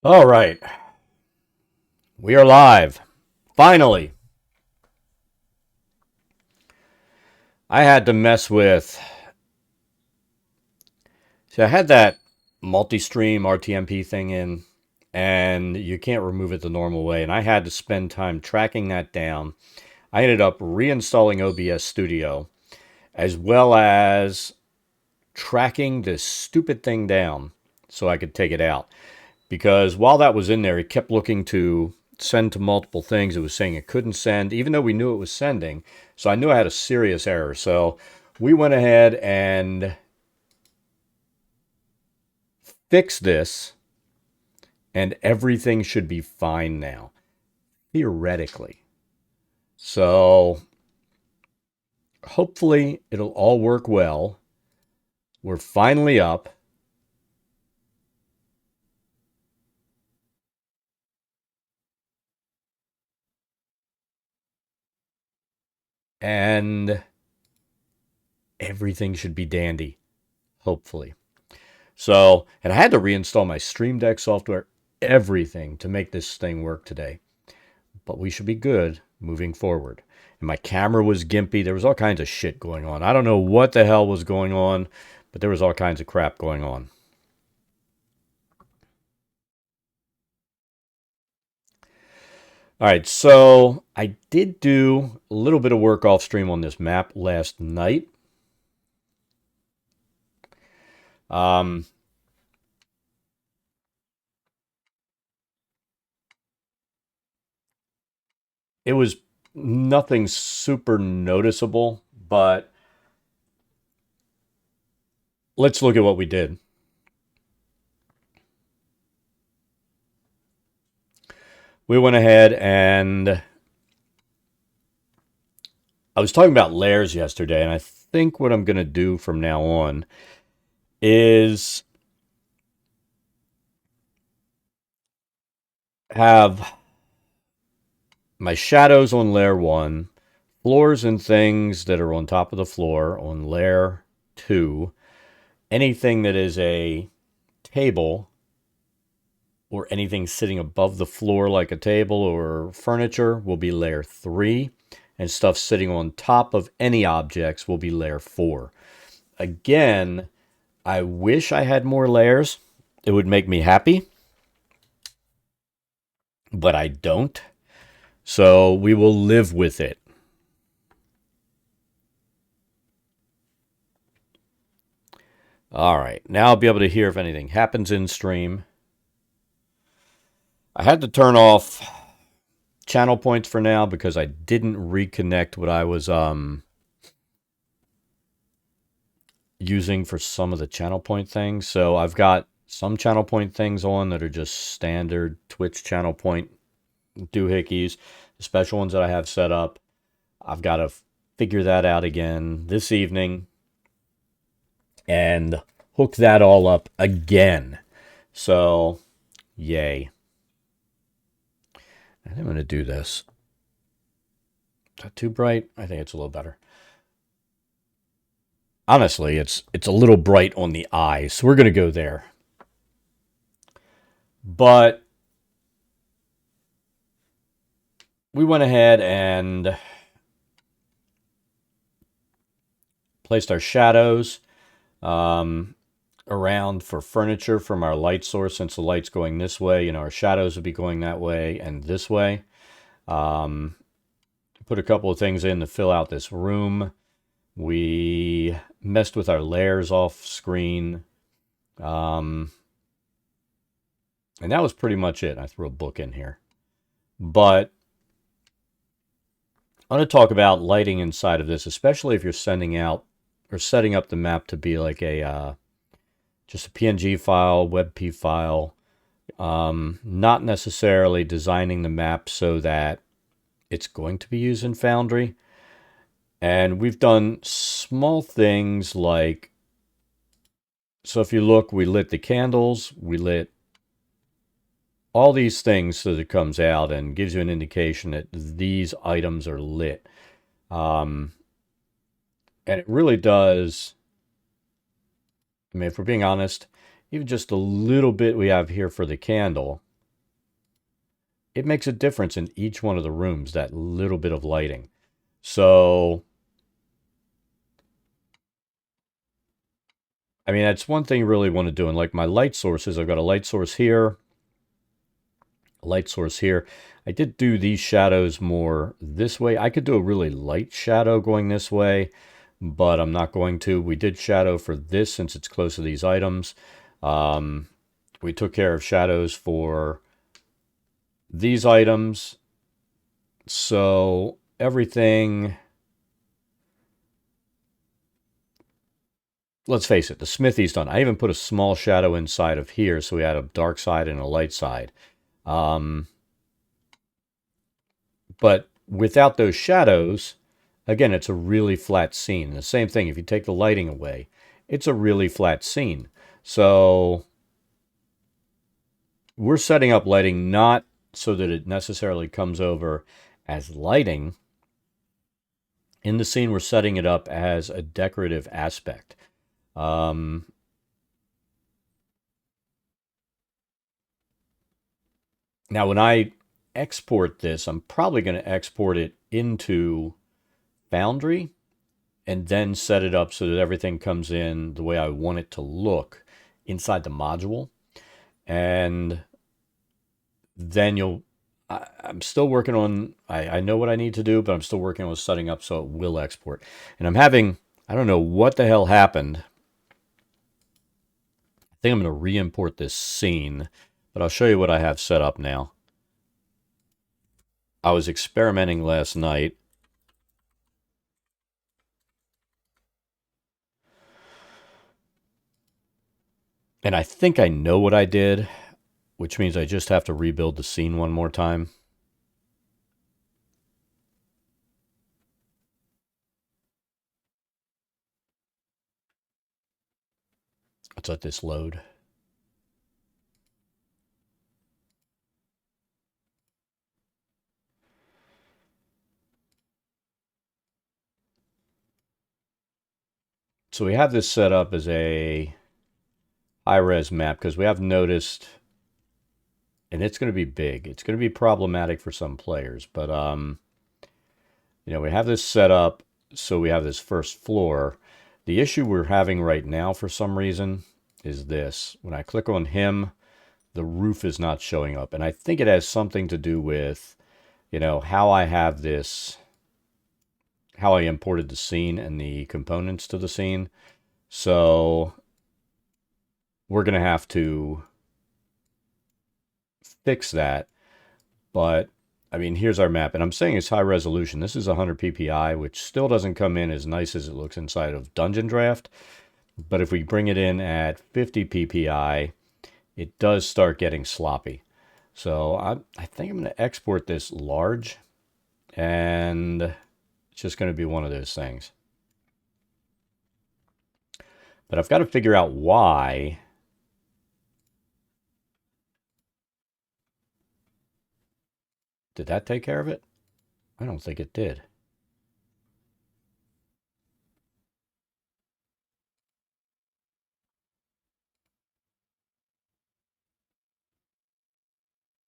All right, we are live. Finally, I had to mess with. See, I had that multi-stream RTMP thing in, and you can't remove it the normal way. And I had to spend time tracking that down. I ended up reinstalling OBS Studio, as well as tracking this stupid thing down so I could take it out. Because while that was in there, it kept looking to send to multiple things. It was saying it couldn't send, even though we knew it was sending. So I knew I had a serious error. So we went ahead and fixed this, and everything should be fine now, theoretically. So hopefully it'll all work well. We're finally up. And everything should be dandy, hopefully. So, and I had to reinstall my Stream Deck software, everything to make this thing work today. But we should be good moving forward. And my camera was gimpy. There was all kinds of shit going on. I don't know what the hell was going on, but there was all kinds of crap going on. All right, so I did do a little bit of work off stream on this map last night. Um, it was nothing super noticeable, but let's look at what we did. We went ahead and I was talking about layers yesterday, and I think what I'm going to do from now on is have my shadows on layer 1, floors and things that are on top of the floor on layer 2, anything that is a table or anything sitting above the floor like a table or furniture will be layer 3, and stuff sitting on top of any objects will be layer 4. Again, I wish I had more layers. It would make me happy, but I don't. So we will live with it. All right, now I'll be able to hear if anything happens in stream. I had to turn off channel points for now because I didn't reconnect what I was using for some of the channel point things. So I've got some channel point things on that are just standard Twitch channel point doohickeys. The special ones that I have set up, I've got to figure that out again this evening and hook that all up again. So, yay. I think I'm going to do this. Is that too bright? I think it's a little better. Honestly, it's a little bright on the eyes, so we're going to go there. But we went ahead and placed our shadows around for furniture from our light source. Since the light's going this way, our shadows would be going that way and this way. Put a couple of things in to fill out this room. We messed with our layers off screen. And that was pretty much it. I threw a book in here. But I want to talk about lighting inside of this, especially if you're sending out or setting up the map to be like a just a PNG file, WebP file. Not necessarily designing the map so that it's going to be used in Foundry. And we've done small things like, so if you look, we lit the candles, we lit all these things so that it comes out and gives you an indication that these items are lit. And it really does, I mean, if we're being honest, even just a little bit we have here for the candle it makes a difference in each one of the rooms, that little bit of lighting. So, I mean, that's one thing you really want to do. And like my light sources, I've got a light source here, a light source here. I did do these shadows more this way. I could do a really light shadow going this way, but I'm not going to. We did shadow for this since it's close to these items. We took care of shadows for these items. So everything, let's face it, the smithy's done. I even put a small shadow inside of here, so we had a dark side and a light side. But without those shadows, again, it's a really flat scene. The same thing, if you take the lighting away, it's a really flat scene. So we're setting up lighting not so that it necessarily comes over as lighting. In the scene, we're setting it up as a decorative aspect. Now, when I export this, I'm probably going to export it into Foundry and then set it up so that everything comes in the way I want it to look inside the module. And then I'm still working on, I know what I need to do, but I'm still working on setting up so it will export. And I don't know what the hell happened. I think I'm going to re-import this scene, but I'll show you what I have set up now. I was experimenting last night. And I think I know what I did, which means I just have to rebuild the scene one more time. Let's let this load. So we have this set up as a high-res map because we have noticed, and it's going to be big. It's going to be problematic for some players, but we have this set up so we have this first floor. The issue we're having right now for some reason is this. When I click on him, the roof is not showing up, and I think it has something to do with, how I have this, how I imported the scene and the components to the scene. So we're going to have to fix that. But I mean, here's our map, and I'm saying it's high resolution. This is 100 ppi, which still doesn't come in as nice as it looks inside of Dungeon Draft. But if we bring it in at 50 ppi, it does start getting sloppy. So I think I'm going to export this large, and it's just going to be one of those things. But I've got to figure out why. Did that take care of it? I don't think it did.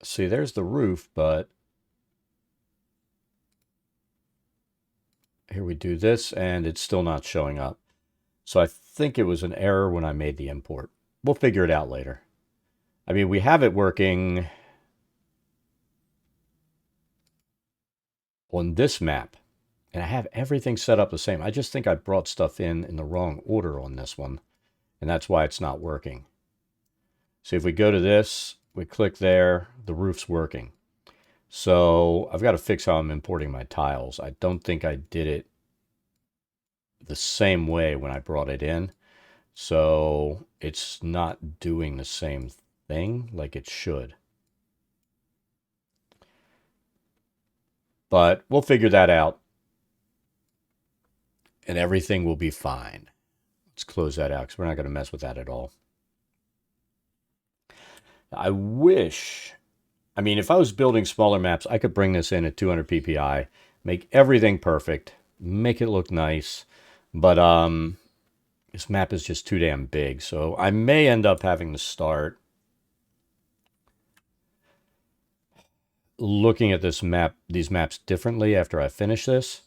See, there's the roof, but here we do this, and it's still not showing up. So I think it was an error when I made the import. We'll figure it out later. I mean, we have it working on this map, and I have everything set up the same. I just think I brought stuff in the wrong order on this one, and that's why it's not working. See, if we go to this, we click there, the roof's working. So I've got to fix how I'm importing my tiles. I don't think I did it the same way when I brought it in. So it's not doing the same thing like it should. But we'll figure that out, and everything will be fine. Let's close that out because we're not going to mess with that at all. I wish, I mean, if I was building smaller maps, I could bring this in at 200 ppi, make everything perfect, make it look nice. But this map is just too damn big, so I may end up having to start looking at these maps differently after I finish this.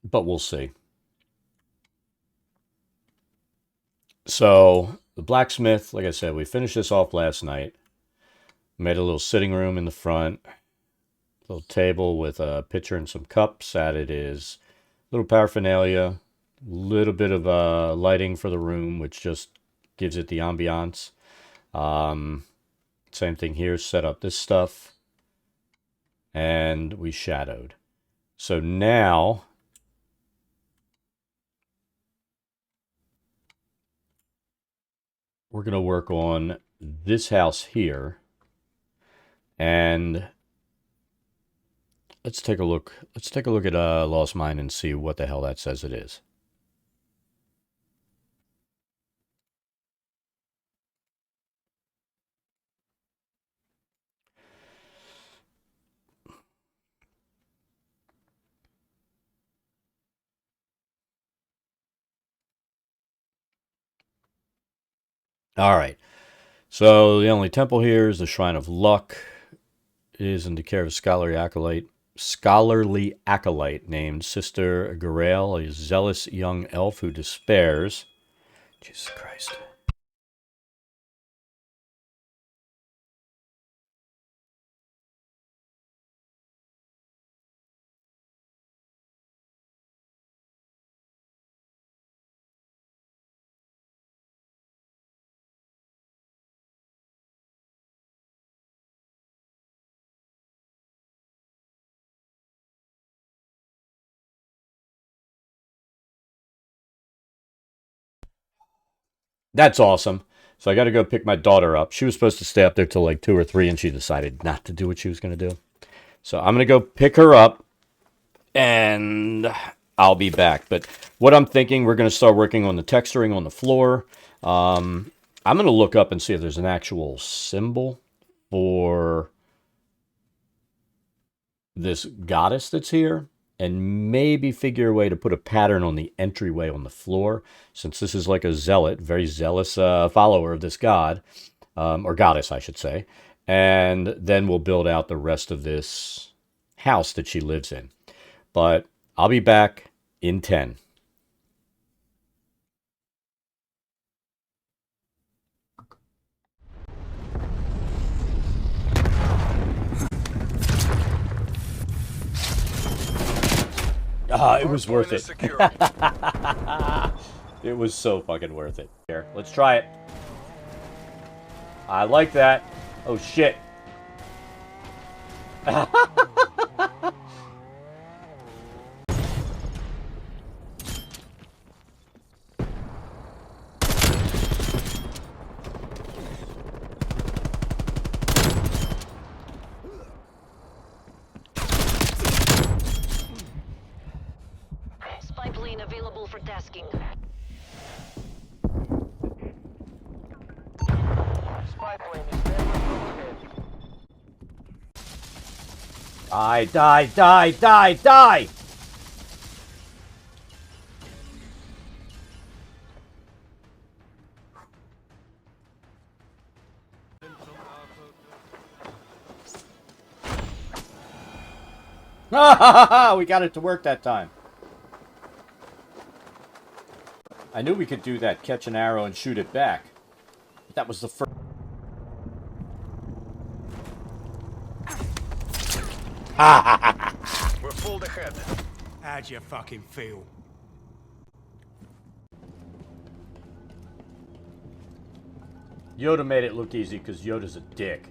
But we'll see. So, the blacksmith, like I said, we finished this off last night. Made a little sitting room in the front. Little table with a pitcher and some cups. Added is little paraphernalia. Little bit of lighting for the room, which just gives it the ambiance. Same thing here. Set up this stuff. And we shadowed. So now we're going to work on this house here. And let's take a look. Let's take a look at Lost Mine and see what the hell that says it is. All right. So the only temple here is the Shrine of Luck. It is in the care of a scholarly acolyte named Sister Garael, a zealous young elf who despairs. Jesus Christ. That's awesome. So I got to go pick my daughter up. She was supposed to stay up there till like 2 or 3, and she decided not to do what she was going to do. So I'm going to go pick her up, and I'll be back. But what I'm thinking, we're going to start working on the texturing on the floor. I'm going to look up and see if there's an actual symbol for this goddess that's here, and maybe figure a way to put a pattern on the entryway on the floor, since this is like a zealot, very zealous follower of this god, or goddess, I should say. And then we'll build out the rest of this house that she lives in. But I'll be back in 10. It was worth it. It was so fucking worth it. Here, let's try it. I like that. Oh shit. Available for tasking. Spy plane is Die! We got it to work that time. I knew we could do that, catch an arrow and shoot it back. But that was the first. We're full ahead. How'd you fucking feel? Yoda made it look easy because Yoda's a dick.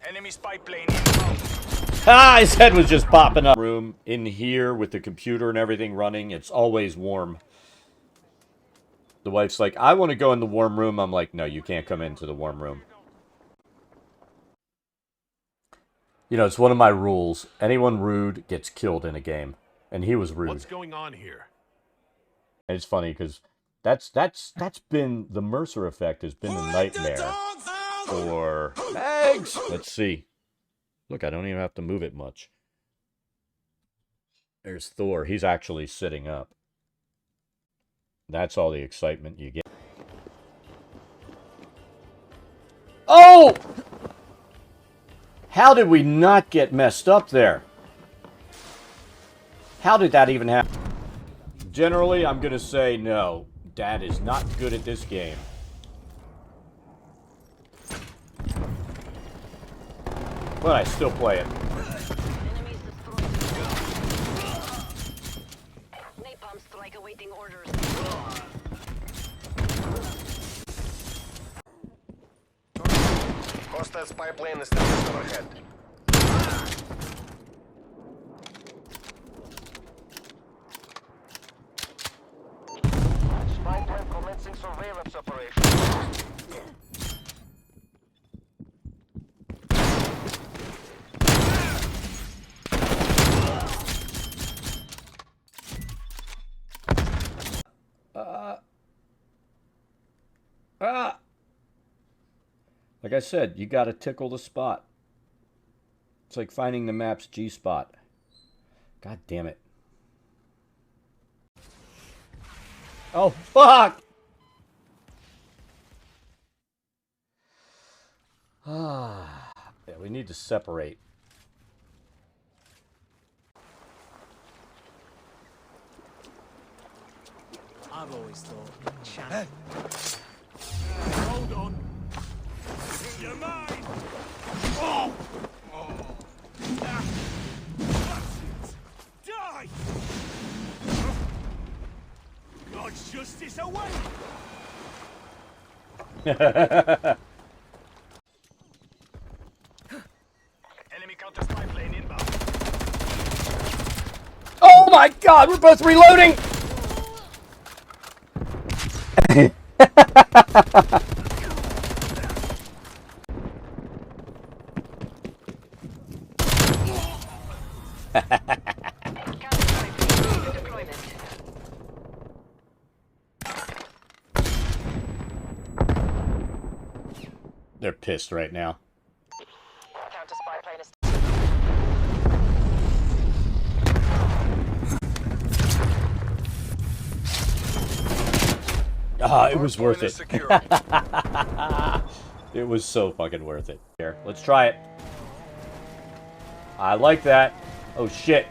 Enemy spy plane inbound. His head was just popping up. Room in here with the computer and everything running. It's always warm. The wife's like, I want to go in the warm room. I'm like, no, you can't come into the warm room. You know, it's one of my rules. Anyone rude gets killed in a game. And he was rude. What's going on here? And it's funny because that's been the Mercer effect has been a nightmare for eggs. Let's see. Look, I don't even have to move it much. There's Thor. He's actually sitting up. That's all the excitement you get. Oh! Oh! How did we not get messed up there? How did that even happen? Generally, I'm gonna say no. Dad is not good at this game. But I still play it. Enemies destroyed. Napalm strike awaiting orders. Hostile spy plane established overhead. Spy plane commencing surveillance operation. Like I said, you gotta tickle the spot. It's like finding the map's G-spot. God damn it. Oh, fuck! Yeah, we need to separate. I've always thought channel. Hold on. You're mine! Oh! That's it. Die! God's justice away! Enemy counter spy plane inbound. Oh my god, we're both reloading! Counter-spy plane deployment. They're pissed right now. Counter-spy plane is Ah, it was worth Hardpoint is it. secure. It was so fucking worth it. Here, let's try it. I like that. Oh shit.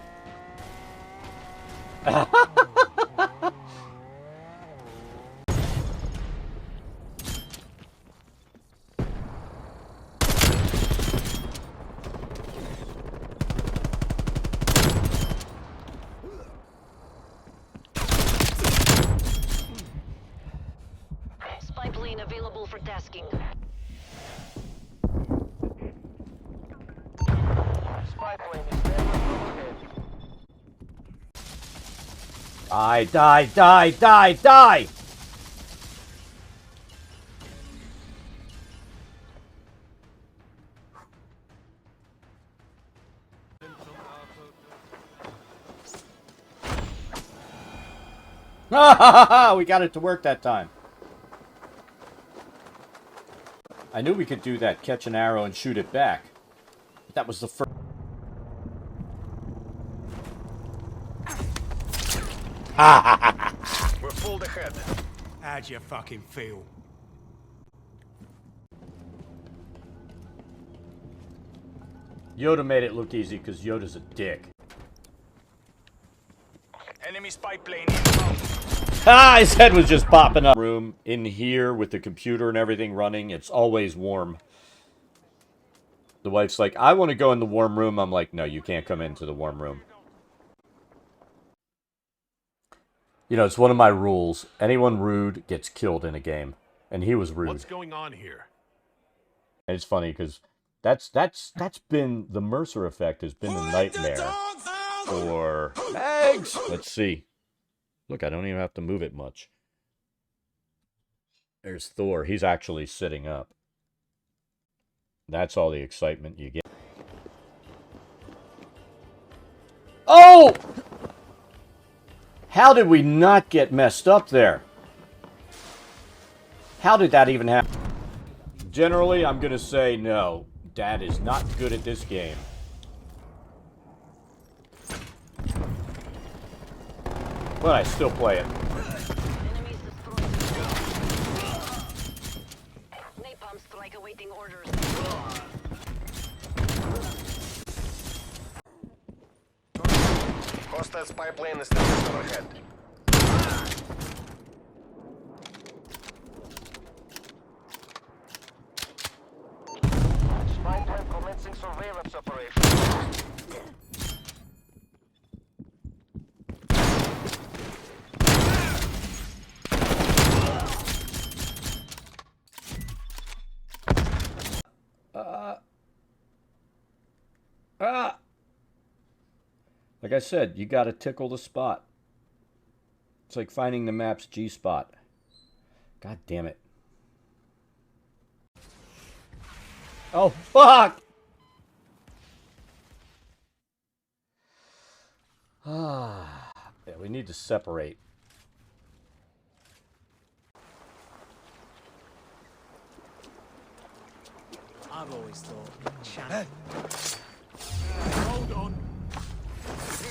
spy plane available for tasking. Spy plane is standing overhead. Die! We got it to work that time. I knew we could do that, catch an arrow and shoot it back. But that was the first. We're pulled ahead. How'd you fucking feel? Yoda made it look easy because Yoda's a dick. Enemy spy plane inbound. Ah, his head was just popping up. Room in here with the computer and everything running, it's always warm. The wife's like, I want to go in the warm room. I'm like, no, you can't come into the warm room. You know, it's one of my rules. Anyone rude gets killed in a game. And he was rude. What's going on here? And it's funny because that's been the Mercer effect has been the nightmare for eggs. Let's see. Look, I don't even have to move it much. There's Thor. He's actually sitting up. That's all the excitement you get. Oh! How did we not get messed up there? How did that even happen? Generally, I'm gonna say no. Dad is not good at this game. But I still play it. Enemies destroyed. Napalm Napalm strike awaiting orders. Hostile spy plane established overhead. Spy plane commencing surveillance operation. Ah! Like I said, you gotta tickle the spot. It's like finding the map's G-spot. God damn it. Oh, fuck! Ah, yeah, we need to separate. I've always thought channel. Hold on.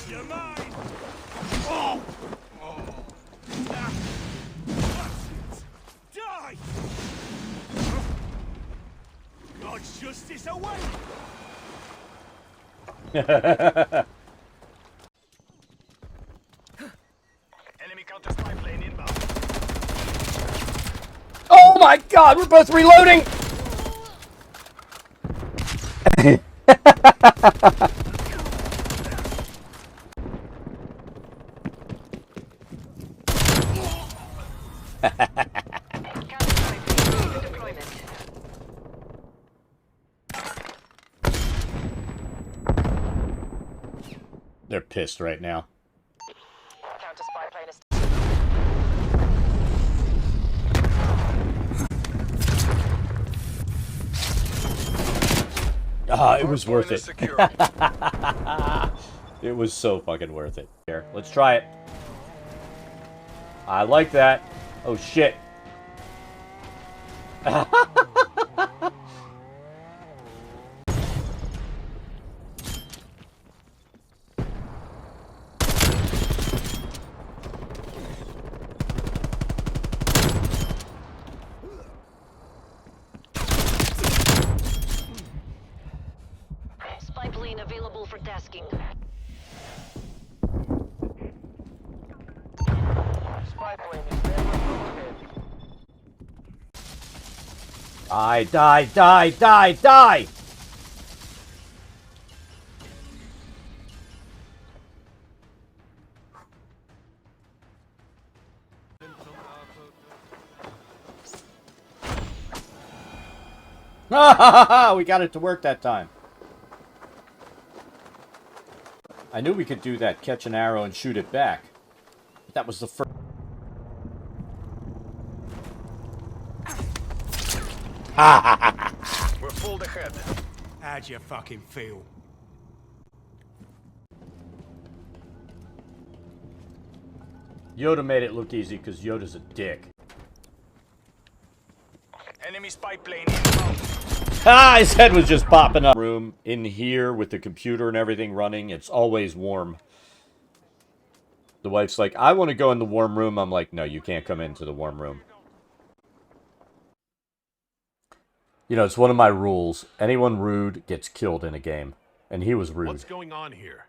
You're mine! Oh! Ah. Bastards! Die! God's justice away! Enemy counter spy plane inbound. Oh my god, we're both reloading! Counter-strike plane under deployment. They're pissed right now. Counter spy plane is Ah, it was worth Hardpoint is it. secure. It was so fucking worth it. Here, let's try it. I like that. Oh shit. spy plane available for tasking. Spy plane is standing overhead. Die, die, die, die, die! We got it to work that time. I knew we could do that, catch an arrow and shoot it back. But that was the first. We're full ahead. How'd you fucking feel? Yoda made it look easy because Yoda's a dick. Enemy spy plane inbound. Ah, his head was just popping up. Room in here with the computer and everything running, it's always warm. The wife's like, I want to go in the warm room. I'm like, no, you can't come into the warm room. You know, it's one of my rules. Anyone rude gets killed in a game. And he was rude. What's going on here?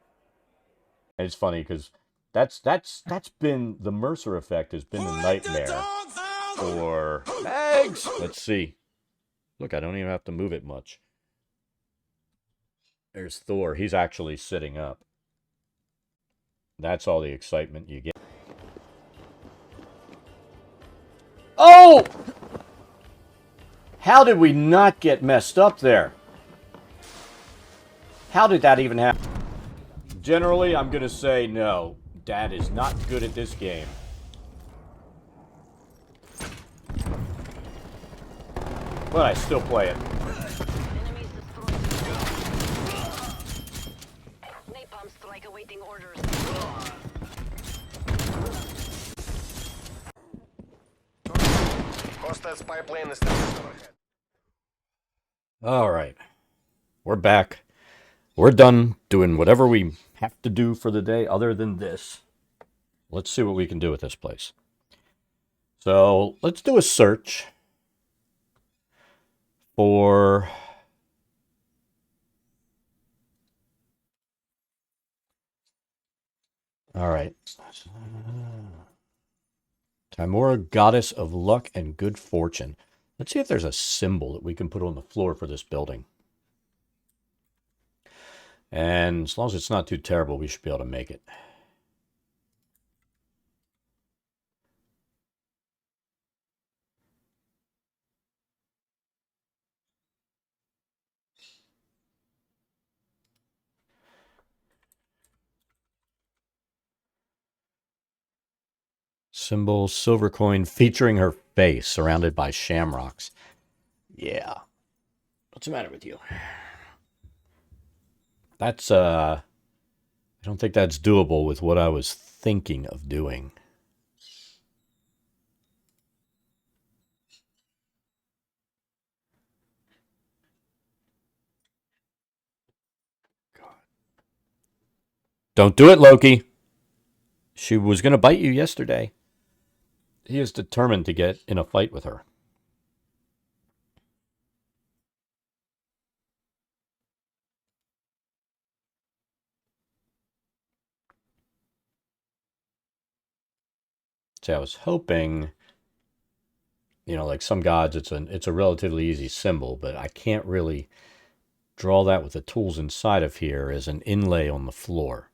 And it's funny because that's been the Mercer effect has been a nightmare for eggs. Let's see. Look, I don't even have to move it much. There's Thor. He's actually sitting up. That's all the excitement you get. Oh! How did we not get messed up there? How did that even happen? Generally, I'm going to say no. Dad is not good at this game. But I still play it. Enemies destroyed. Napalm strike awaiting orders. Hostile spy plane established overhead. All right. We're back. We're done doing whatever we have to do for the day other than this. Let's see what we can do with this place. So let's do a search. for... All right. Timora, goddess of luck and good fortune. Let's see if there's a symbol that we can put on the floor for this building. And as long as it's not too terrible, we should be able to make it. Symbol, silver coin featuring her face surrounded by shamrocks. Yeah. What's the matter with you? That's, I don't think that's doable with what I was thinking of doing. God. Don't do it, Loki. She was going to bite you yesterday. He is determined to get in a fight with her. See, I was hoping, you know, like some gods, it's a relatively easy symbol, but I can't really draw that with the tools inside of here as an inlay on the floor.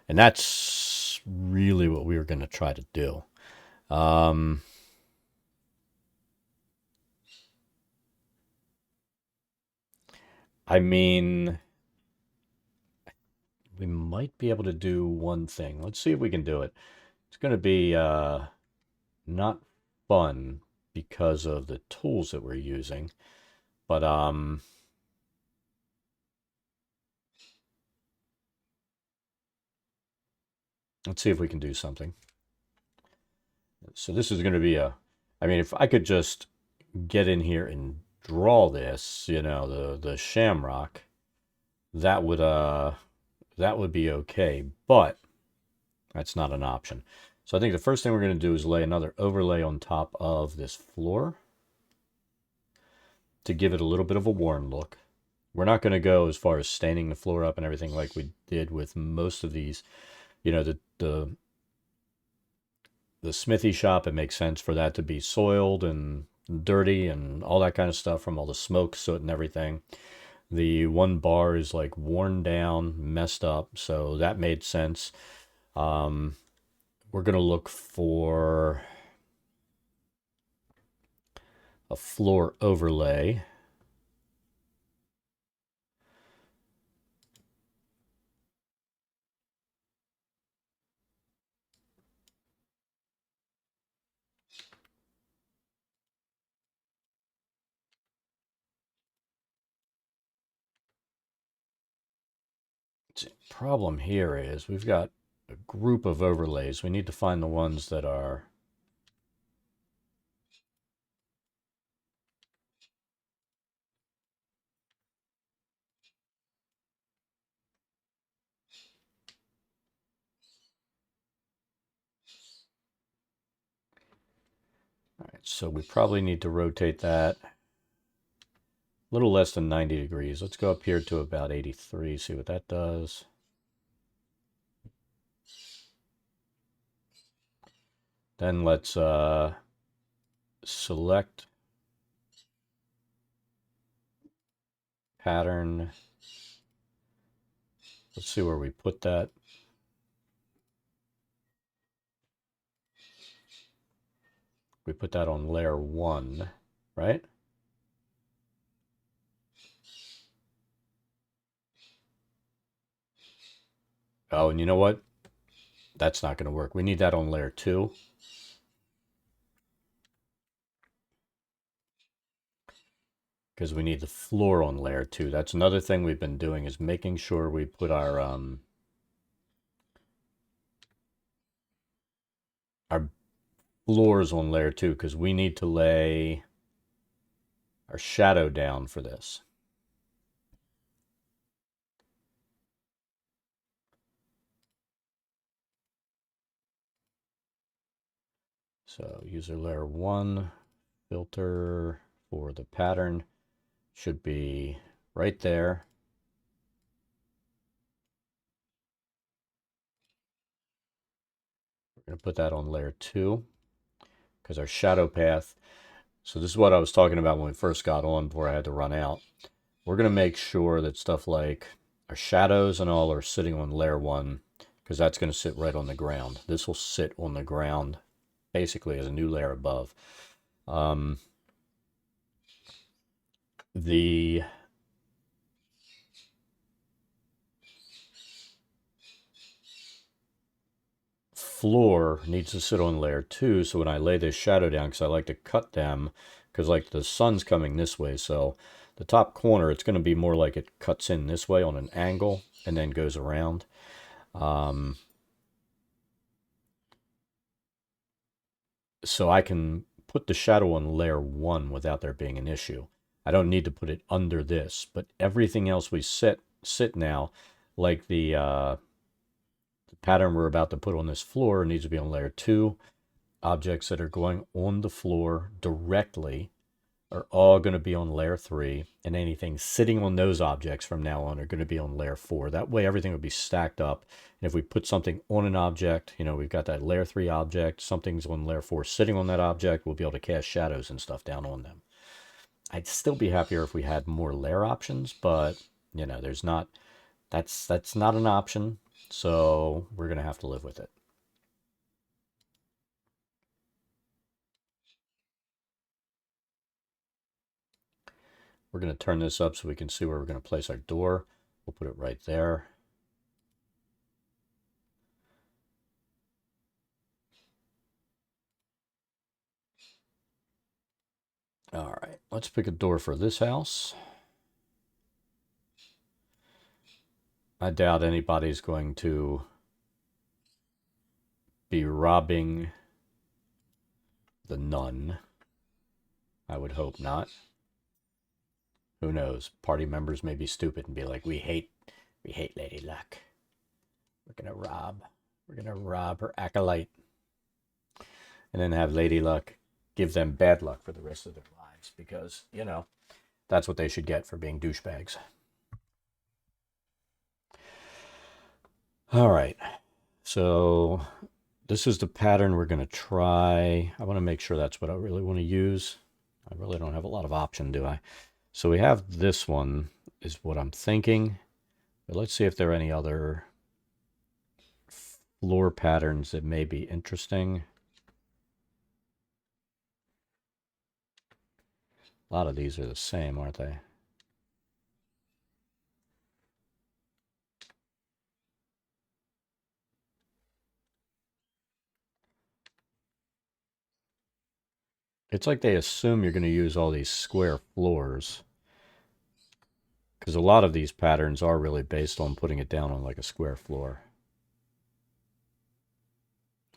And that's really what we were going to try to do. I mean, we might be able to do one thing. Let's see if we can do it. It's going to be not fun because of the tools that we're using, but let's see if we can do something. So this is going to be I mean, if I could just get in here and draw this, you know, the shamrock, that would be okay, but that's not an option. So I think the first thing we're going to do is lay another overlay on top of this floor to give it a little bit of a worn look. We're not going to go as far as staining the floor up and everything like we did with most of these. You know, the smithy shop, it makes sense for that to be soiled and dirty and all that kind of stuff from all the smoke, soot, and everything. The one bar is like worn down, messed up, so that made sense. We're going to look for a floor overlay. The problem here is we've got a group of overlays. We need to find the ones that are all right, so we probably need to rotate that a little less than 90 degrees. Let's go up here to about 83, see what that does. Then let's select pattern. Let's see where we put that. We put that on layer 1, right? Oh, and you know what? That's not going to work. We need that on layer 2. Because we need the floor on layer 2. That's another thing we've been doing, is making sure we put our floors on layer 2, because we need to lay our shadow down for this. So user layer 1, filter for the pattern. should be right there. We're going to put that on layer 2 because our shadow path. So this is what I was talking about when we first got on before I had to run out. We're going to make sure that stuff like our shadows and all are sitting on layer 1 because that's going to sit right on the ground. This will sit on the ground basically as a new layer above. The floor needs to sit on layer 2, so when I lay this shadow down, because I like to cut them, because like the sun's coming this way, so the top corner, it's going to be more like it cuts in this way on an angle and then goes around. So I can put the shadow on layer 1 without there being an issue. I don't need to put it under this, but everything else we sit now, like the pattern we're about to put on this floor needs to be on layer 2. Objects that are going on the floor directly are all going to be on layer 3, and anything sitting on those objects from now on are going to be on layer 4. That way everything will be stacked up, and if we put something on an object, you know, we've got that layer 3 object, something's on layer 4 sitting on that object, we'll be able to cast shadows and stuff down on them. I'd still be happier if we had more layer options, but you know, there's not, that's not an option, so we're going to have to live with it. We're going to turn this up so we can see where we're going to place our door. We'll put it right there. All right, let's pick a door for this house. I doubt anybody's going to be robbing the nun. I would hope not. Who knows? Party members may be stupid and be like, we hate Lady Luck. We're gonna rob her acolyte. And then have Lady Luck give them bad luck for the rest of their lives because, you know, that's what they should get for being douchebags. All right, so this is the pattern we're going to try. I want to make sure that's what I really want to use. I really don't have a lot of option, do I? So we have this one is what I'm thinking. But let's see if there are any other floor patterns that may be interesting. A lot of these are the same, aren't they? It's like they assume you're going to use all these square floors. Because a lot of these patterns are really based on putting it down on like a square floor.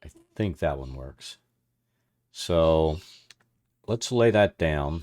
I think that one works. So let's lay that down.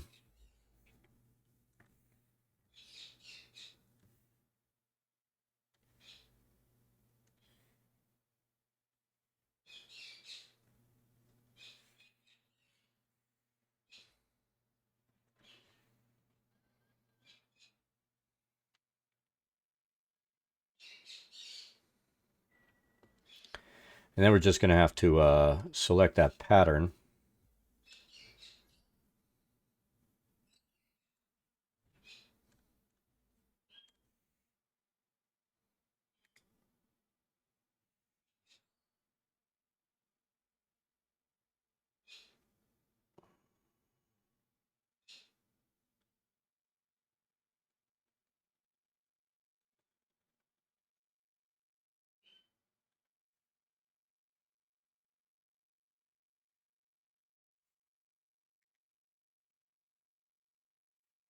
And then we're just going to have to select that pattern.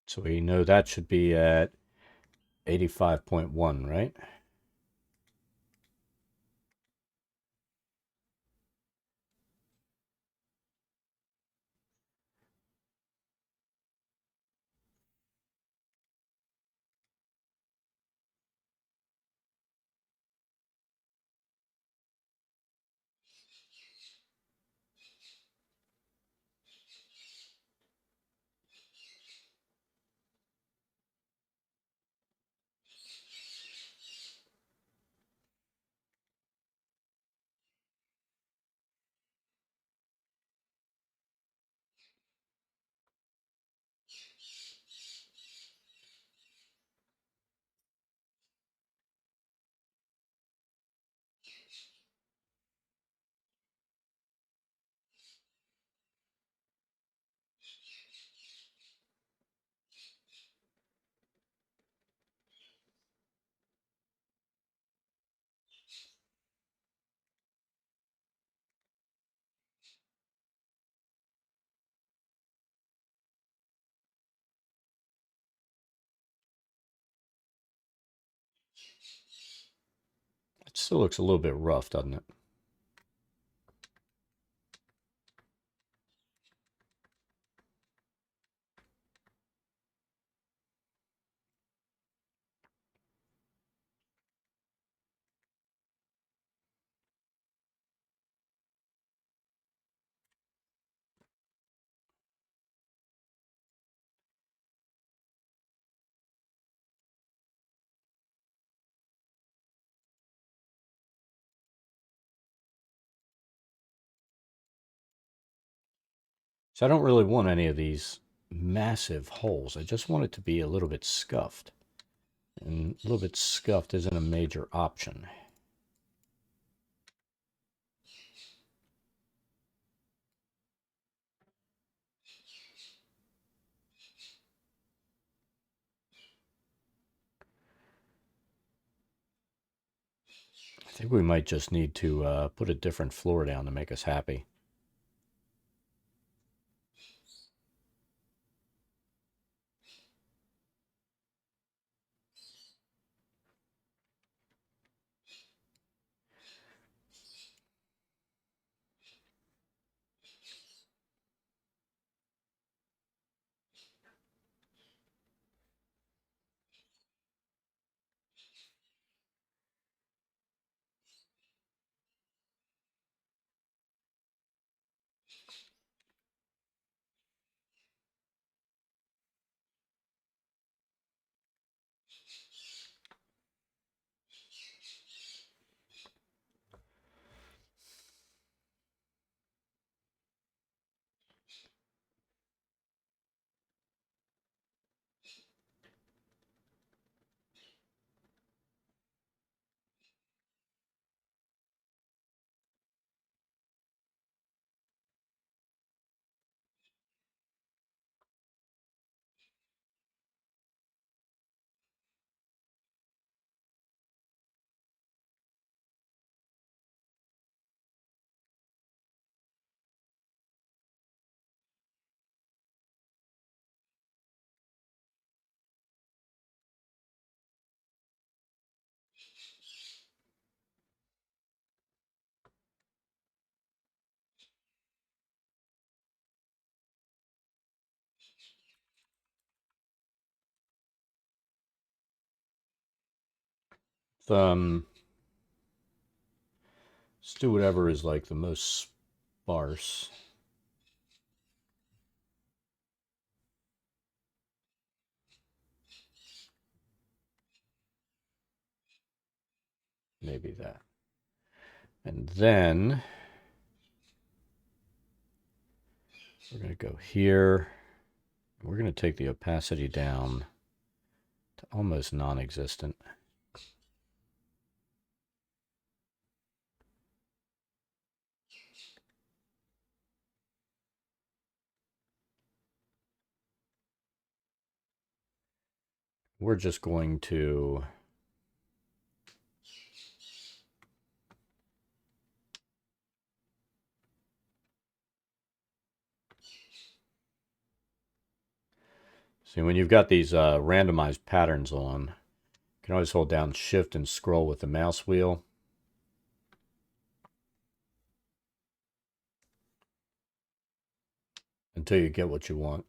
So we know that should be at 85.1, right? Still looks a little bit rough, doesn't it? So I don't really want any of these massive holes. I just want it to be a little bit scuffed. And a little bit scuffed isn't a major option. I think we might just need to put a different floor down to make us happy. Um, let's do whatever is like the most sparse. Maybe that. And then we're going to go here. We're going to take the opacity down to almost non-existent. We're just going to see when you've got these randomized patterns on, you can always hold down Shift and scroll with the mouse wheel. Until you get what you want.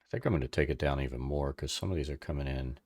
I think I'm going to take it down even more because some of these are coming in.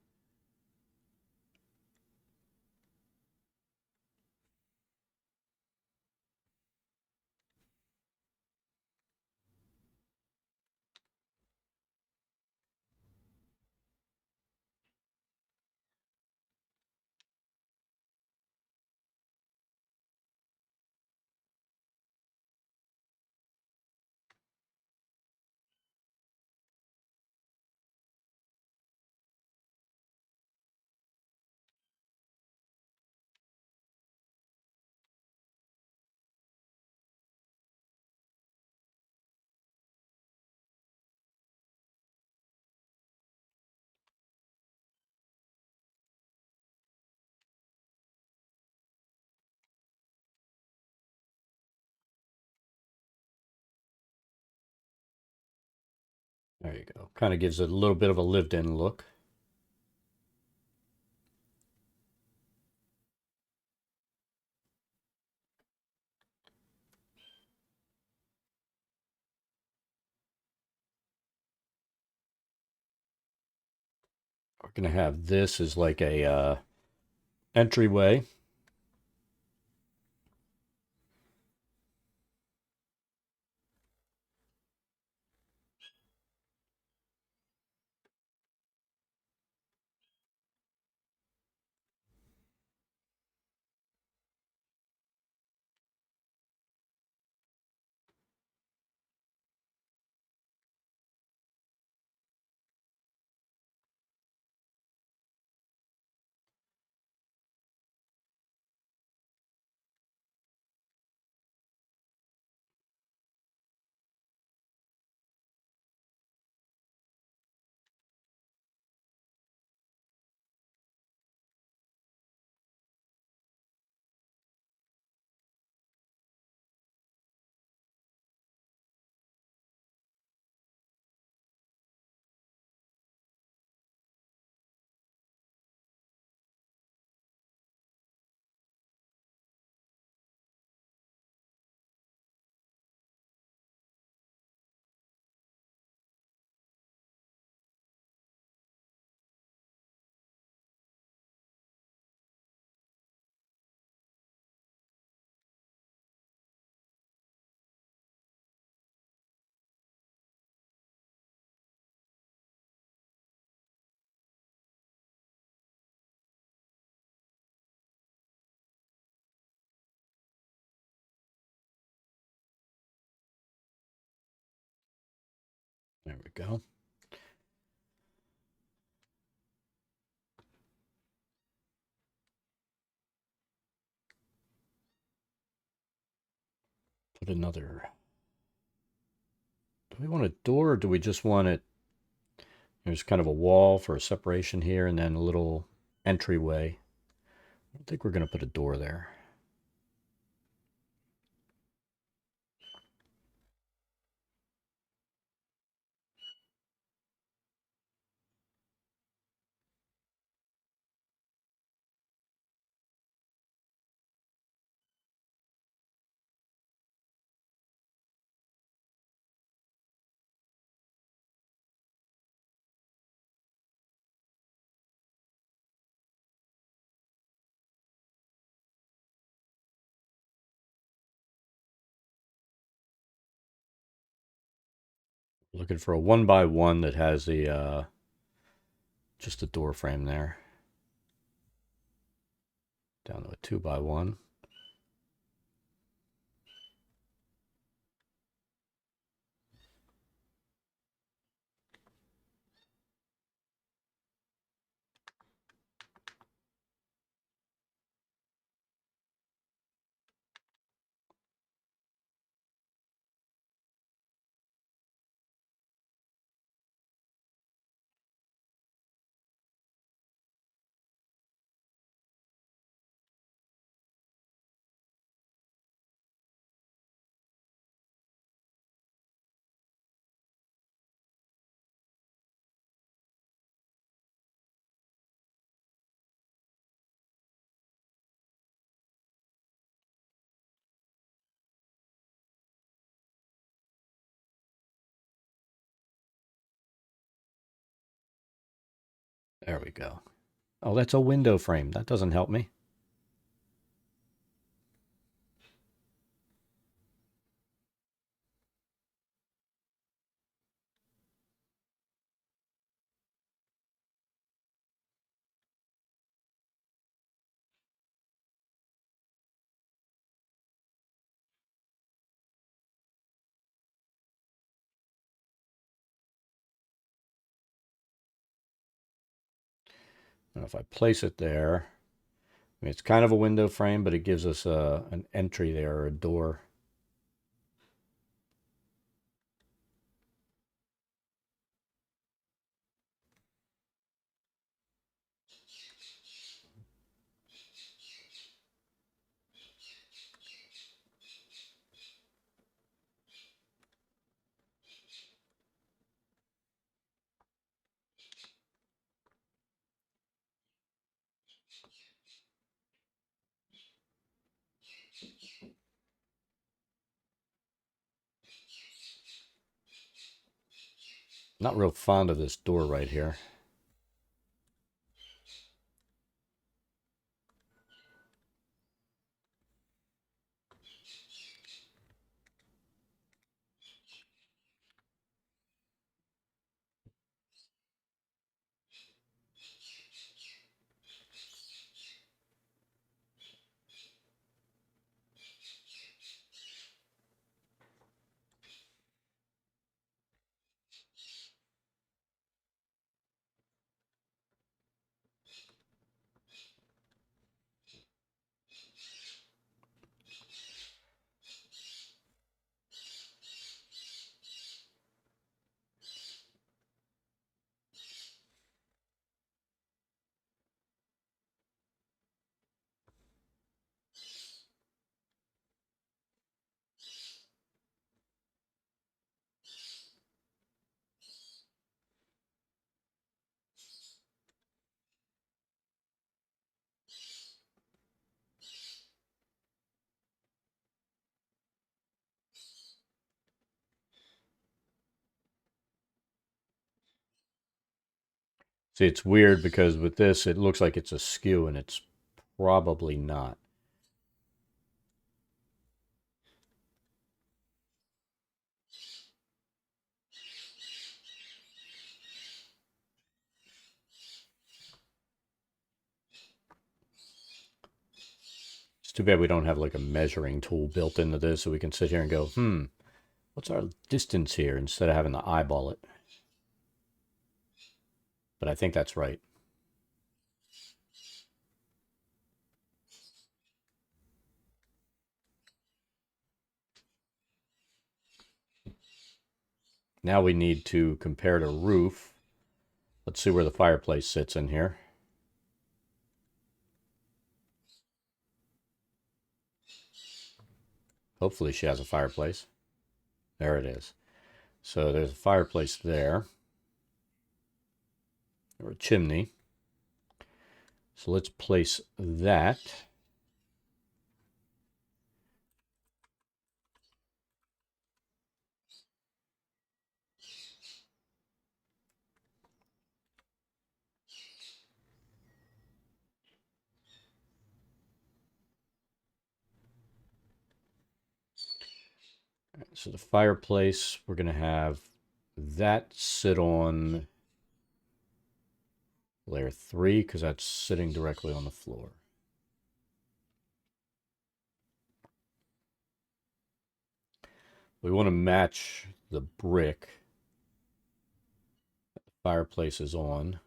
There you go. Kind of gives it a little bit of a lived-in look. We're going to have this as like a entryway. There we go. Put another. Do we want a door or do we just want it? There's kind of a wall for a separation here and then a little entryway. I think we're going to put a door there. Looking for a 1x1 that has the just a door frame there. Down to a 2x1. There we go. Oh, that's a window frame. That doesn't help me. And if I place it there, I mean, it's kind of a window frame, but it gives us an entry there, or a door. Not real fond of this door right here. See, it's weird because with this, it looks like it's askew, and it's probably not. It's too bad we don't have like a measuring tool built into this so we can sit here and go, what's our distance here, instead of having to eyeball it. But I think that's right. Now we need to compare to roof. Let's see where the fireplace sits in here. Hopefully she has a fireplace. There it is. So there's a fireplace there. Or a chimney. So let's place that. So the fireplace, we're going to have that sit on layer 3 because that's sitting directly on the floor. We want to match the brick that the fireplace is on,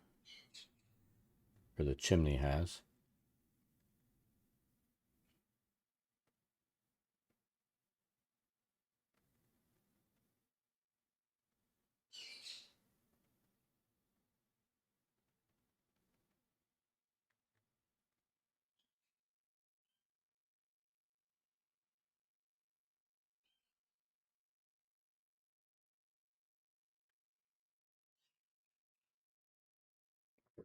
or the chimney has.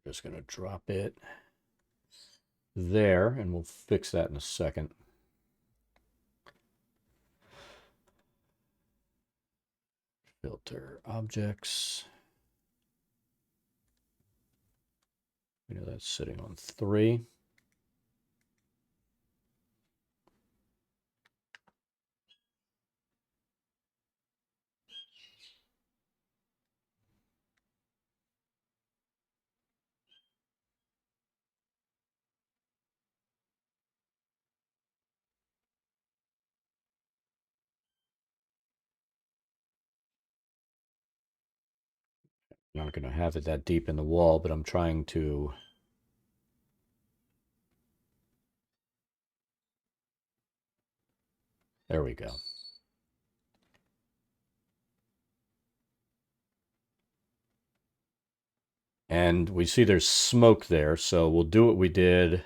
We're just going to drop it there, and we'll fix that in a second. Filter objects. We know that's sitting on 3. I'm not going to have it that deep in the wall, but I'm trying to there we go. And we see there's smoke there, so we'll do what we did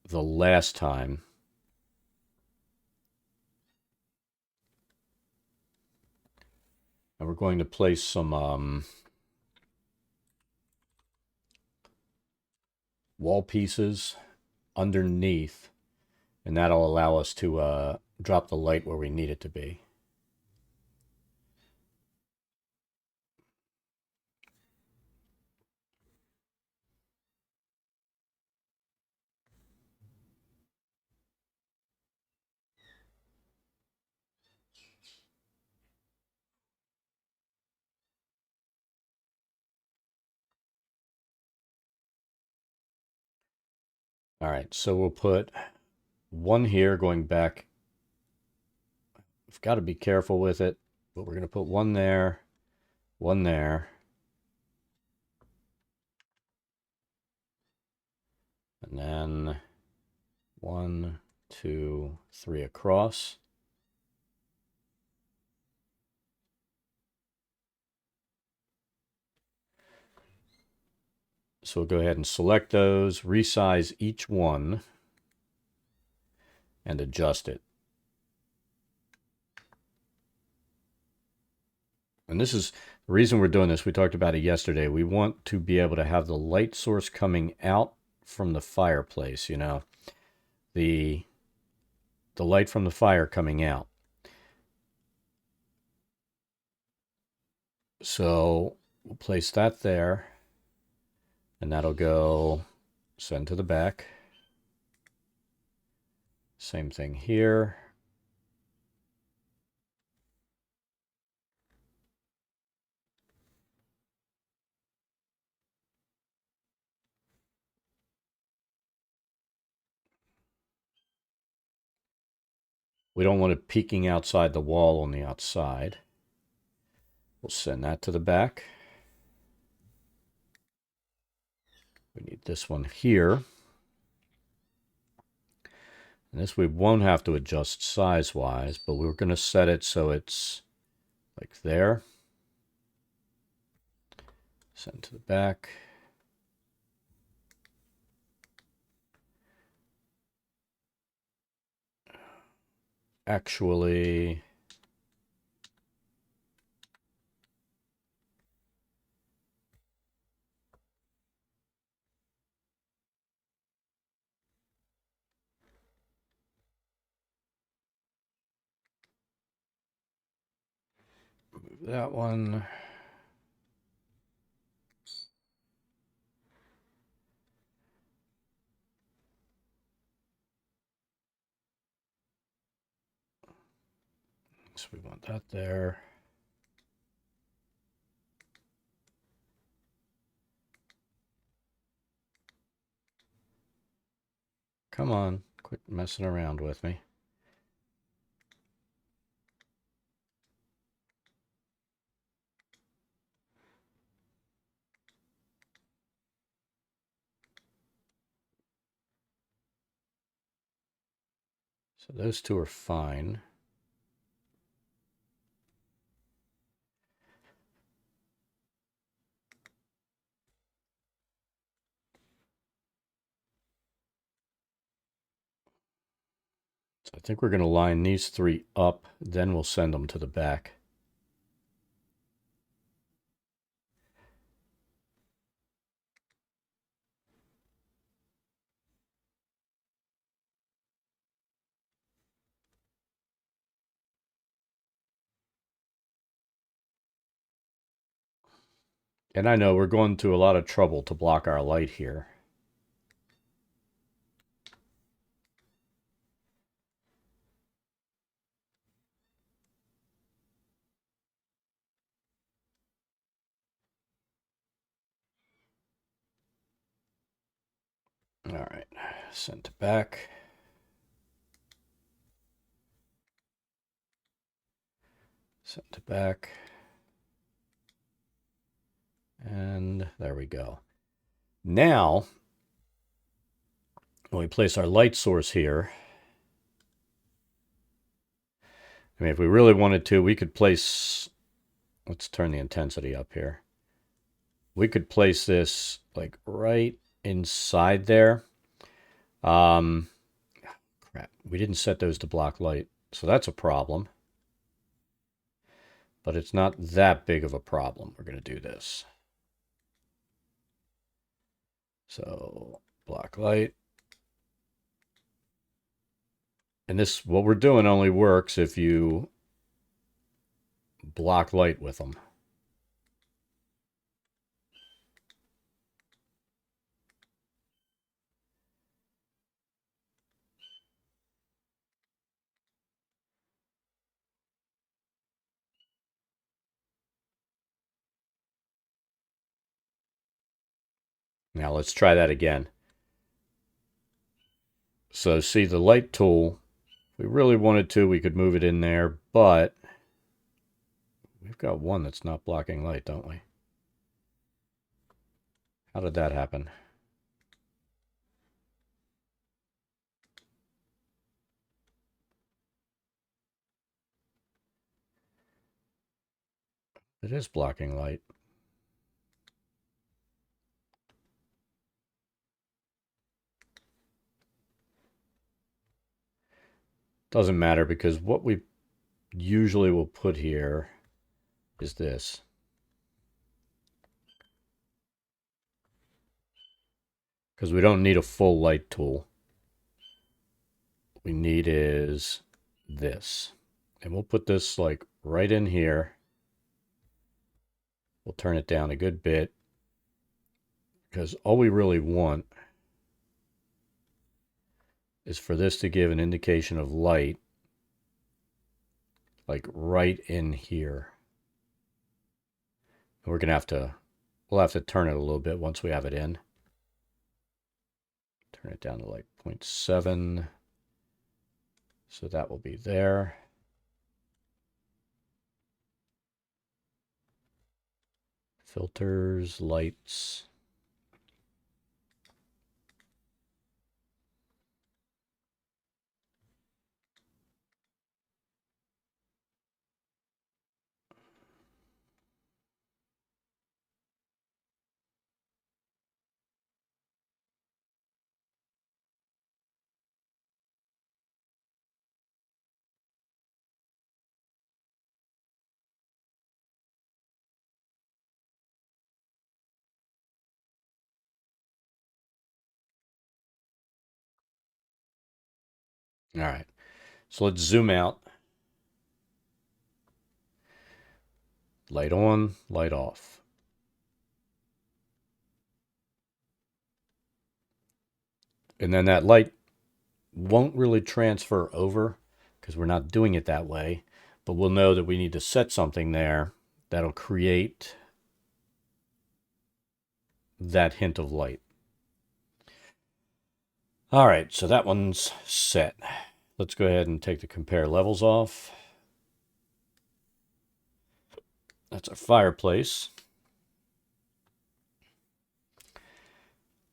the last time. And we're going to place some wall pieces underneath, and that'll allow us to drop the light where we need it to be. All right, so we'll put one here going back. We've got to be careful with it, but we're going to put one there, one there. And then 1, 2, 3 across. So we'll go ahead and select those, resize each one, and adjust it. And this is the reason we're doing this. We talked about it yesterday. We want to be able to have the light source coming out from the fireplace, you know, the light from the fire coming out. So we'll place that there, and that'll go send to the back. Same thing here. We don't want it peeking outside the wall on the outside. We'll send that to the back. We need this one here. And this we won't have to adjust size-wise, but we're going to set it so it's like there. Send to the back. Actually, move that one. So we want that there. Come on, quit messing around with me. So those two are fine. So I think we're going to line these three up, then we'll send them to the back. And I know we're going to a lot of trouble to block our light here. All right, send to back. Send to back. And there we go. Now, when we place our light source here, I mean, if we really wanted to, we could place, let's turn the intensity up here. We could place this like right inside there. Crap, we didn't set those to block light, so that's a problem. But it's not that big of a problem. We're going to do this. So, block light. And this, what we're doing only works if you block light with them. Now let's try that again. So see the light tool, if we really wanted to, we could move it in there, but we've got one that's not blocking light, don't we? How did that happen? It is blocking light. Doesn't matter because what we usually will put here is this. Because we don't need a full light tool. What we need is this. And we'll put this like right in here. We'll turn it down a good bit. Because all we really want is for this to give an indication of light. Like right in here. And we're going to have to, we'll have to turn it a little bit once we have it in. Turn it down to like 0.7. So that will be there. Filters, lights. All right, so let's zoom out. Light on, light off. And then that light won't really transfer over because we're not doing it that way. But we'll know that we need to set something there that'll create that hint of light. All right, so that one's set. Let's go ahead and take the compare levels off. That's our fireplace.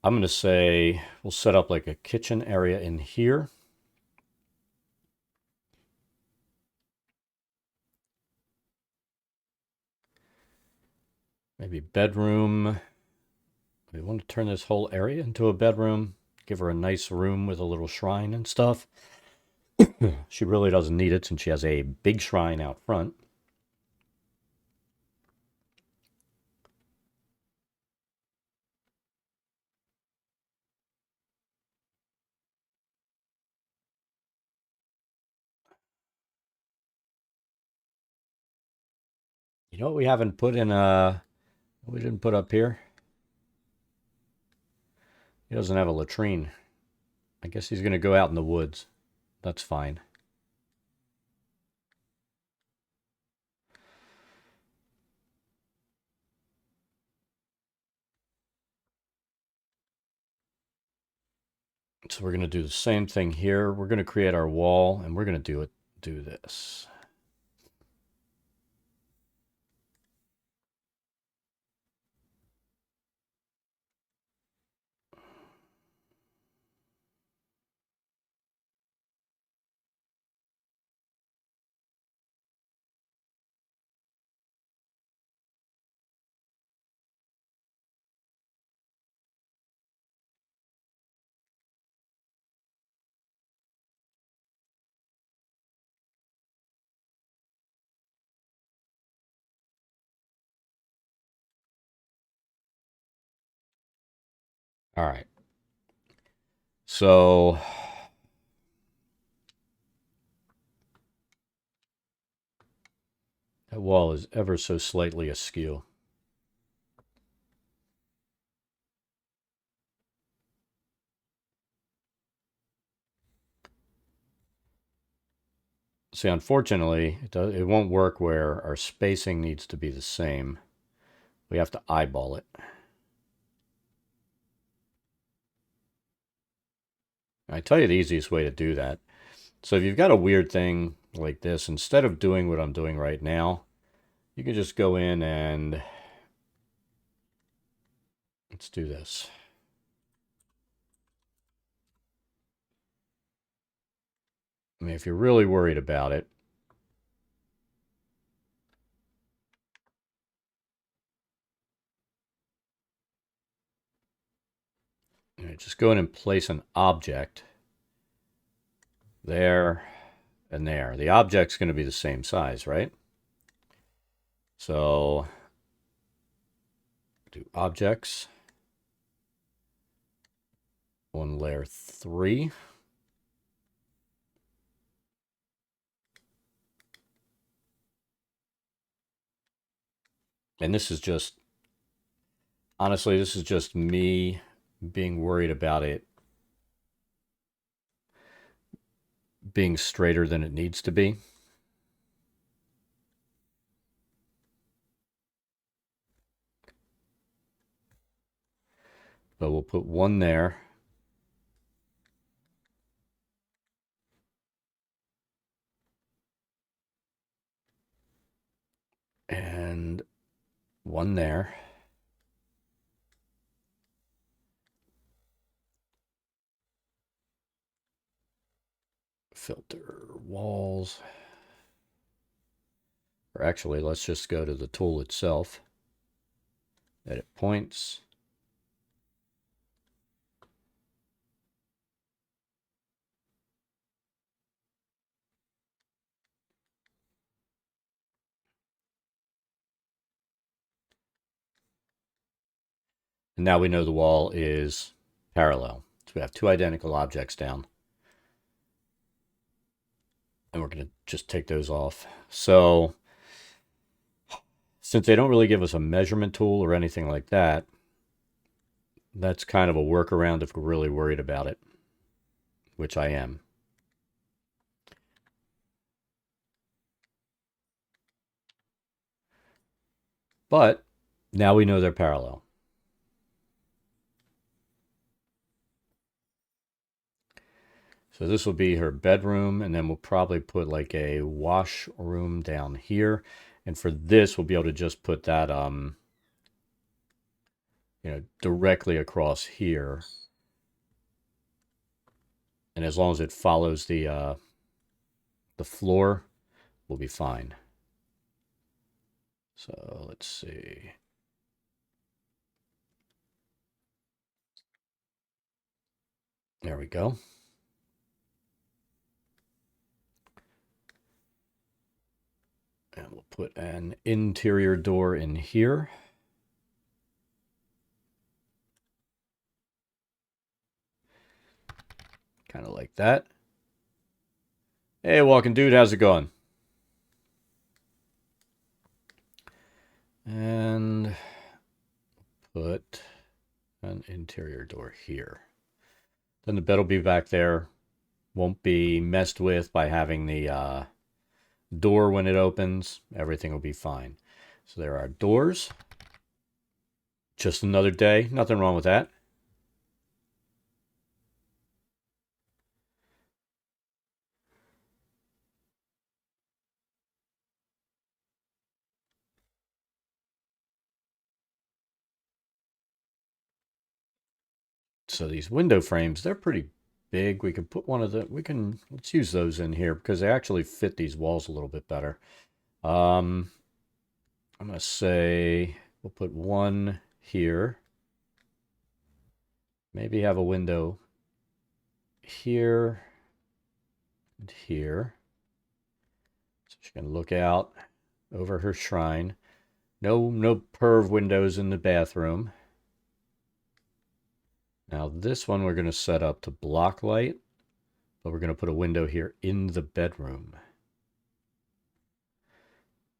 I'm going to say we'll set up like a kitchen area in here. Maybe bedroom. We want to turn this whole area into a bedroom. Give her a nice room with a little shrine and stuff. She really doesn't need it since she has a big shrine out front. You know what we haven't put in we didn't put up here? He doesn't have a latrine. I guess he's going to go out in the woods. That's fine. So we're going to do the same thing here. We're going to create our wall and we're going to do this. All right. So that wall is ever so slightly askew. See, unfortunately, it won't work where our spacing needs to be the same. We have to eyeball it. I tell you the easiest way to do that. So if you've got a weird thing like this, instead of doing what I'm doing right now, you can just go in and let's do this. I mean, if you're really worried about it, just go in and place an object there and there. The object's going to be the same size, right? So do objects on layer 3. And this is just, honestly, this is just me being worried about it being straighter than it needs to be. But we'll put one there. And one there. Filter walls. Or actually, let's just go to the tool itself. Edit points. And now we know the wall is parallel. So we have two identical objects down. And we're going to just take those off. So since they don't really give us a measurement tool or anything like that, that's kind of a workaround if we're really worried about it, which I am. But now we know they're parallel. So this will be her bedroom, and then we'll probably put like a washroom down here. And for this, we'll be able to just put that, directly across here. And as long as it follows the floor, we'll be fine. So let's see. There we go. And we'll put an interior door in here. Kind of like that. Hey, walking dude, how's it going? And put an interior door here. Then the bed will be back there. Won't be messed with by having the door when it opens. Everything will be fine. So there are doors. Just another day. Nothing wrong with that. So these window frames, they're pretty big. We can put one of the, let's use those in here because they actually fit these walls a little bit better. I'm going to say we'll put one here. Maybe have a window here and here. So she can look out over her shrine. No perv windows in the bathroom. Now this one we're going to set up to block light, but we're going to put a window here in the bedroom.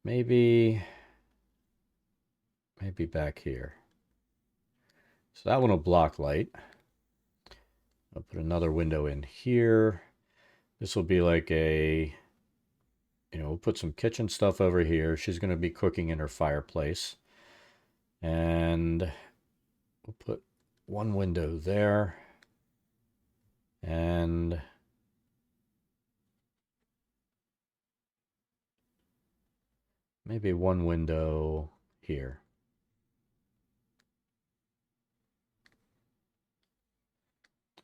Maybe back here. So that one will block light. I'll put another window in here. This will be like a, we'll put some kitchen stuff over here. She's going to be cooking in her fireplace. And we'll put one window there. And maybe one window here.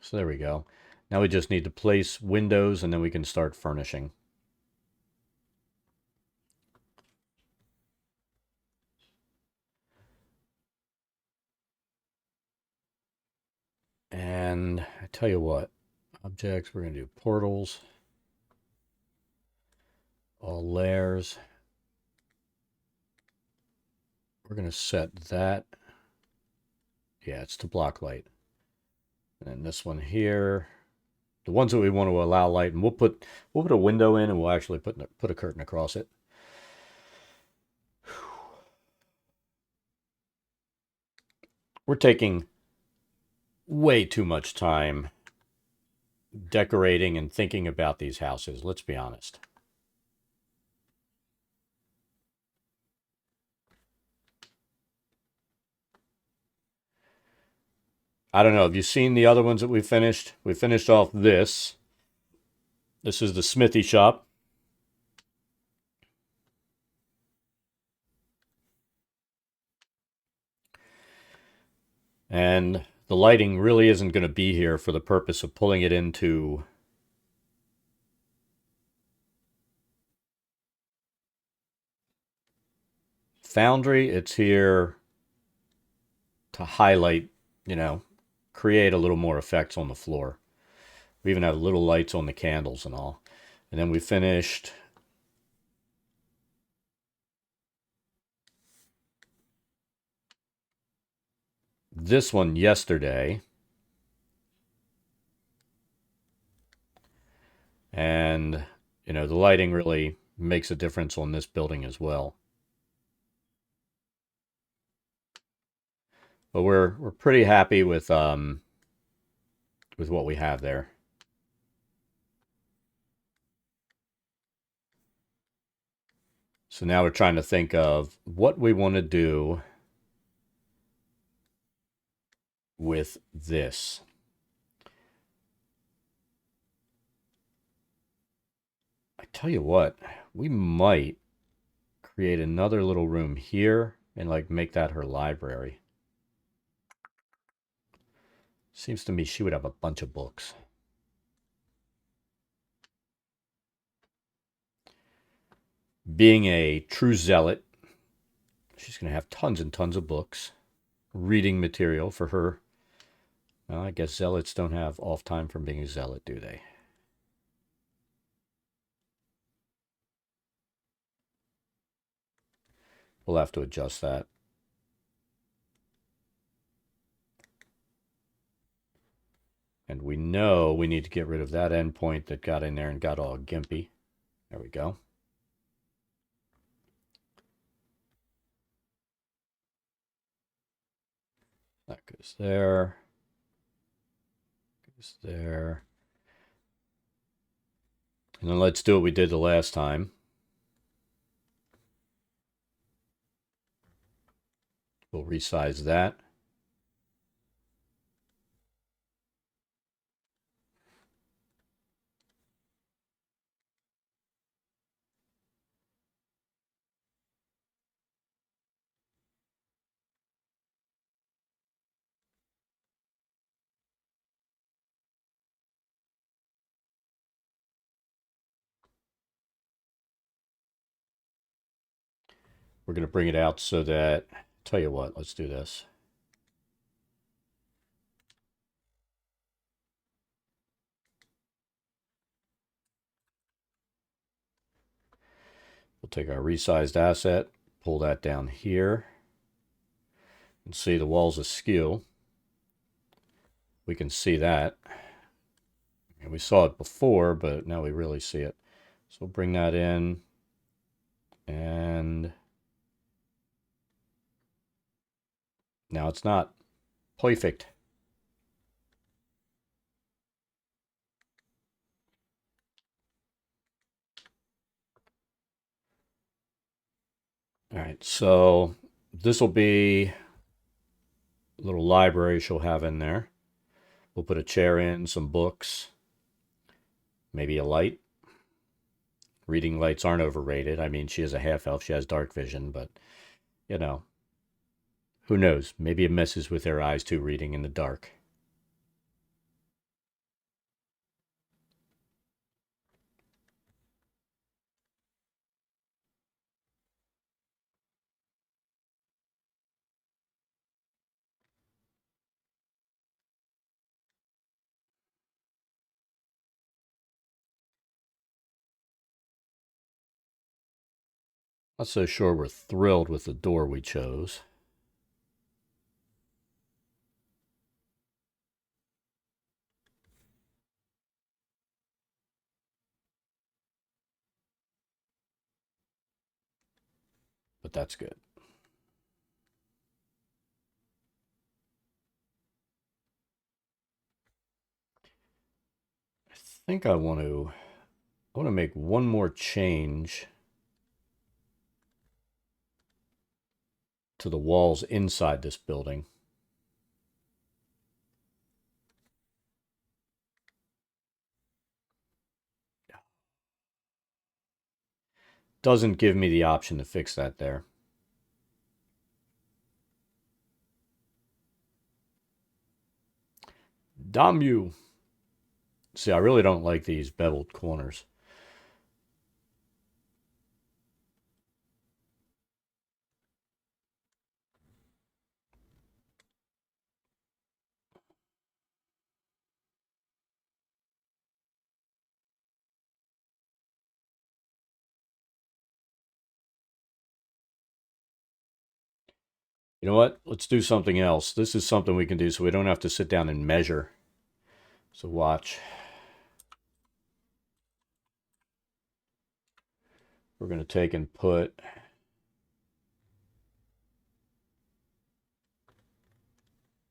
So there we go. Now we just need to place windows and then we can start furnishing. And I tell you what, objects, we're going to do portals, all layers. We're going to set that. Yeah, it's to block light. And then this one here, the ones that we want to allow light, and we'll put a window in, and we'll actually put a curtain across it. We're taking way too much time decorating and thinking about these houses, let's be honest. I don't know, have you seen the other ones that we finished? We finished off this. This is the smithy shop. And the lighting really isn't going to be here for the purpose of pulling it into Foundry. It's here to highlight, create a little more effects on the floor. We even have little lights on the candles and all. And then we finished this one yesterday. And, the lighting really makes a difference on this building as well. But we're pretty happy with what we have there. So now we're trying to think of what we want to do with this. I tell you what, we might create another little room here and make that her library. Seems to me she would have a bunch of books. Being a true zealot, she's going to have tons and tons of books, reading material for her. Well, I guess zealots don't have off time from being a zealot, do they? We'll have to adjust that. And we know we need to get rid of that endpoint that got in there and got all gimpy. There we go. That goes there. Goes there. And then let's do what we did the last time. We'll resize that. We're going to bring it out so that, tell you what, let's do this. We'll take our resized asset, pull that down here, and see the walls askew. We can see that. And we saw it before, but now we really see it. So we'll bring that in, and now it's not perfect. All right, so this will be a little library she'll have in there. We'll put a chair in, some books, maybe a light. Reading lights aren't overrated. I mean, she is a half elf. She has dark vision, but, you know, who knows? Maybe it messes with their eyes too, reading in the dark. Not so sure we're thrilled with the door we chose. But that's good. I think I want to make one more change to the walls inside this building. Doesn't give me the option to fix that there. Damn you. See, I really don't like these beveled corners. You know what? Let's do something else. This is something we can do so we don't have to sit down and measure. So watch. We're going to take and put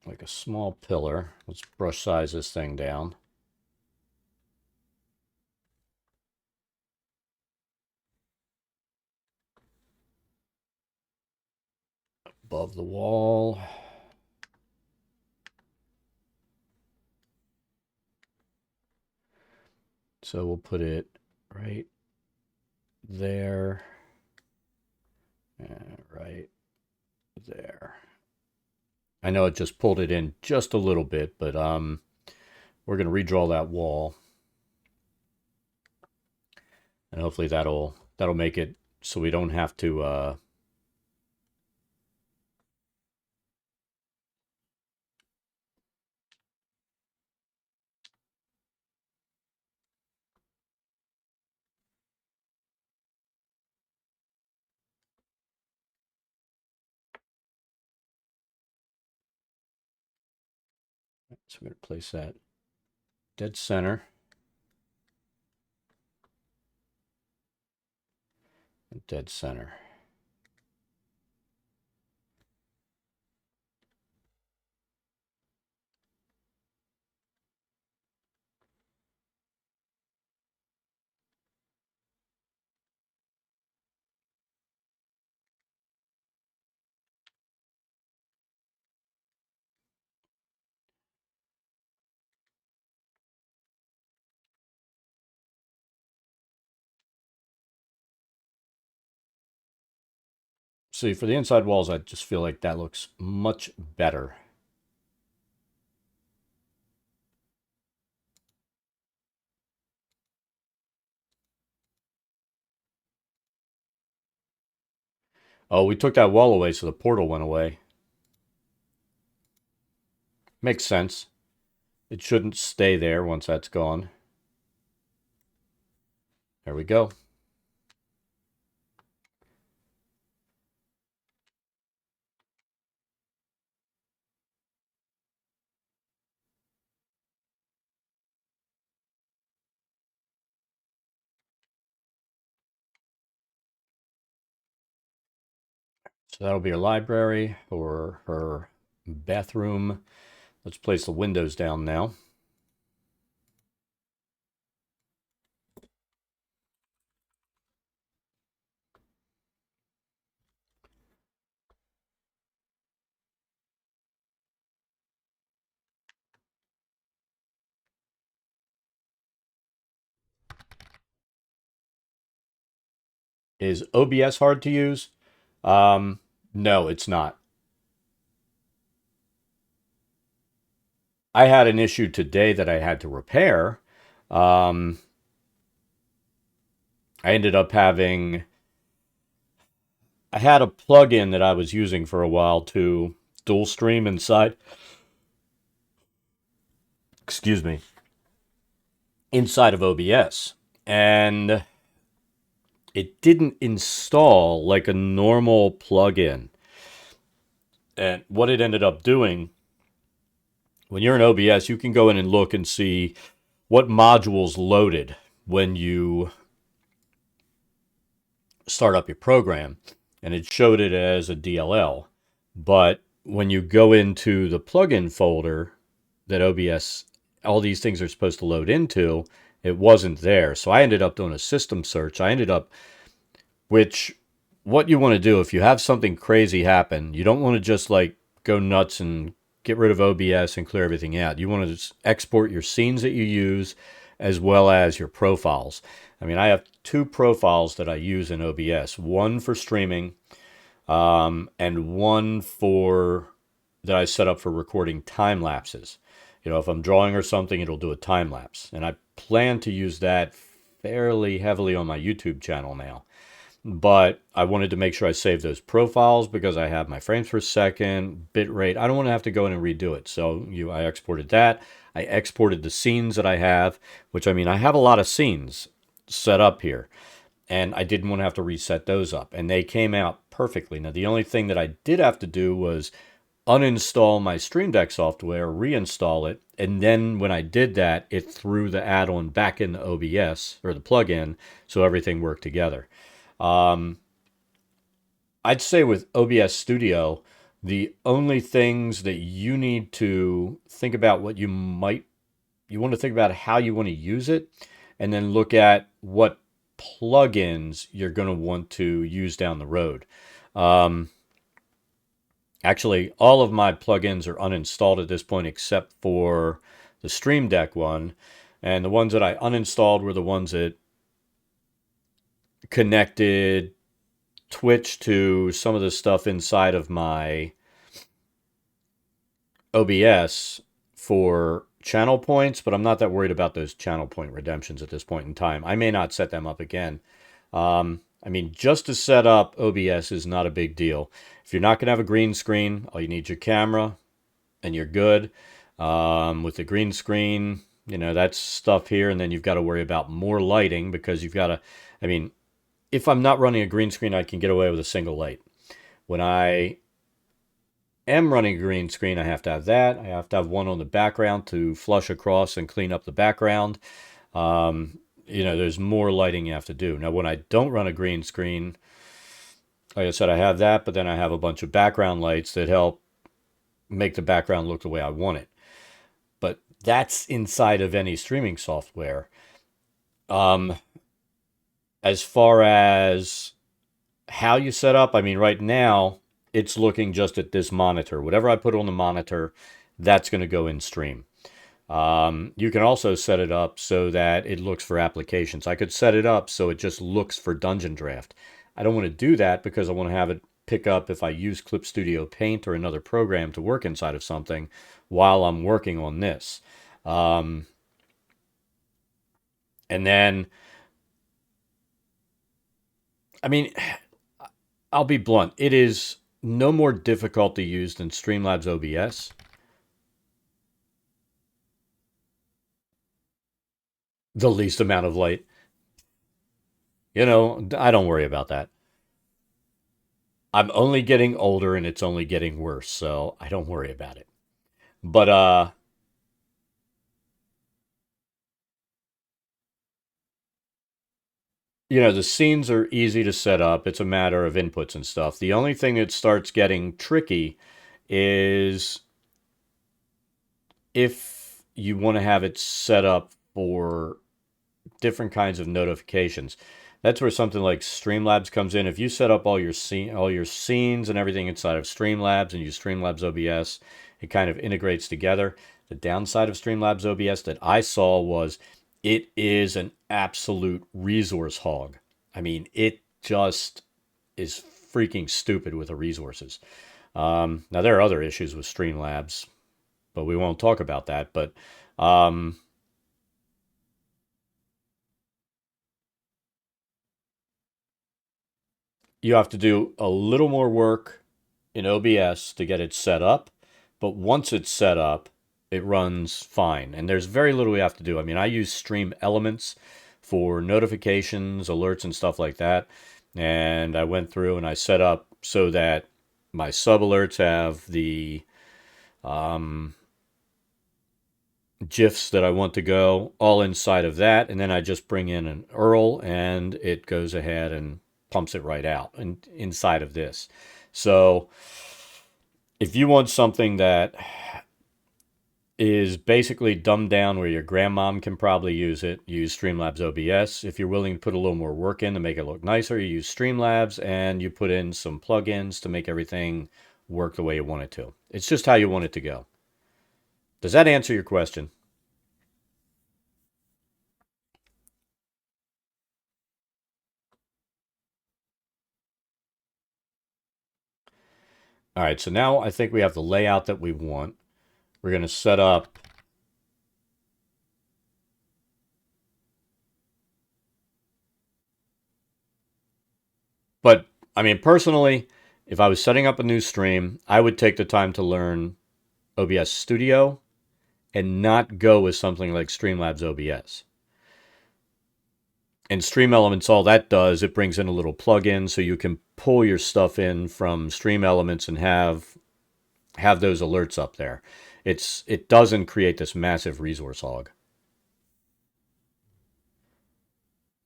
like a small pillar. Let's brush size this thing down. Above the wall. So we'll put it right there. And right there. I know it just pulled it in just a little bit, but we're going to redraw that wall. And hopefully that'll make it so we don't have to so we're going to place that dead center. And dead center. See, for the inside walls, I just feel like that looks much better. Oh, we took that wall away, so the portal went away. Makes sense. It shouldn't stay there once that's gone. There we go. So that'll be her library or her bathroom. Let's place the windows down now. Is OBS hard to use? No, it's not. I had an issue today that I had to repair. Um, I ended up having, I had a plugin that I was using for a while to dual stream excuse me, inside of OBS. And it didn't install like a normal plugin. And what it ended up doing, when you're in OBS, you can go in and look and see what modules loaded when you start up your program. And it showed it as a DLL. But when you go into the plugin folder that OBS, all these things are supposed to load into, it wasn't there. So I ended up doing a system search. Which what you want to do if you have something crazy happen, you don't want to just like go nuts and get rid of OBS and clear everything out. You want to just export your scenes that you use as well as your profiles. I mean, I have 2 profiles that I use in OBS, one for streaming and one for that I set up for recording time lapses. You know, if I'm drawing or something, it'll do a time lapse. And I plan to use that fairly heavily on my YouTube channel now. But I wanted to make sure I saved those profiles because I have my frames per second, bit rate. I don't want to have to go in and redo it. So I exported that. I exported the scenes that I have, which I mean, I have a lot of scenes set up here. And I didn't want to have to reset those up. And they came out perfectly. Now, the only thing that I did have to do was uninstall my Stream Deck software, reinstall it. And then when I did that, it threw the add-on back into OBS, or the plugin, so everything worked together. I'd say with OBS Studio, the only things that you need to think about you want to think about how you want to use it, and then look at what plugins you're going to want to use down the road. Actually, all of my plugins are uninstalled at this point except for the Stream Deck one. And the ones that I uninstalled were the ones that connected Twitch to some of the stuff inside of my OBS for channel points, but I'm not that worried about those channel point redemptions at this point in time. I may not set them up again. I mean, just to set up OBS is not a big deal. If you're not going to have a green screen, all you need is your camera, and you're good. With the green screen, you know, that's stuff here, and then you've got to worry about more lighting because you've got to, I mean, if I'm not running a green screen, I can get away with a single light. When I am running a green screen, I have to have that. I have to have one on the background to flush across and clean up the background. You know, there's more lighting you have to do. Now, when I don't run a green screen, like I said, I have that, but then I have a bunch of background lights that help make the background look the way I want it. But that's inside of any streaming software. As far as how you set up, I mean, right now, it's looking just at this monitor. Whatever I put on the monitor, that's going to go in stream. You can also set it up so that it looks for applications. I could set it up so it just looks for Dungeon Draft. I don't want to do that because I want to have it pick up if I use Clip Studio Paint or another program to work inside of something while I'm working on this. And then, I mean, I'll be blunt. It is no more difficult to use than Streamlabs OBS. The least amount of light. You know, I don't worry about that. I'm only getting older and it's only getting worse, so I don't worry about it. But you know, the scenes are easy to set up. It's a matter of inputs and stuff. The only thing that starts getting tricky is if you want to have it set up for different kinds of notifications. That's where something like Streamlabs comes in. If you set up all your scenes and everything inside of Streamlabs and use Streamlabs OBS, it kind of integrates together. The downside of Streamlabs OBS that I saw was it is an absolute resource hog. I mean, it just is freaking stupid with the resources. Now, there are other issues with Streamlabs, but we won't talk about that. But you have to do a little more work in OBS to get it set up. But once it's set up, it runs fine. And there's very little we have to do. I mean, I use Stream Elements for notifications, alerts, and stuff like that. And I went through and I set up so that my sub alerts have the GIFs that I want to go all inside of that. And then I just bring in an URL and it goes ahead and pumps it right out and inside of this. So if you want something that is basically dumbed down where your grandmom can probably use it, use Streamlabs OBS. If you're willing to put a little more work in to make it look nicer, you use Streamlabs and you put in some plugins to make everything work the way you want it to. It's just how you want it to go. Does that answer your question? All right, so now I think we have the layout that we want. We're going to set up but I mean, personally, if I was setting up a new stream, I would take the time to learn OBS Studio and not go with something like Streamlabs OBS. And Stream Elements, all that does, it brings in a little plugin so you can pull your stuff in from Stream Elements and have those alerts up there. It doesn't create this massive resource hog.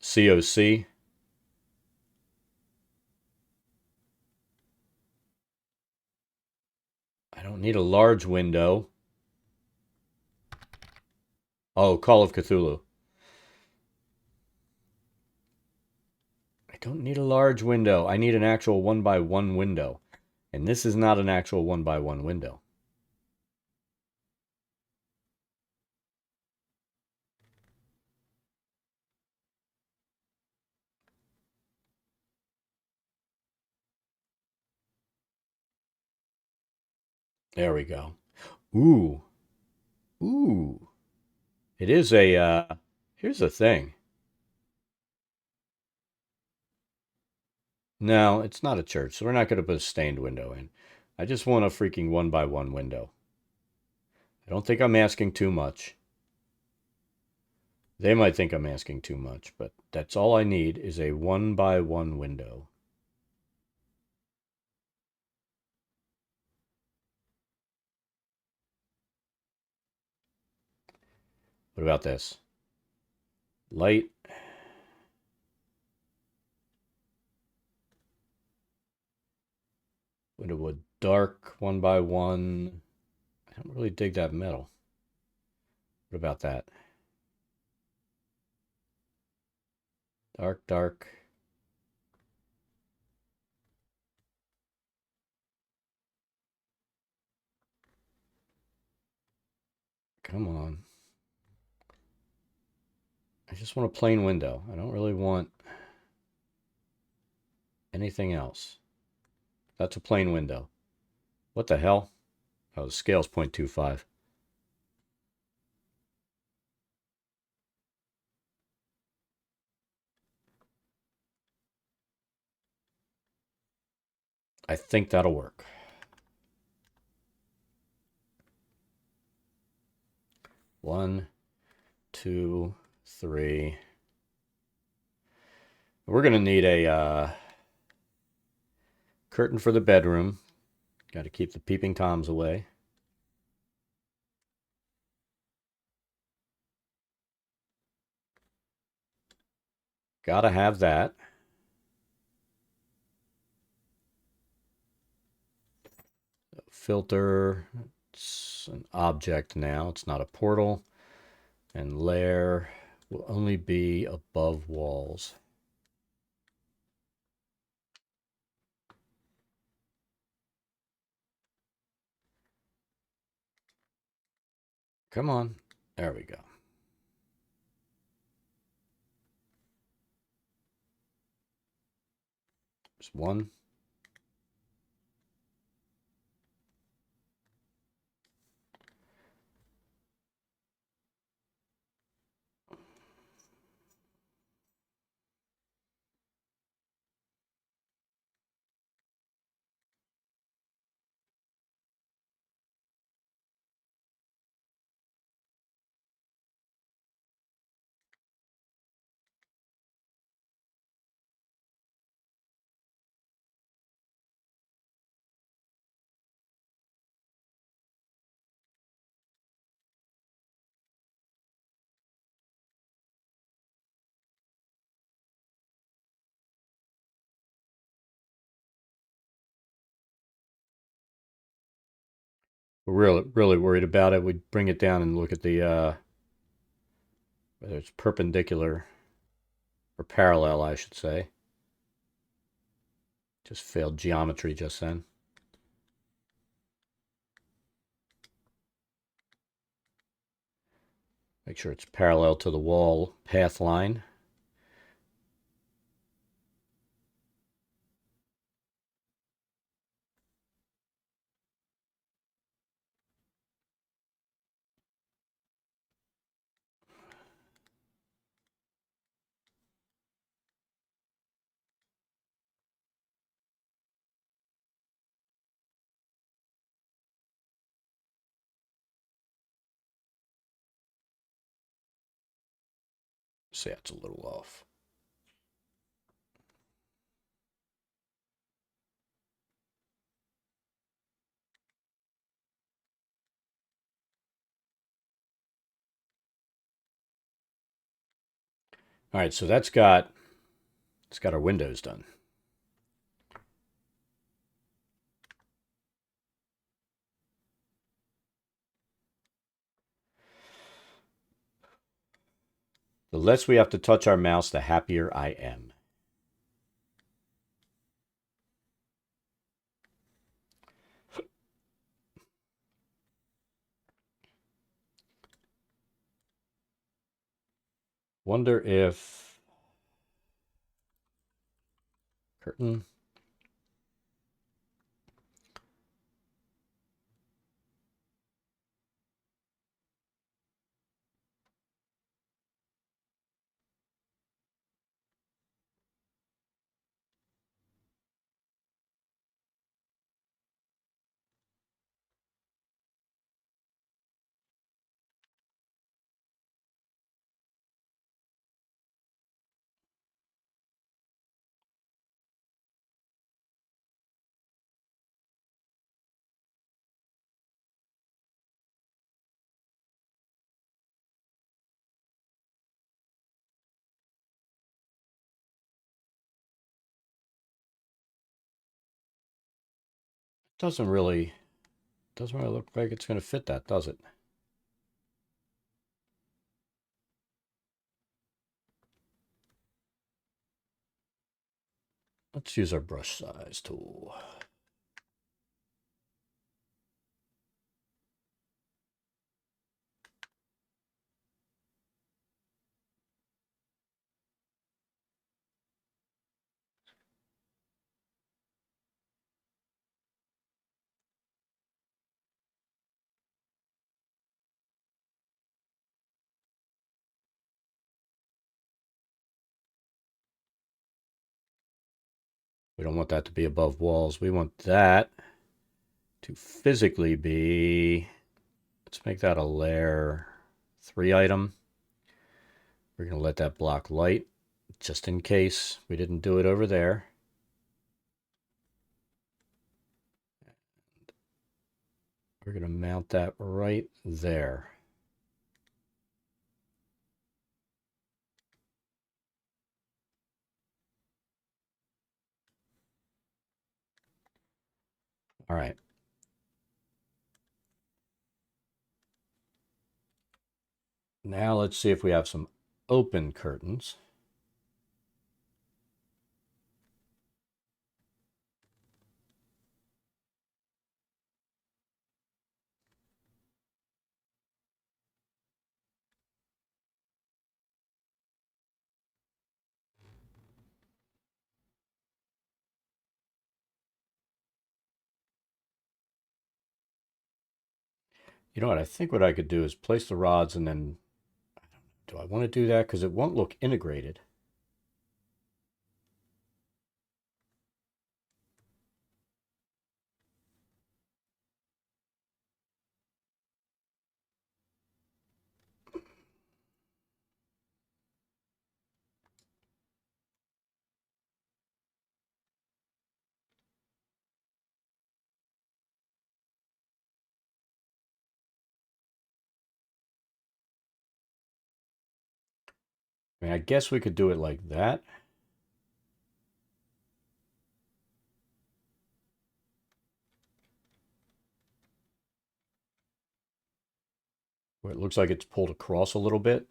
COC. I don't need a large window. Oh, Call of Cthulhu. I don't need a large window. I need an actual 1x1 window. And this is not an actual 1x1 window. There we go. Ooh. Ooh. It is a, here's the thing. No, it's not a church, so we're not going to put a stained window in. I just want a freaking 1x1 window. I don't think I'm asking too much. They might think I'm asking too much, but that's all I need is a 1x1 window. What about this? Light. Window wood dark 1x1. I don't really dig that metal. What about that? Dark, dark. Come on. I just want a plain window. I don't really want anything else. That's a plain window. What the hell? Oh, the scale's 0.25. I think that'll work. One, two, three. We're going to need a curtain for the bedroom. Got to keep the peeping toms away. Got to have that. Filter. It's an object now. It's not a portal. And layer will only be above walls. Come on. There we go. Just one. We're really worried about it. We bring it down and look at the whether it's perpendicular or parallel, I should say. Just failed geometry just then. Make sure it's parallel to the wall path line. See, that's a little off. All right, so it's got our windows done. The less we have to touch our mouse, the happier I am. Wonder if curtain. Doesn't really look like it's going to fit that, does it? Let's use our brush size tool. We don't want that to be above walls. We want that to physically be, let's make that a layer 3 item. We're going to let that block light just in case we didn't do it over there. We're going to mount that right there. All right. Now let's see if we have some open curtains. You know what? I think what I could do is place the rods and then, do I want to do that? Because it won't look integrated. I mean, I guess we could do it like that. Where it looks like it's pulled across a little bit.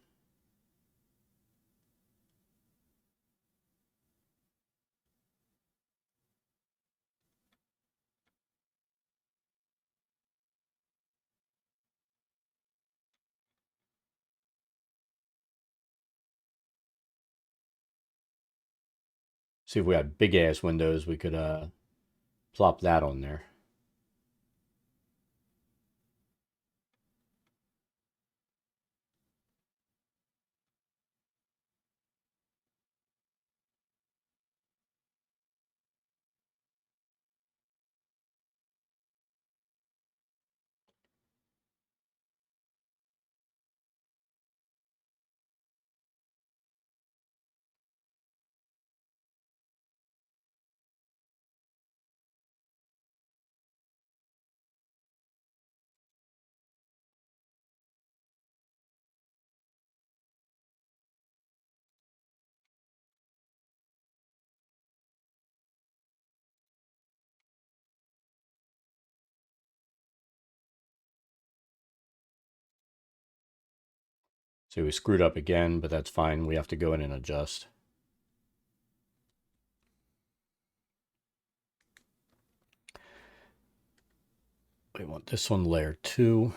See if we had big ass windows, we could plop that on there. See, we screwed up again, but that's fine. We have to go in and adjust. We want this one layer 2.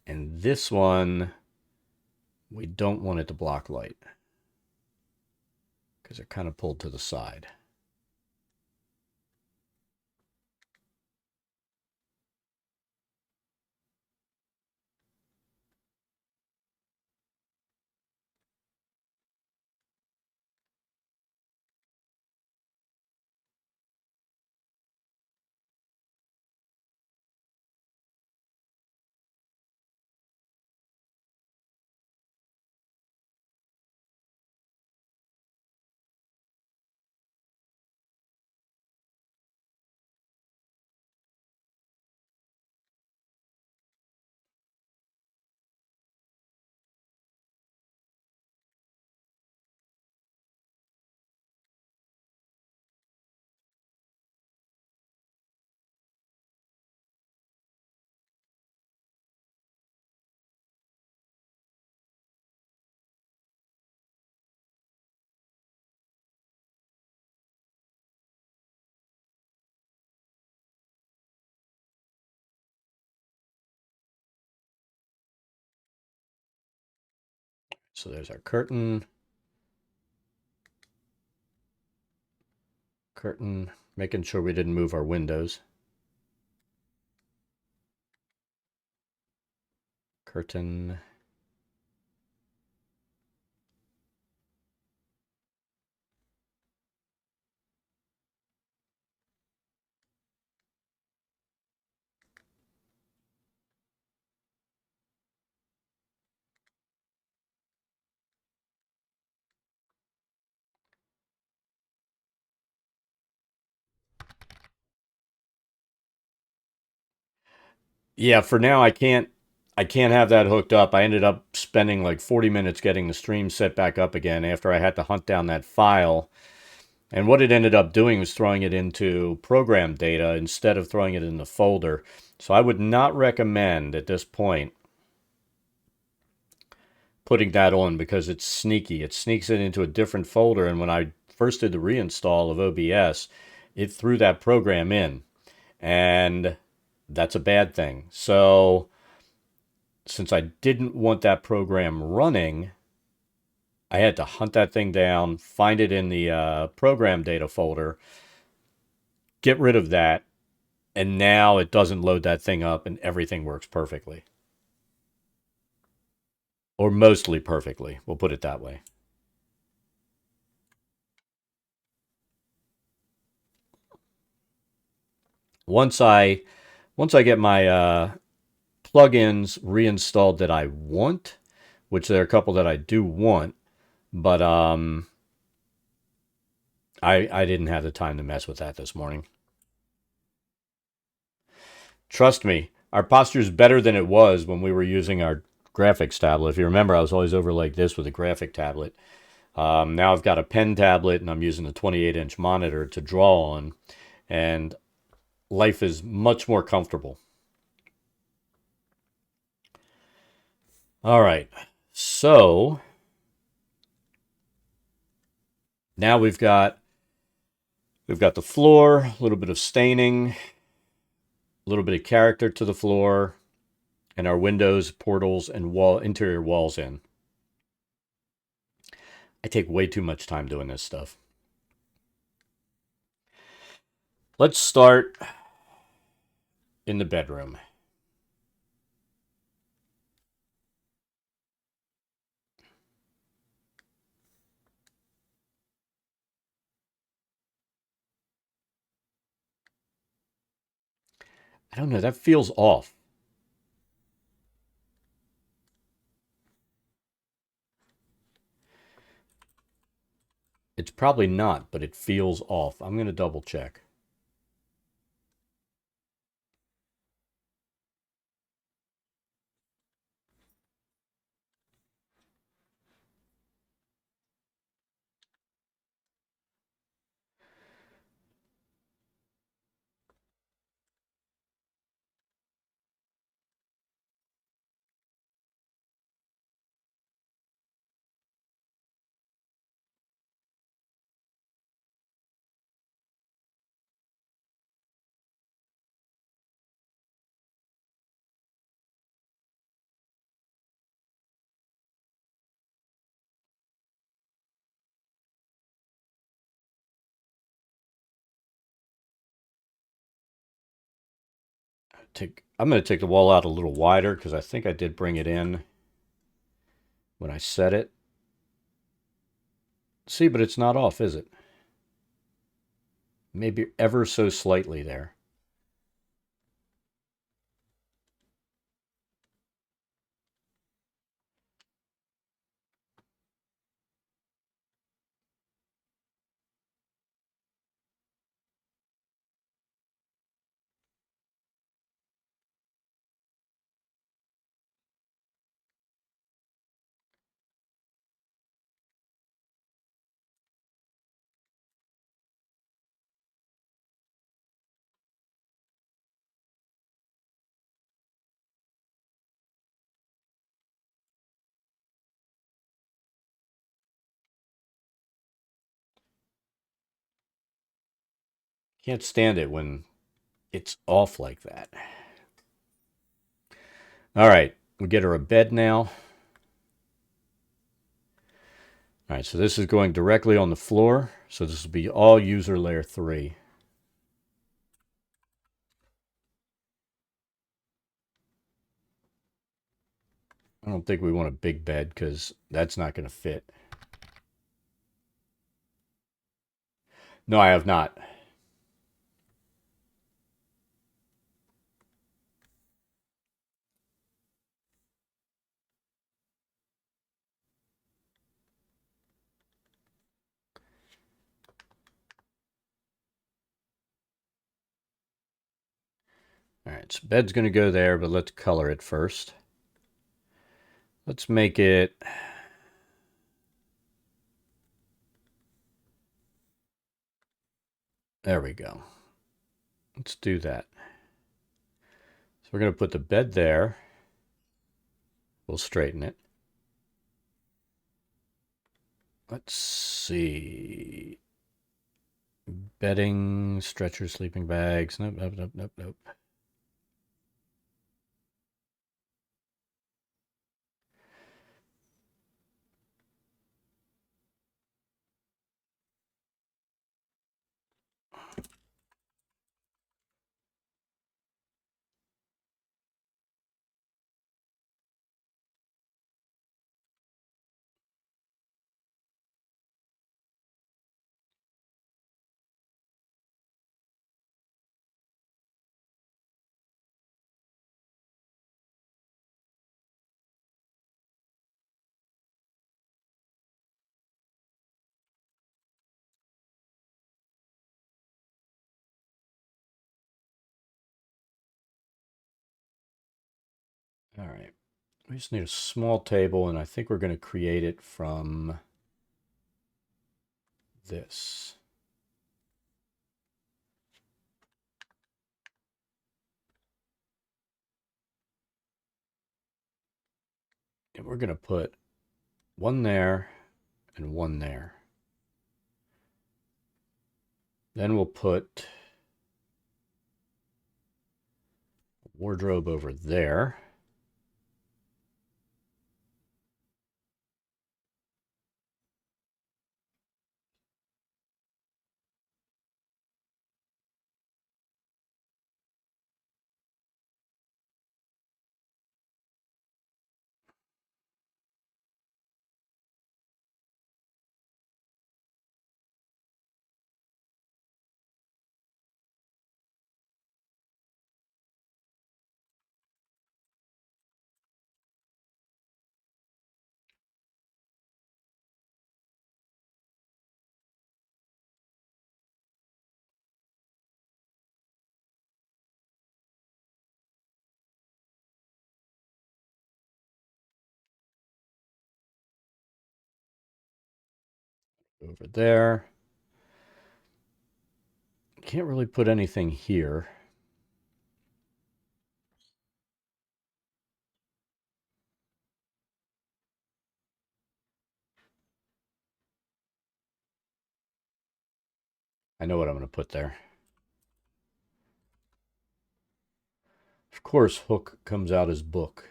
And this one, we don't want it to block light because they're kind of pulled to the side. So there's our curtain. Curtain, making sure we didn't move our windows. Curtain. Yeah, for now I can't have that hooked up. I ended up spending like 40 minutes getting the stream set back up again after I had to hunt down that file. And what it ended up doing was throwing it into program data instead of throwing it in the folder. So I would not recommend at this point putting that on because it's sneaky. It sneaks it into a different folder. And when I first did the reinstall of OBS, it threw that program in. And that's a bad thing. So since I didn't want that program running, I had to hunt that thing down, find it in the program data folder, get rid of that, and now it doesn't load that thing up and everything works perfectly. Or mostly perfectly, we'll put it that way. Once I get my plugins reinstalled that I want, which there are a couple that I do want, but I didn't have the time to mess with that this morning. Trust me, our posture is better than it was when we were using our graphics tablet. If you remember, I was always over like this with a graphic tablet. Now I've got a pen tablet and I'm using a 28-inch monitor to draw on, and life is much more comfortable. All right, so now we've got the floor, a little bit of staining, a little bit of character to the floor, and our windows, portals, and interior walls in. I take way too much time doing this stuff. Let's start in the bedroom. I don't know, that feels off. It's probably not, but it feels off. I'm going to double check. I'm going to take the wall out a little wider because I think I did bring it in when I set it. See, but it's not off, is it? Maybe ever so slightly there. Can't stand it when it's off like that. All right, we get her a bed now. All right, so this is going directly on the floor. So this will be all user layer 3. I don't think we want a big bed because that's not going to fit. No, I have not. All right, so bed's going to go there, but let's color it first. Let's make it... There we go. Let's do that. So we're going to put the bed there. We'll straighten it. Let's see. Bedding, stretcher, sleeping bags. Nope, nope, nope, nope, nope. All right. We just need a small table, and I think we're going to create it from this. And we're going to put one there and one there. Then we'll put a wardrobe over there. Over there. Can't really put anything here. I know what I'm going to put there. Of course, hook comes out as book.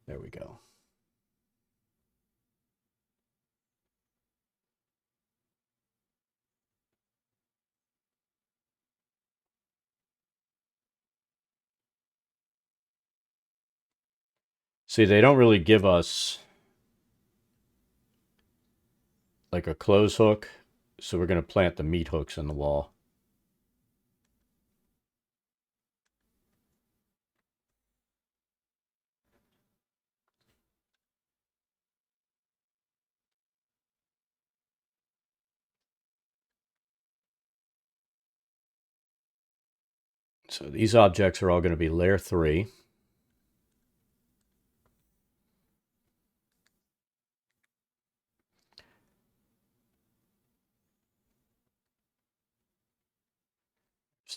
There we go. See, they don't really give us like a close hook, so we're going to plant the meat hooks in the wall. So these objects are all going to be layer 3.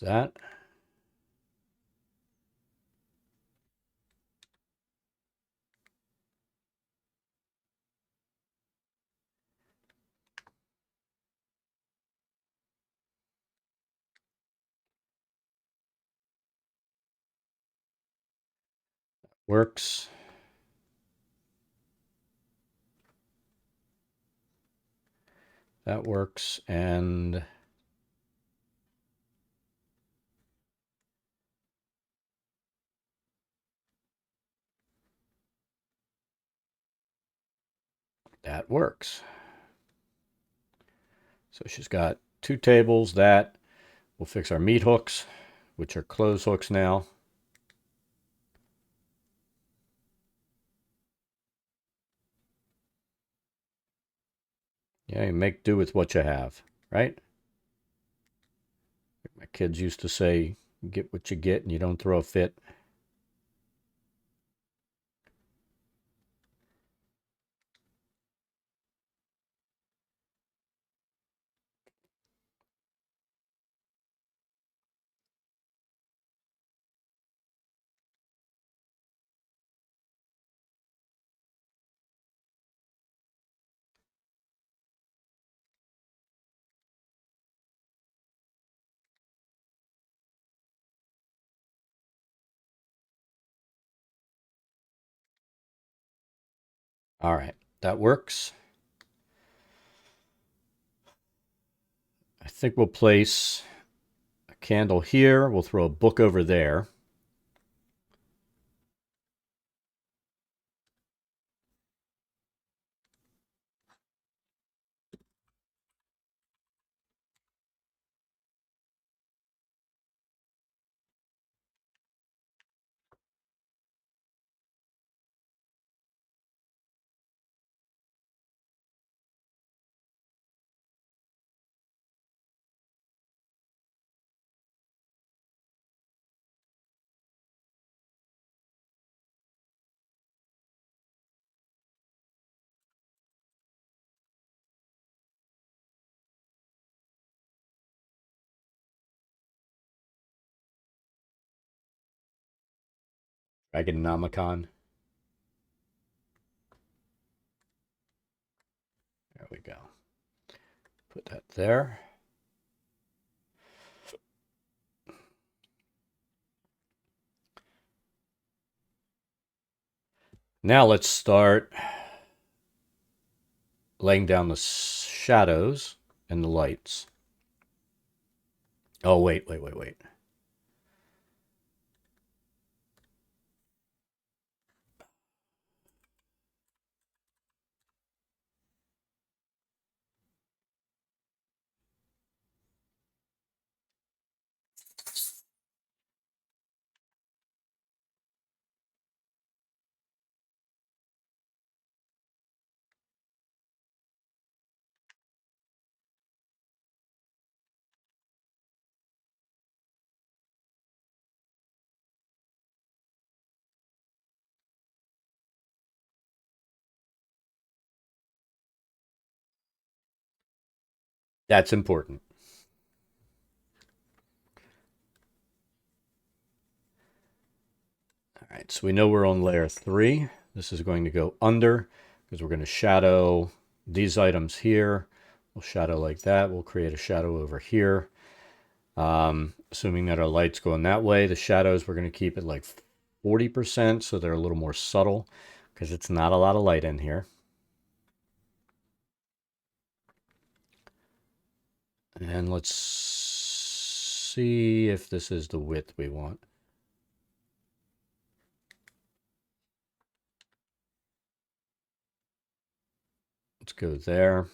There's that. Works. That works. And that works. So she's got 2 tables. That will fix our meat hooks, which are close hooks now. Yeah, you make do with what you have, right? My kids used to say, get what you get and you don't throw a fit. All right, that works. I think we'll place a candle here. We'll throw a book over there. Dragonomicon. There we go. Put that there. Now let's start laying down the shadows and the lights. Oh, wait. That's important. All right, so we know we're on layer 3. This is going to go under because we're going to shadow these items here. We'll shadow like that. We'll create a shadow over here. Assuming that our light's going that way, the shadows we're going to keep at like 40% so they're a little more subtle because it's not a lot of light in here. And let's see if this is the width we want. Let's go there.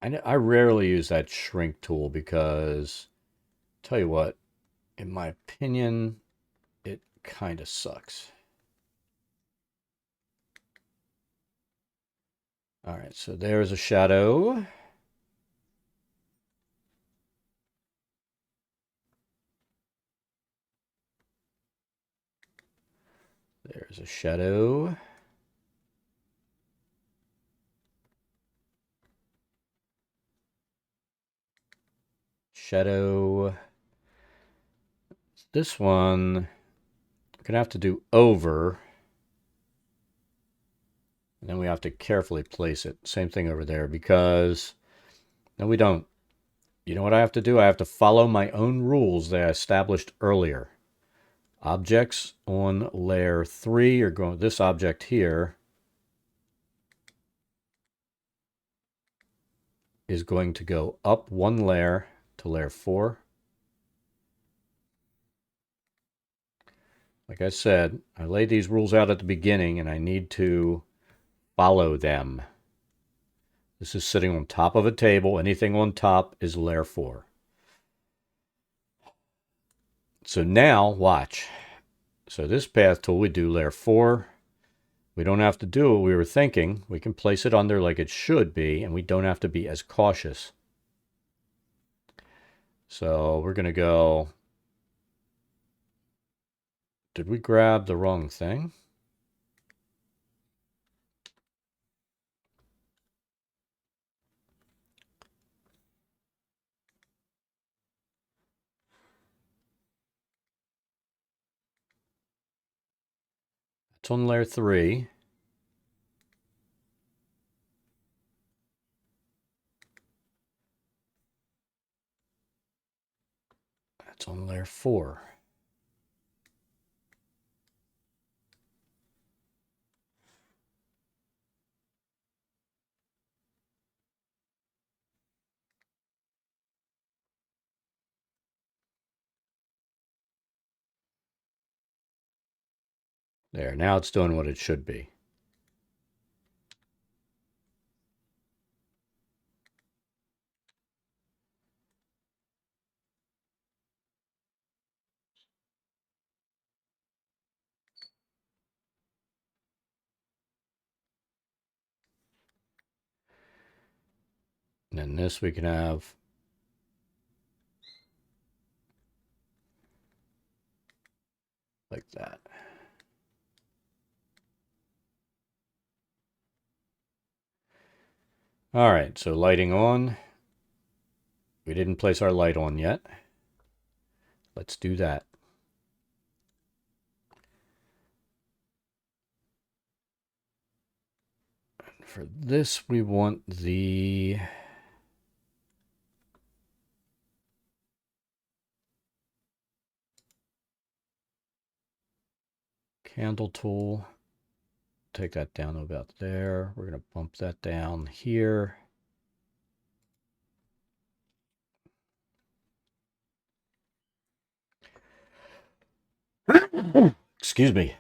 I rarely use that shrink tool because, tell you what, in my opinion, it kind of sucks. All right, so there's a shadow. There's a shadow. Shadow. This one, we're going to have to do over. And then we have to carefully place it. Same thing over there because, no, we don't. You know what I have to do? I have to follow my own rules that I established earlier. Objects on layer 3 are going, this object here is going to go up one layer to layer 4. Like I said, I laid these rules out at the beginning and I need to follow them. This is sitting on top of a table. Anything on top is layer 4. So now, watch. So this path tool, we do layer 4. We don't have to do what we were thinking. We can place it under like it should be, and we don't have to be as cautious. So we're going to go... Did we grab the wrong thing? It's on layer 3. That's on layer 4. There, now it's doing what it should be. And then this we can have like that. All right, so lighting on. We didn't place our light on yet. Let's do that. For this, we want the candle tool. Take that down about there. We're going to bump that down here. Excuse me.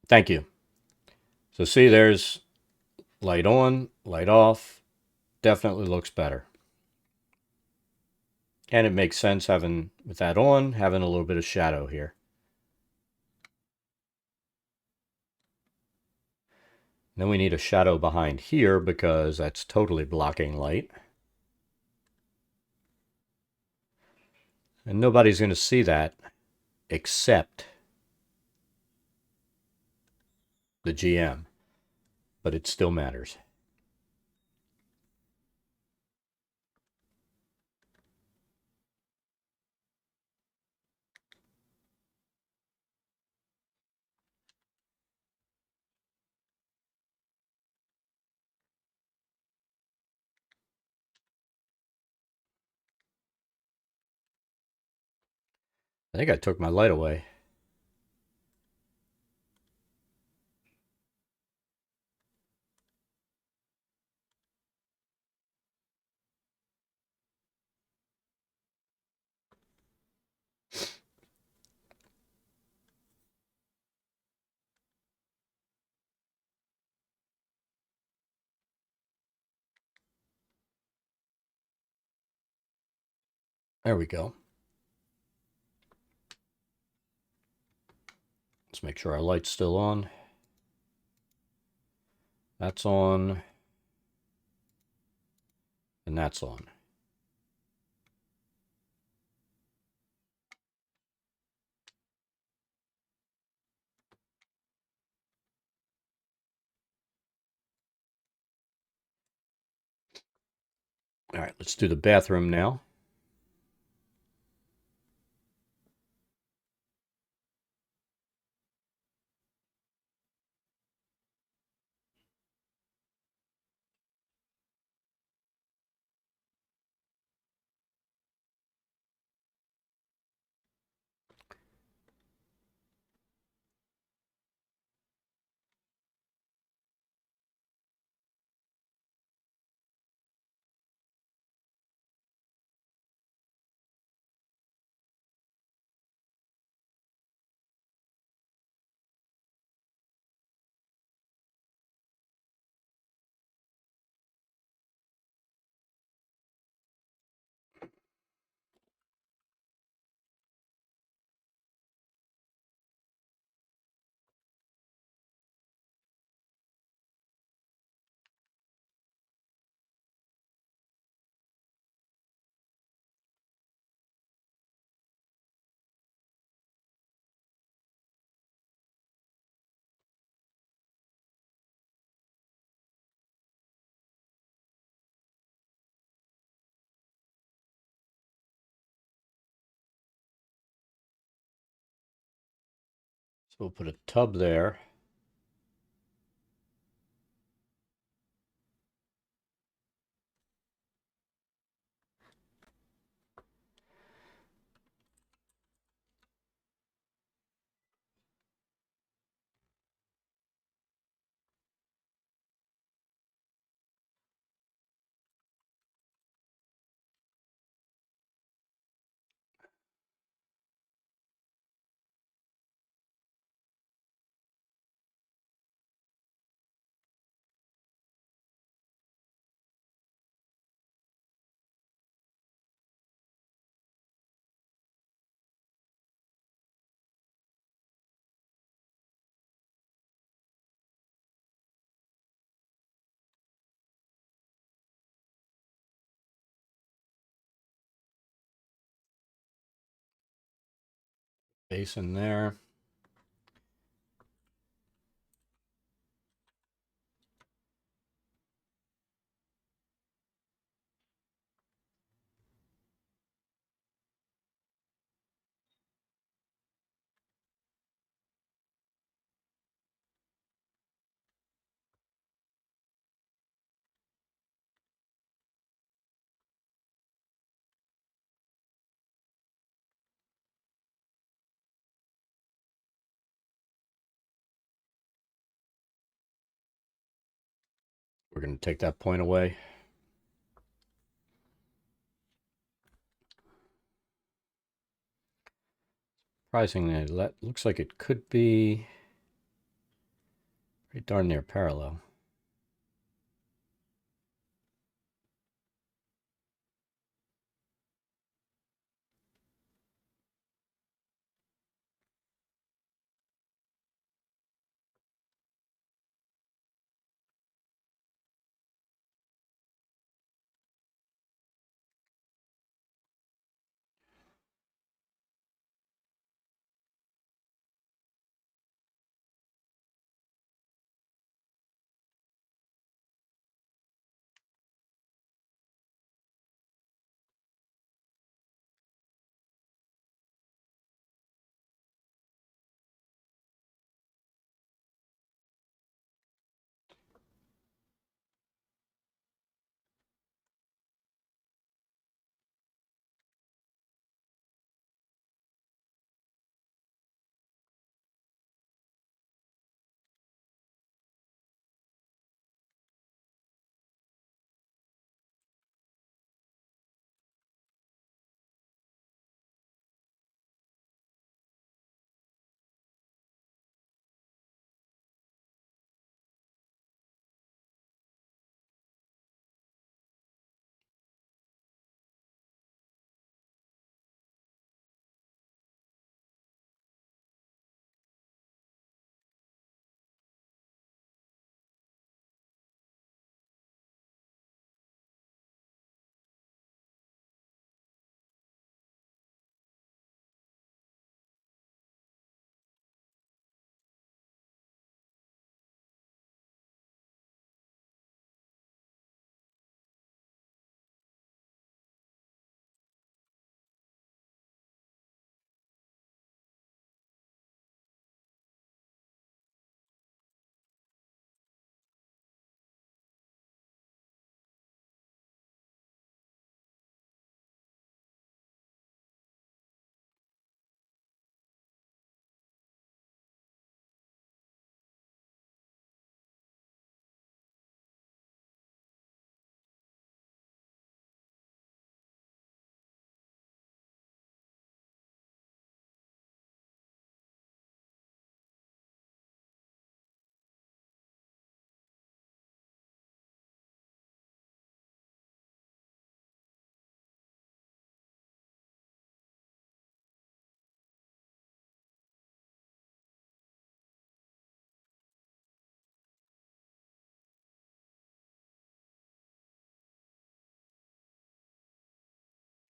Thank you. So see, there's light on, light off. Definitely looks better. And it makes sense having, with that on, having a little bit of shadow here. Then we need a shadow behind here because that's totally blocking light. And nobody's going to see that except the GM. But it still matters. I think I took my light away. There we go. Let's make sure our light's still on. That's on. And that's on. All right, let's do the bathroom now. So we'll put a tub there. Basin there. We're going to take that point away. Surprisingly, that looks like it could be pretty darn near parallel.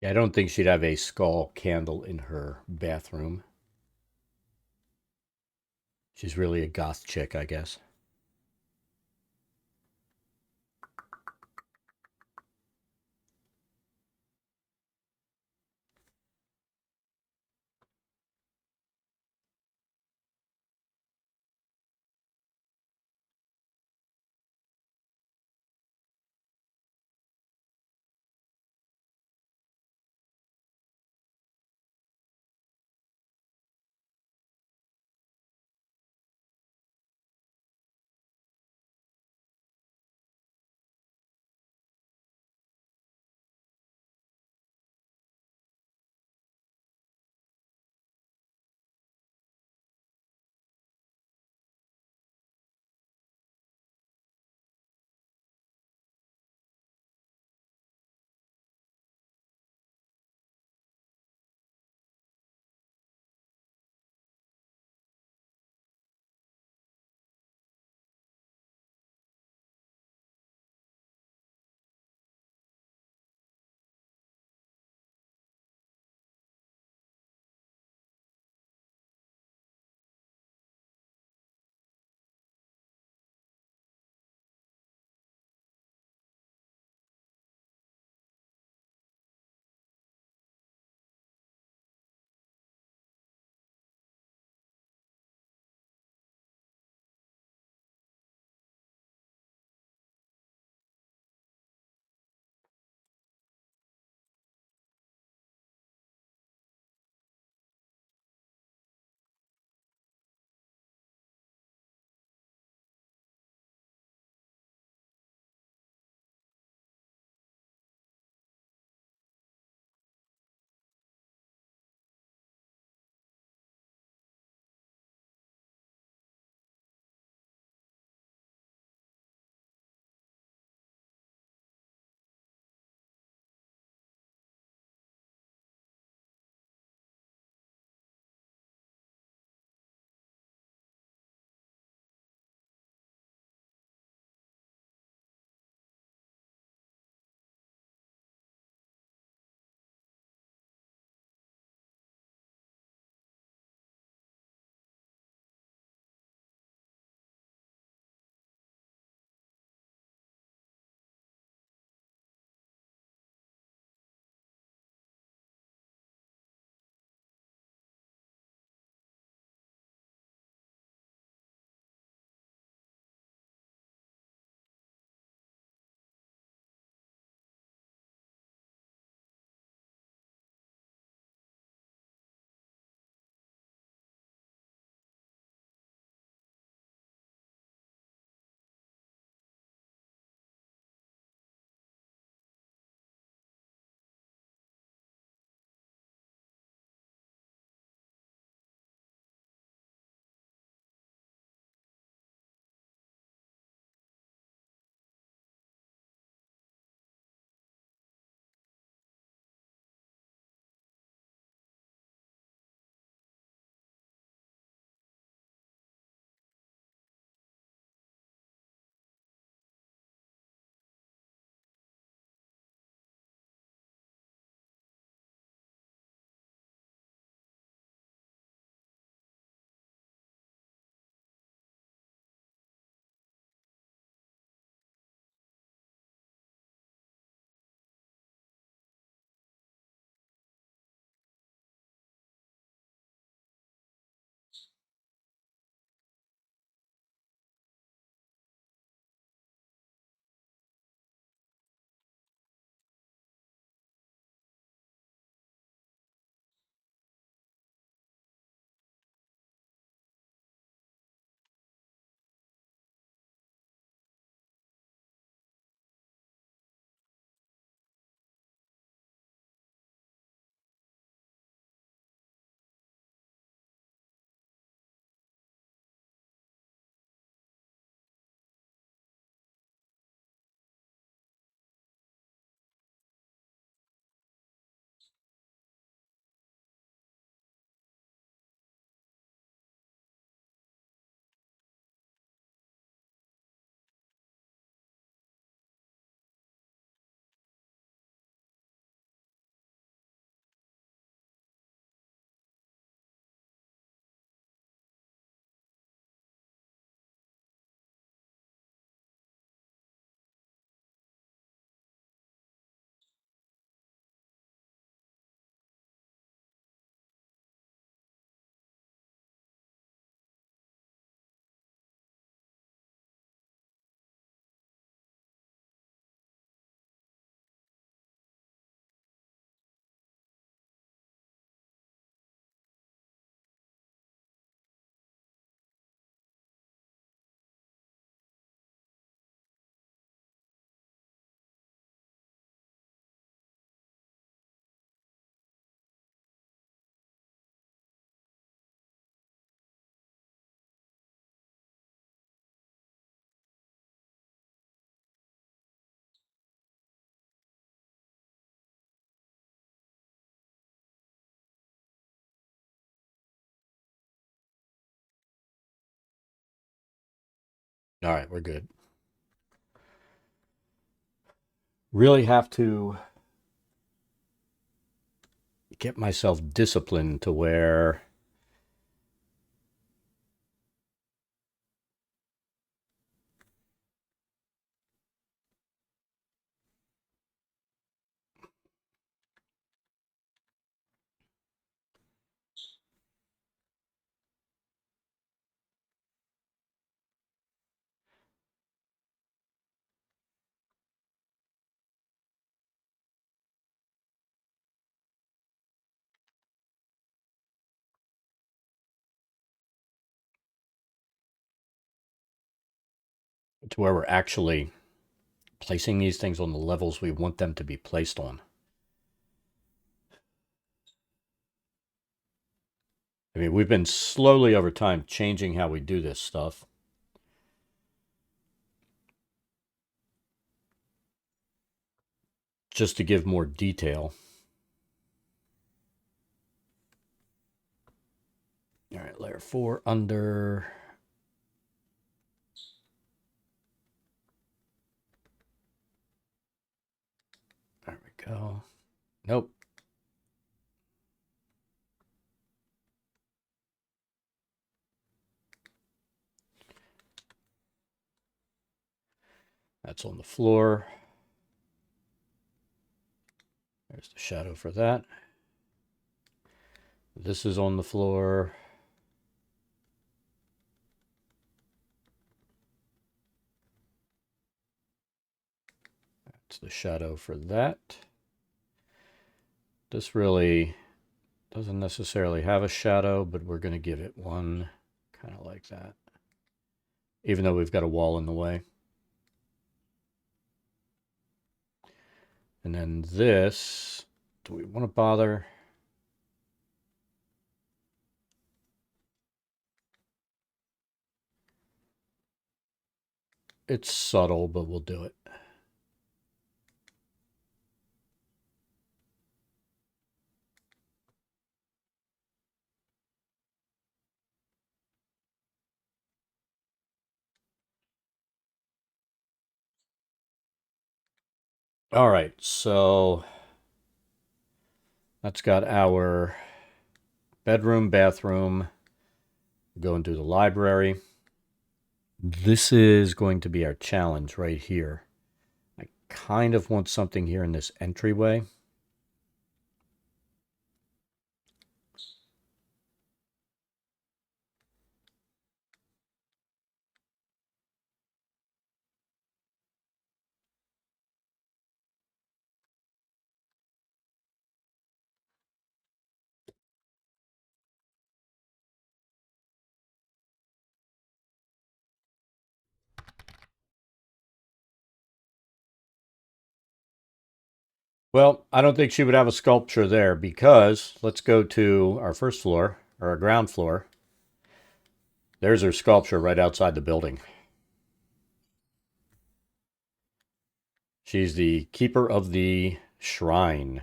Yeah, I don't think she'd have a skull candle in her bathroom. She's really a goth chick, I guess. All right, we're good. Really have to get myself disciplined to where we're actually placing these things on the levels we want them to be placed on. I mean, we've been slowly over time changing how we do this stuff. Just to give more detail. All right, layer 4 under. There we go. Nope. That's on the floor. There's the shadow for that. This is on the floor. That's the shadow for that. This really doesn't necessarily have a shadow, but we're going to give it one kind of like that. Even though we've got a wall in the way. And then this, do we want to bother? It's subtle, but we'll do it. All right, so that's got our bedroom, bathroom, go and do the library. This is going to be our challenge right here. I kind of want something here in this entryway. Well, I don't think she would have a sculpture there because let's go to our first floor, or our ground floor. There's her sculpture right outside the building. She's the keeper of the shrine.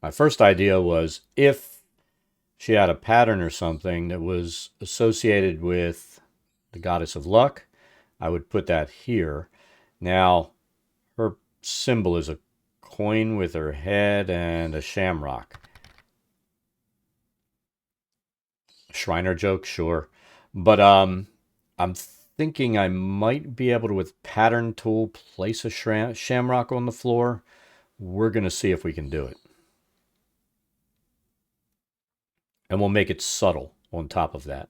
My first idea was if she had a pattern or something that was associated with the goddess of luck, I would put that here. Now, her symbol is a coin with her head and a shamrock. Shriner joke, sure. But I'm thinking I might be able to, with pattern tool, place a shamrock on the floor. We're going to see if we can do it. And we'll make it subtle on top of that.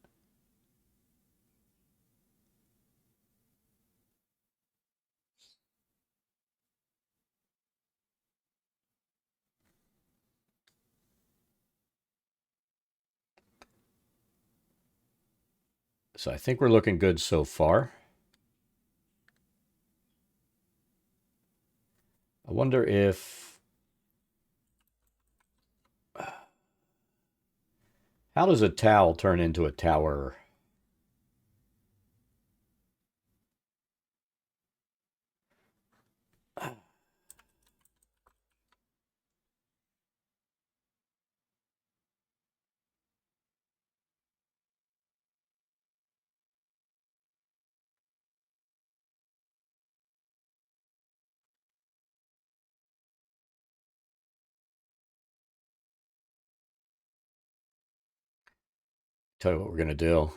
So I think we're looking good so far. I wonder if... How does a towel turn into a tower? Tell you what we're going to do.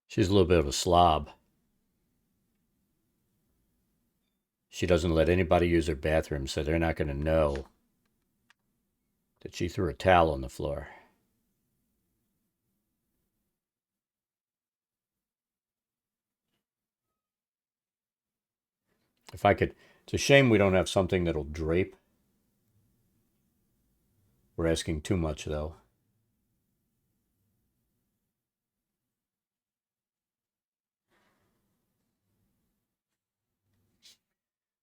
She's a little bit of a slob. She doesn't let anybody use her bathroom, so they're not going to know that she threw a towel on the floor. If I could, it's a shame we don't have something that'll drape. We're asking too much, though.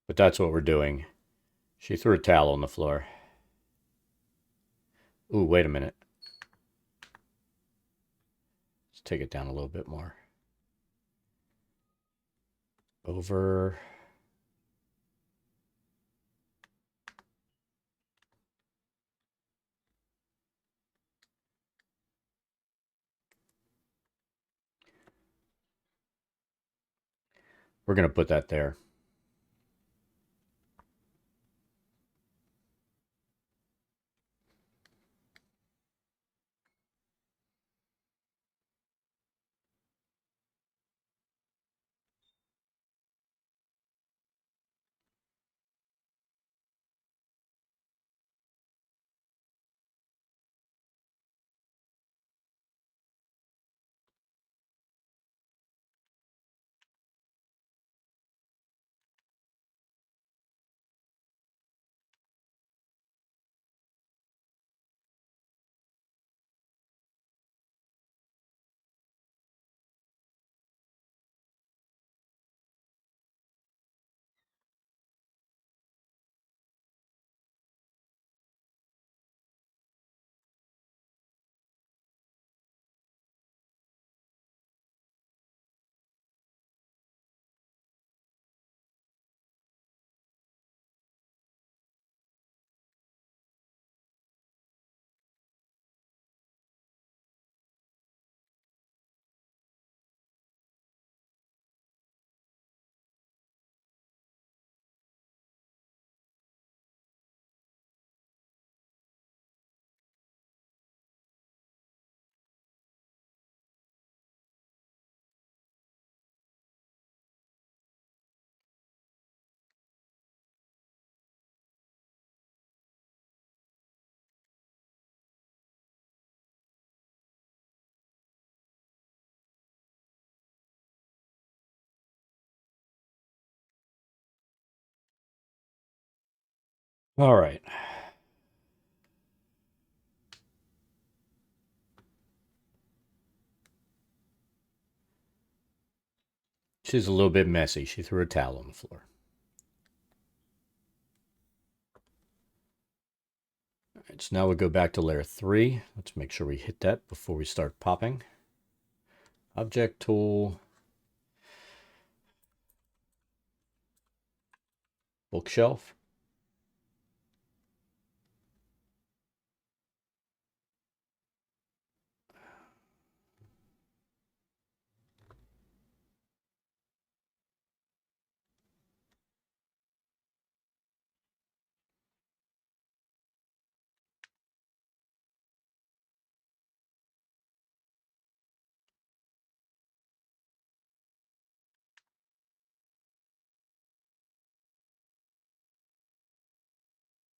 But that's what we're doing. She threw a towel on the floor. Ooh, wait a minute. Let's take it down a little bit more. Over. We're going to put that there. All right. She's a little bit messy. She threw a towel on the floor. All right, so now we'll go back to layer 3. Let's make sure we hit that before we start popping. Object tool. Bookshelf.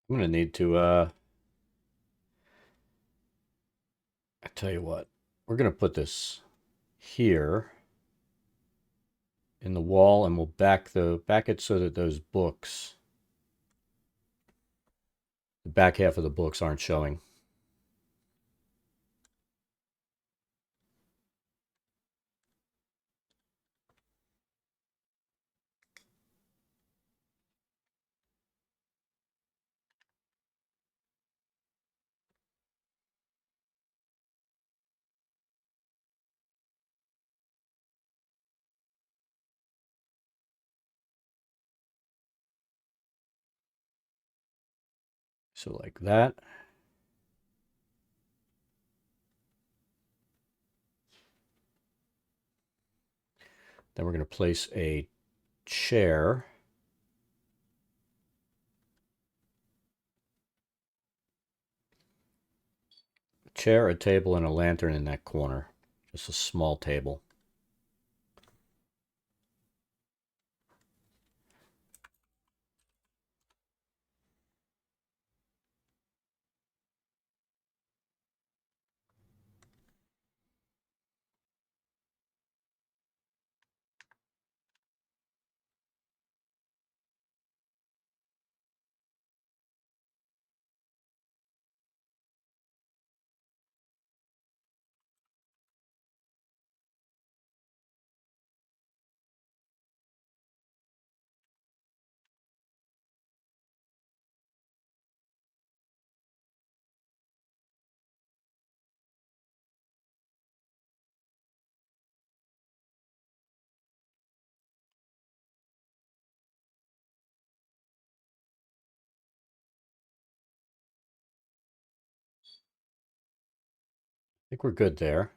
I'm going to need to, I tell you what, we're going to put this here in the wall, and we'll back it so that those books, the back half of the books aren't showing. So like that. Then we're going to place a chair chair, a table, and a lantern in that corner. Just a small table. I think we're good there.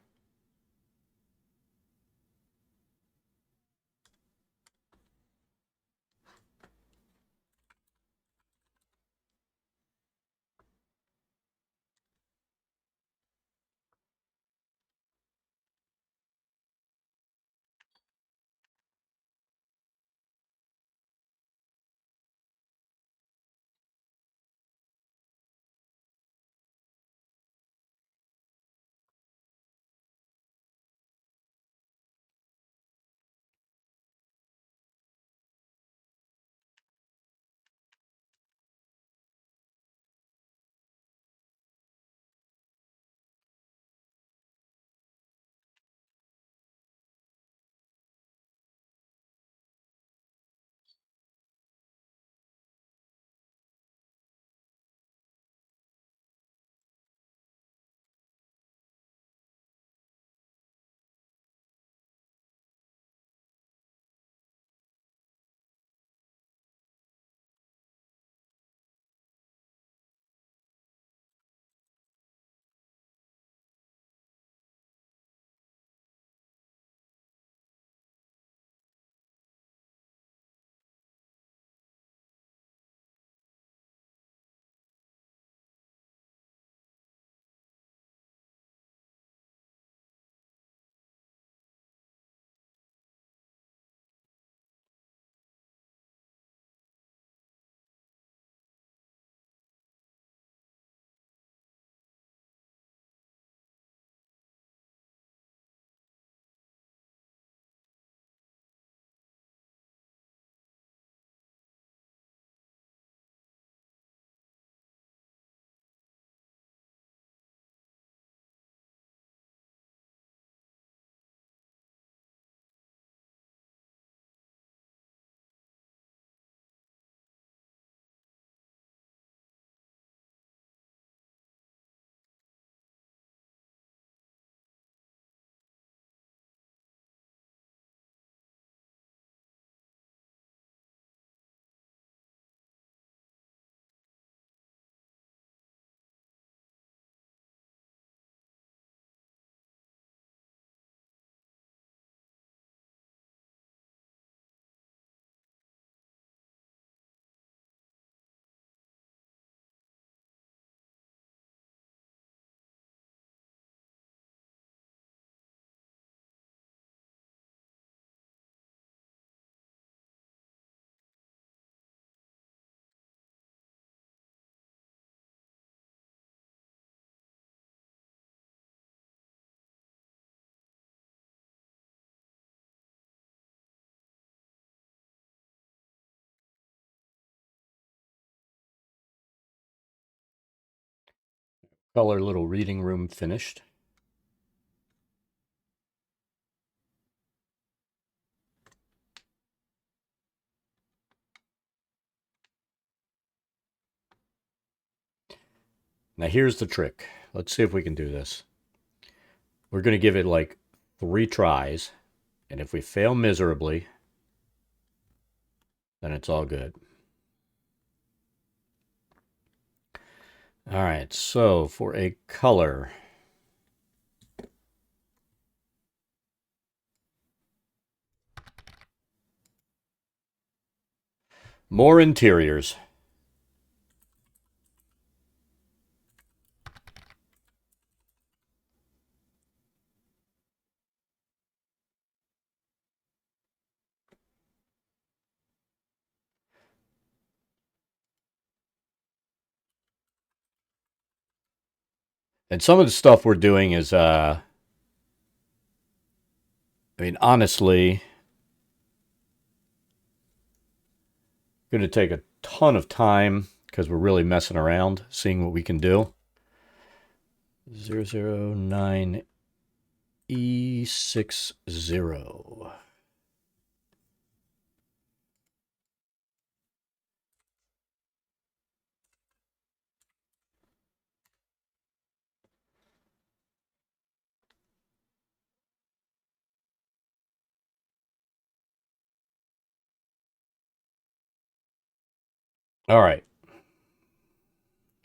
Color little reading room finished. Now here's the trick. Let's see if we can do this. We're going to give it like 3 tries, and if we fail miserably, then it's all good. All right, so for a color, more interiors. And some of the stuff we're doing is, I mean, honestly, going to take a ton of time because we're really messing around, seeing what we can do. 009E60. All right.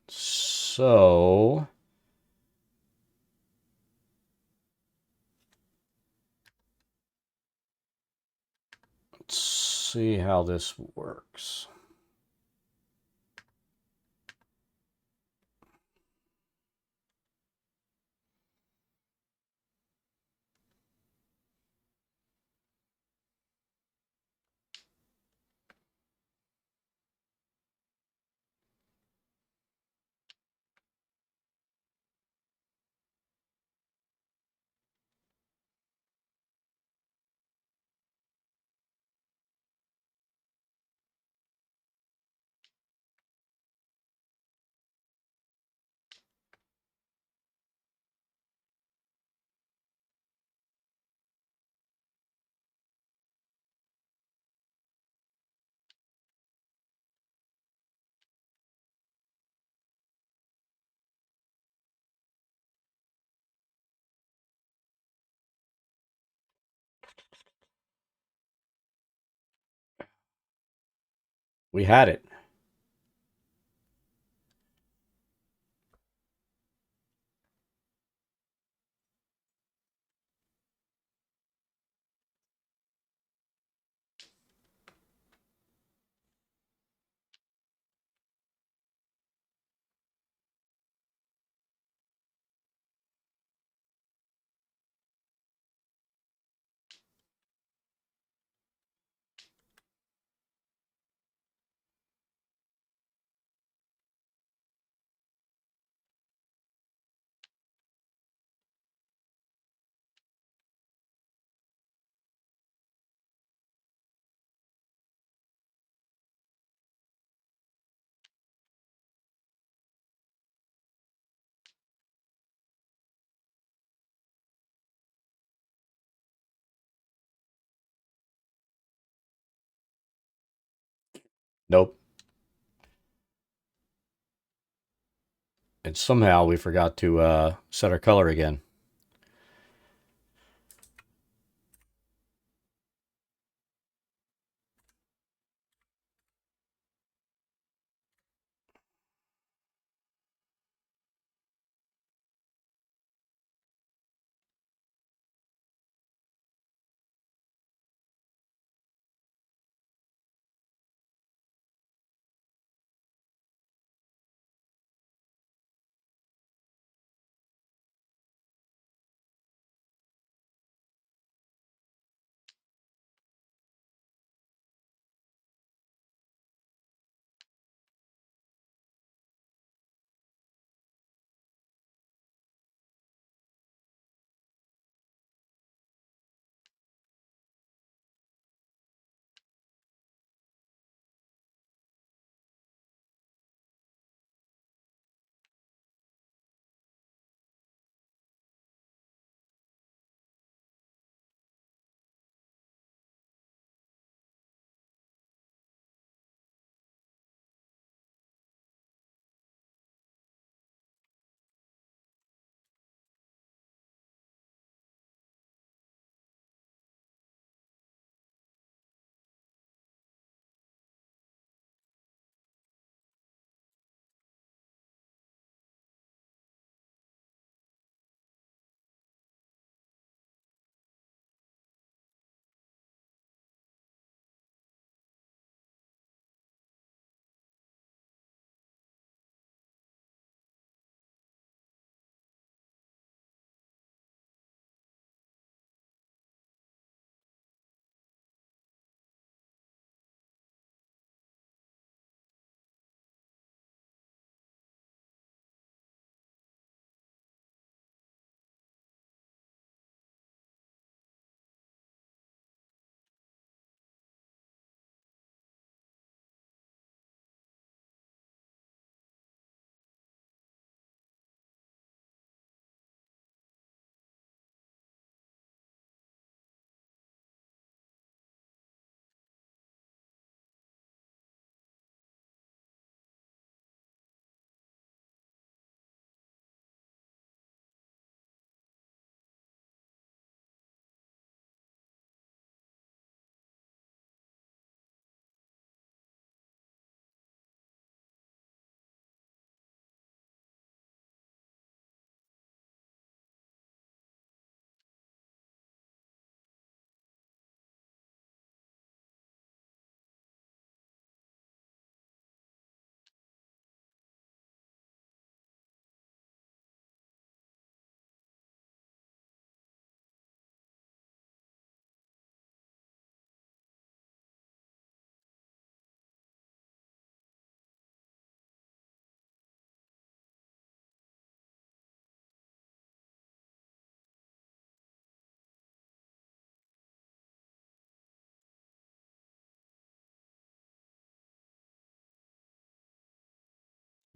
So let's see how this works. We had it. Nope. And somehow we forgot to set our color again.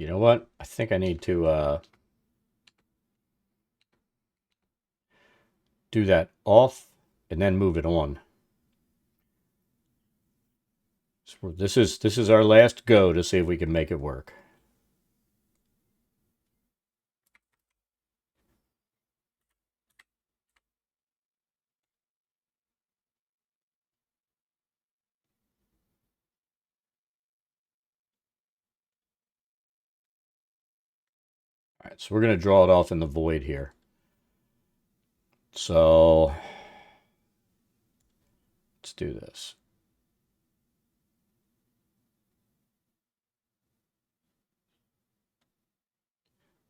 You know what? I think I need to do that off and then move it on. So this is our last go to see if we can make it work. All right, so we're going to draw it off in the void here. So let's do this.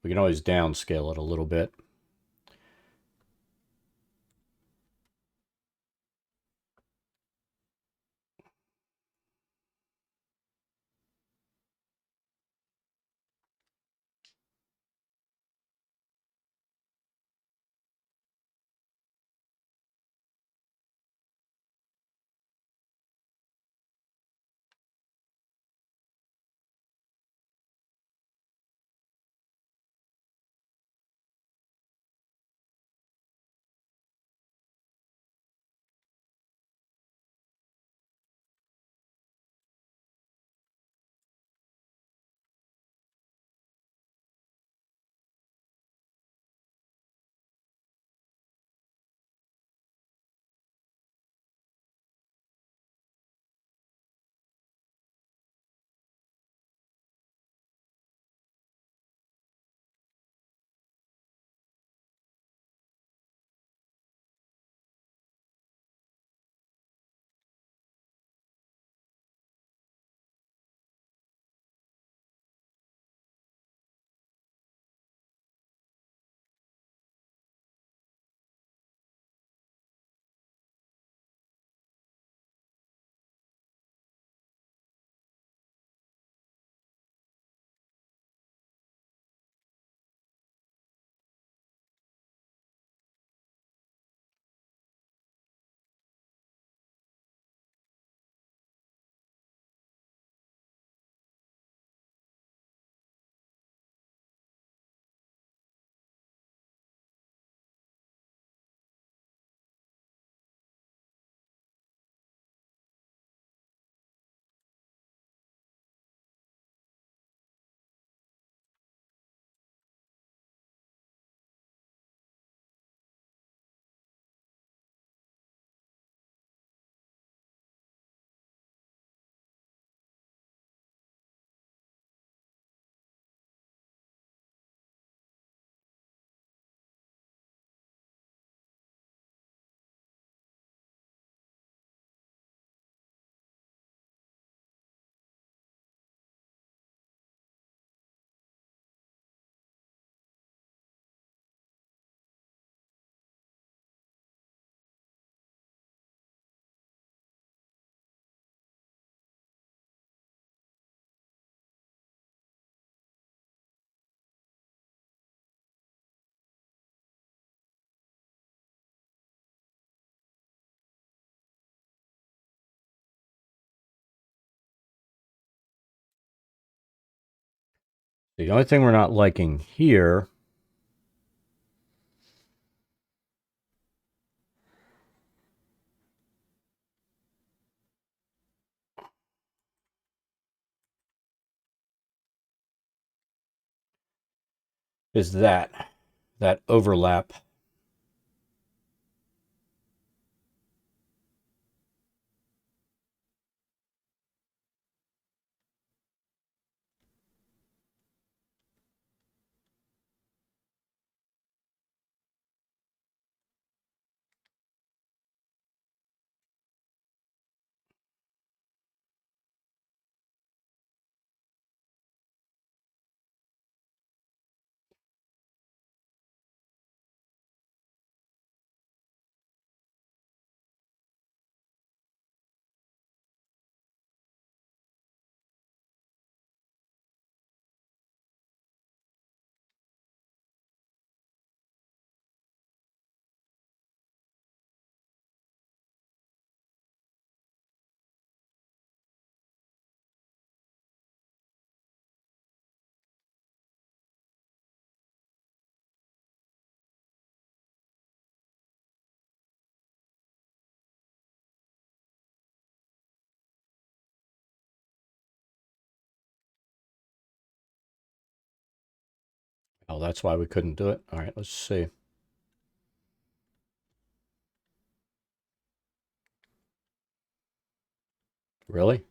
We can always downscale it a little bit. The only thing we're not liking here is that overlap. Oh, that's why we couldn't do it. All right, let's see. Really?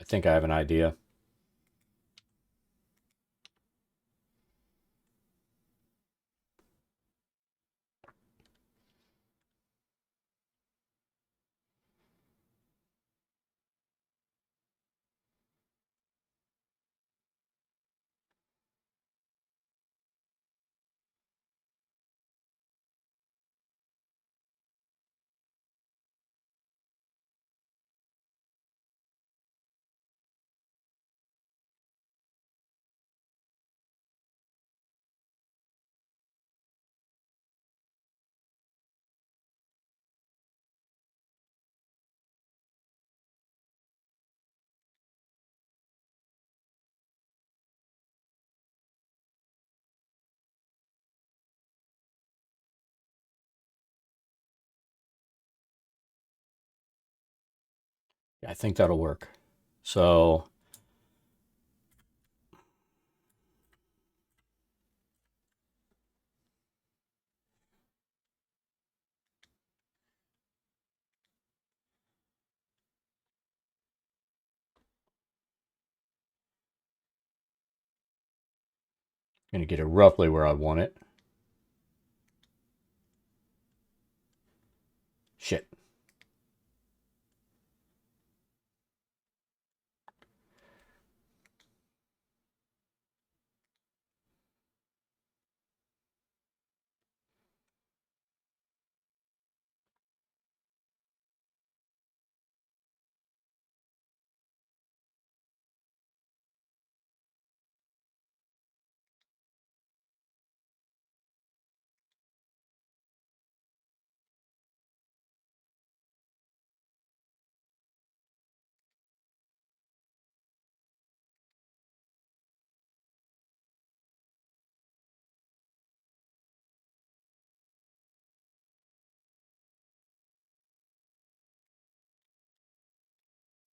I think I have an idea. I think that'll work. So I'm going to get it roughly where I want it. Shit.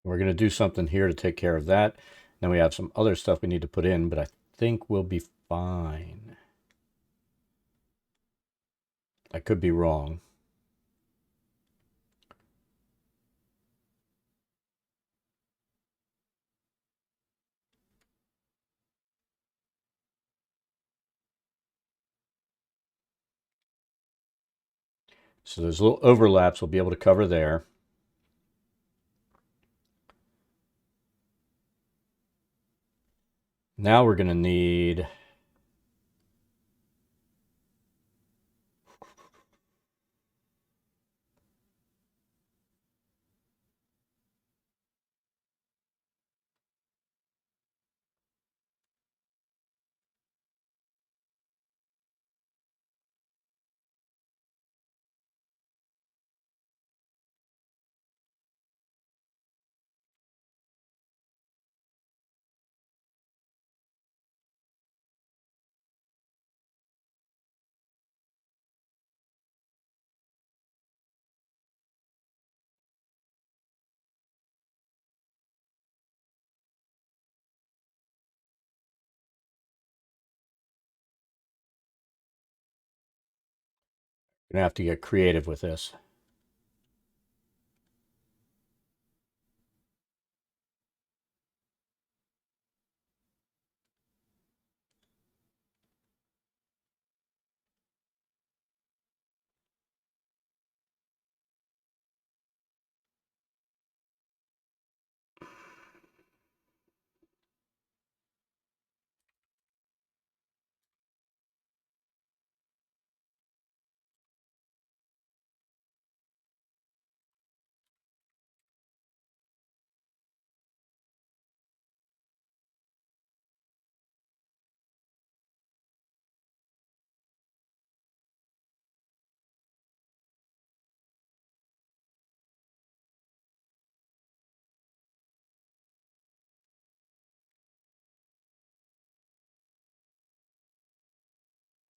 We're going to do something here to take care of that. Then we have some other stuff we need to put in, but I think we'll be fine. I could be wrong. So there's little overlaps we'll be able to cover there. Now we're going to need Gonna have to get creative with this.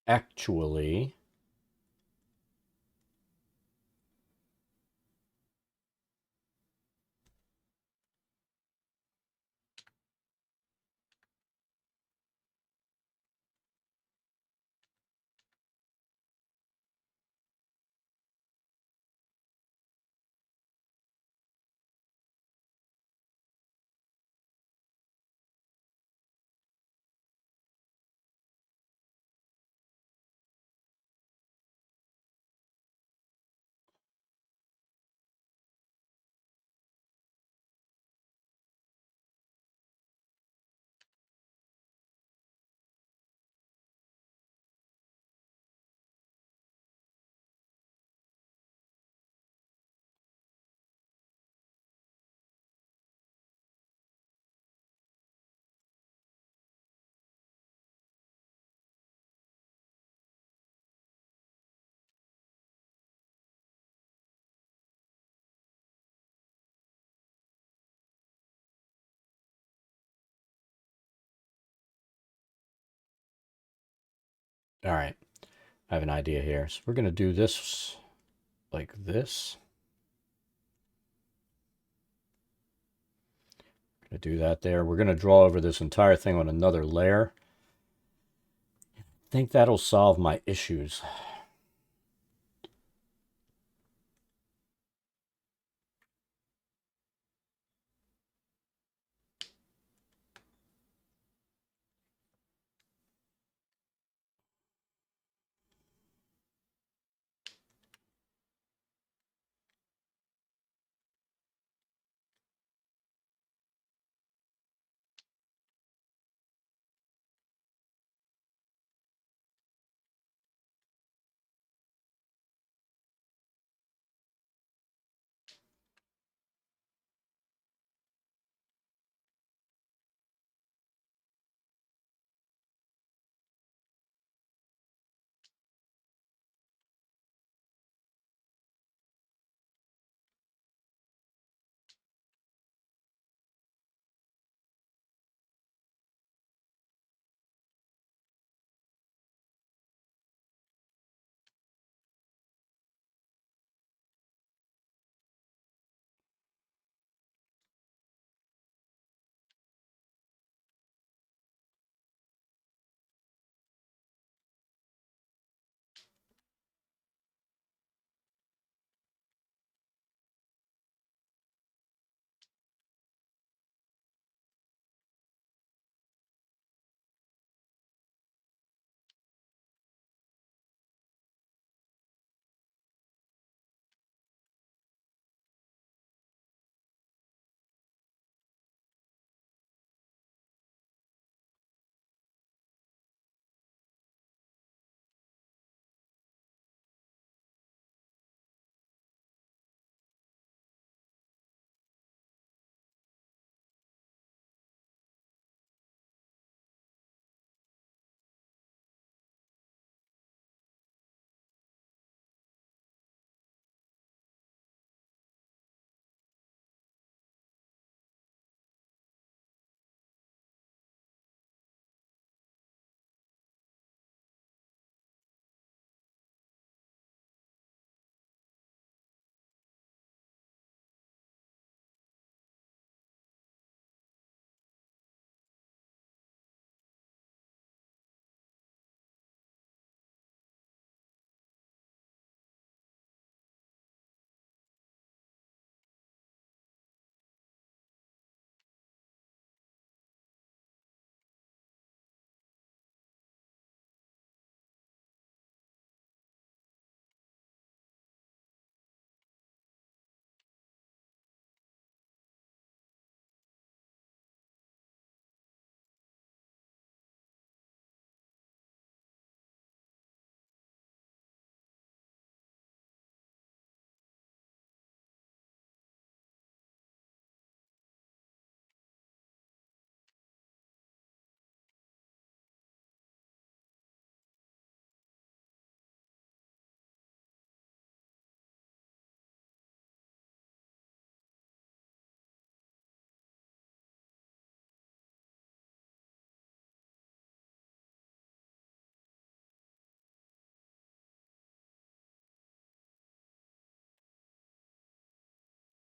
Actually, all right. I have an idea here. So we're gonna do this like this. Gonna do that there. We're gonna draw over this entire thing on another layer. I think that'll solve my issues.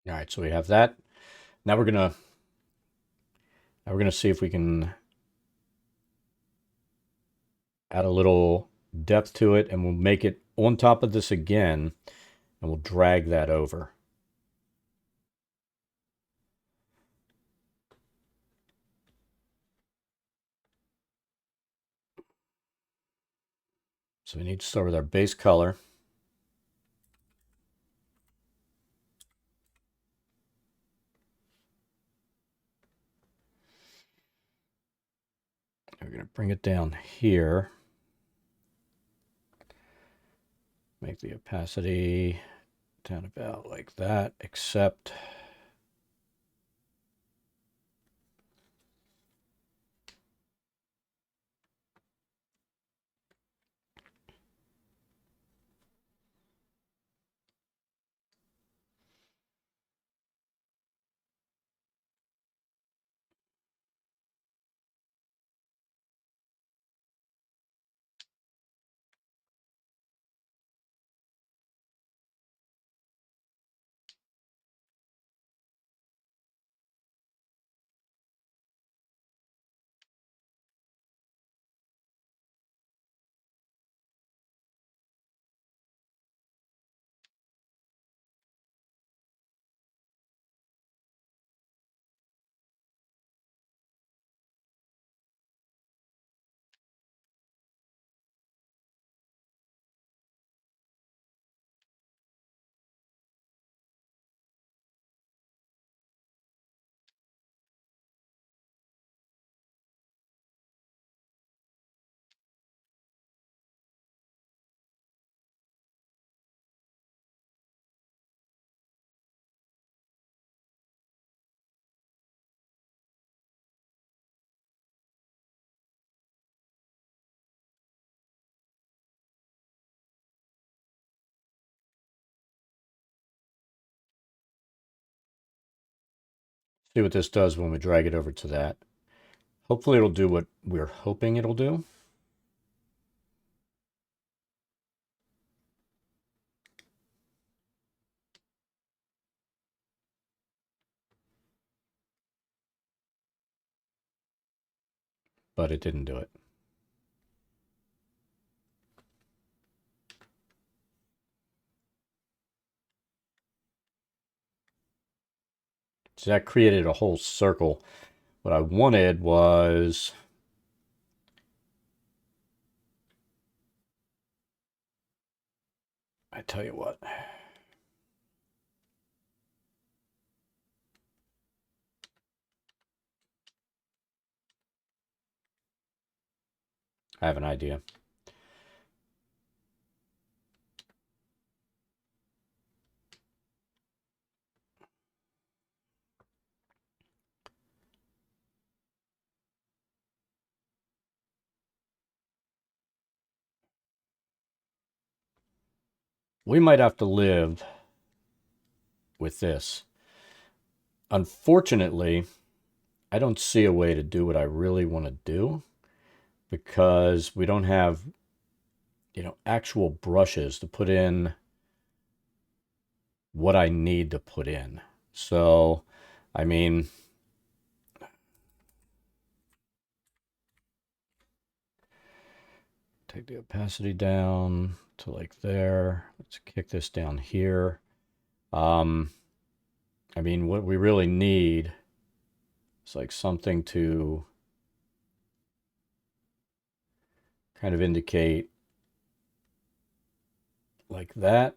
All right, so we have that. Now we're gonna see if we can add a little depth to it, and we'll make it on top of this again, and we'll drag that over. So we need to start with our base color. We're going to bring it down here. Make the opacity down about like that, except see what this does when we drag it over to that. Hopefully it'll do what we're hoping it'll do. But it didn't do it. So that created a whole circle. What I wanted was, I tell you what. I have an idea. We might have to live with this. Unfortunately, I don't see a way to do what I really want to do because we don't have, actual brushes to put in what I need to put in. So, I mean, take the opacity down to like there. Let's kick this down here. I mean, what we really need is like something to kind of indicate like that.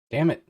Damn it.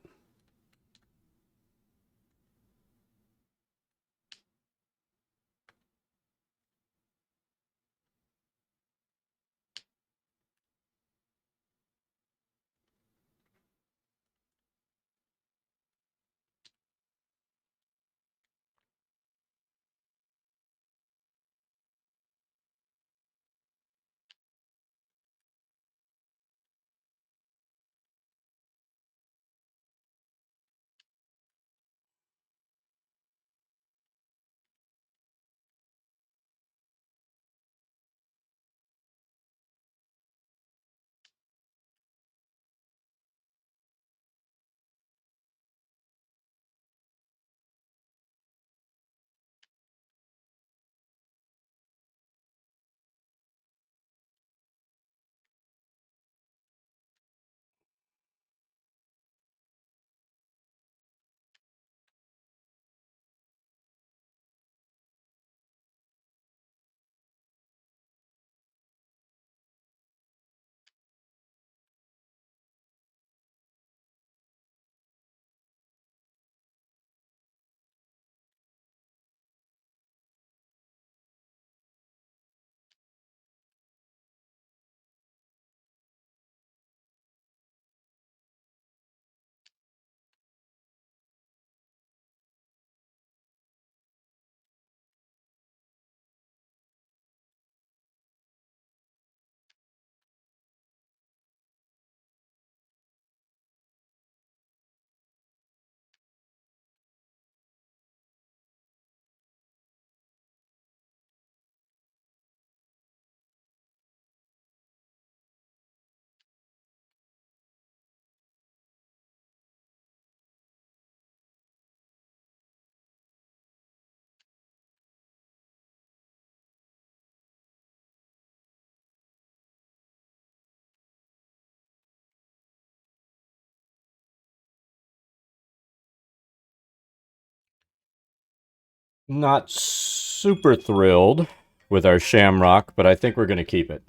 Not super thrilled with our shamrock, but I think we're going to keep it.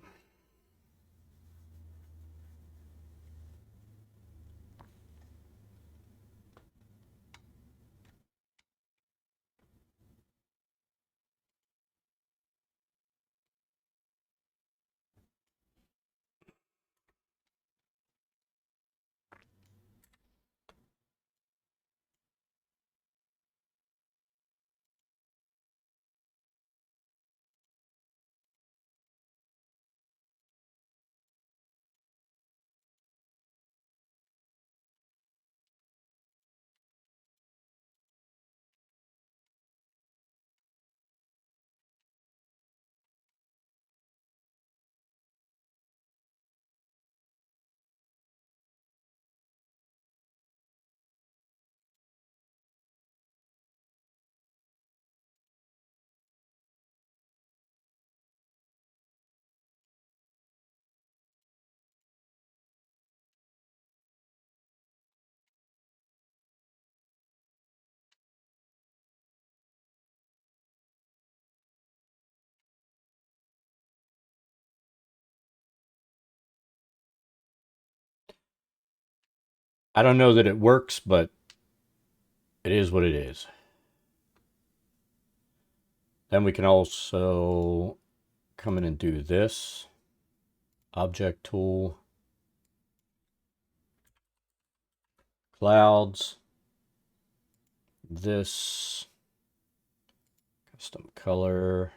I don't know that it works, but it is what it is. Then we can also come in and do this. Object tool. Clouds. This. Custom color.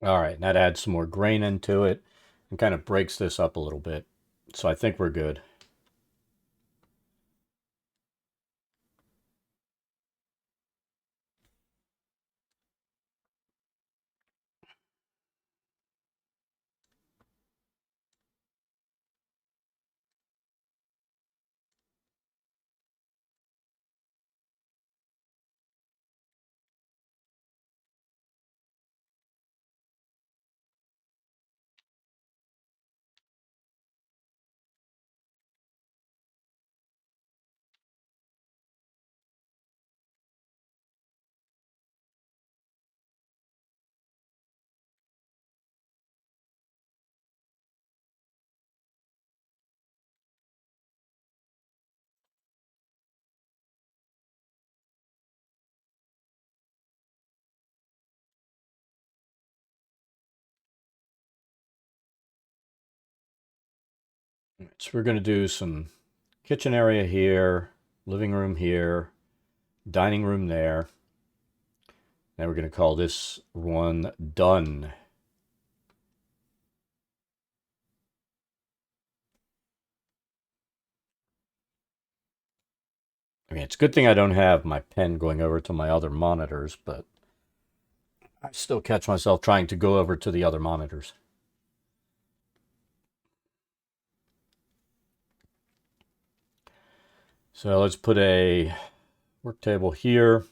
All right, that adds some more grain into it and kind of breaks this up a little bit. So I think we're good. So we're going to do some kitchen area here, living room here, dining room there. Now we're going to call this one done. I mean, it's a good thing I don't have my pen going over to my other monitors, but I still catch myself trying to go over to the other monitors. So let's put a work table here.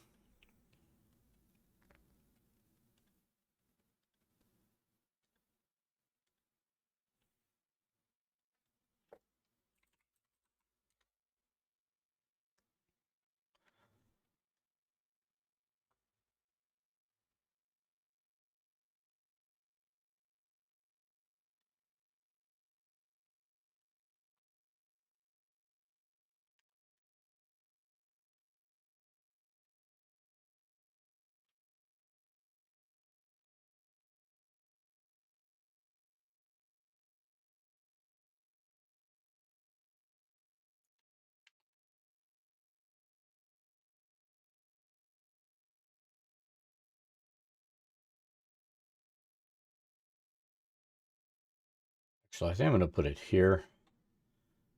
Actually, I think I'm going to put it here.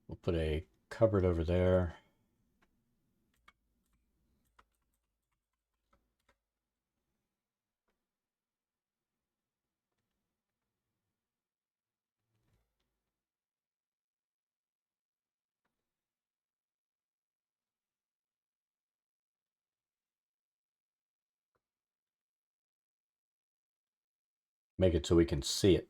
We'll put a cupboard over there. Make it so we can see it.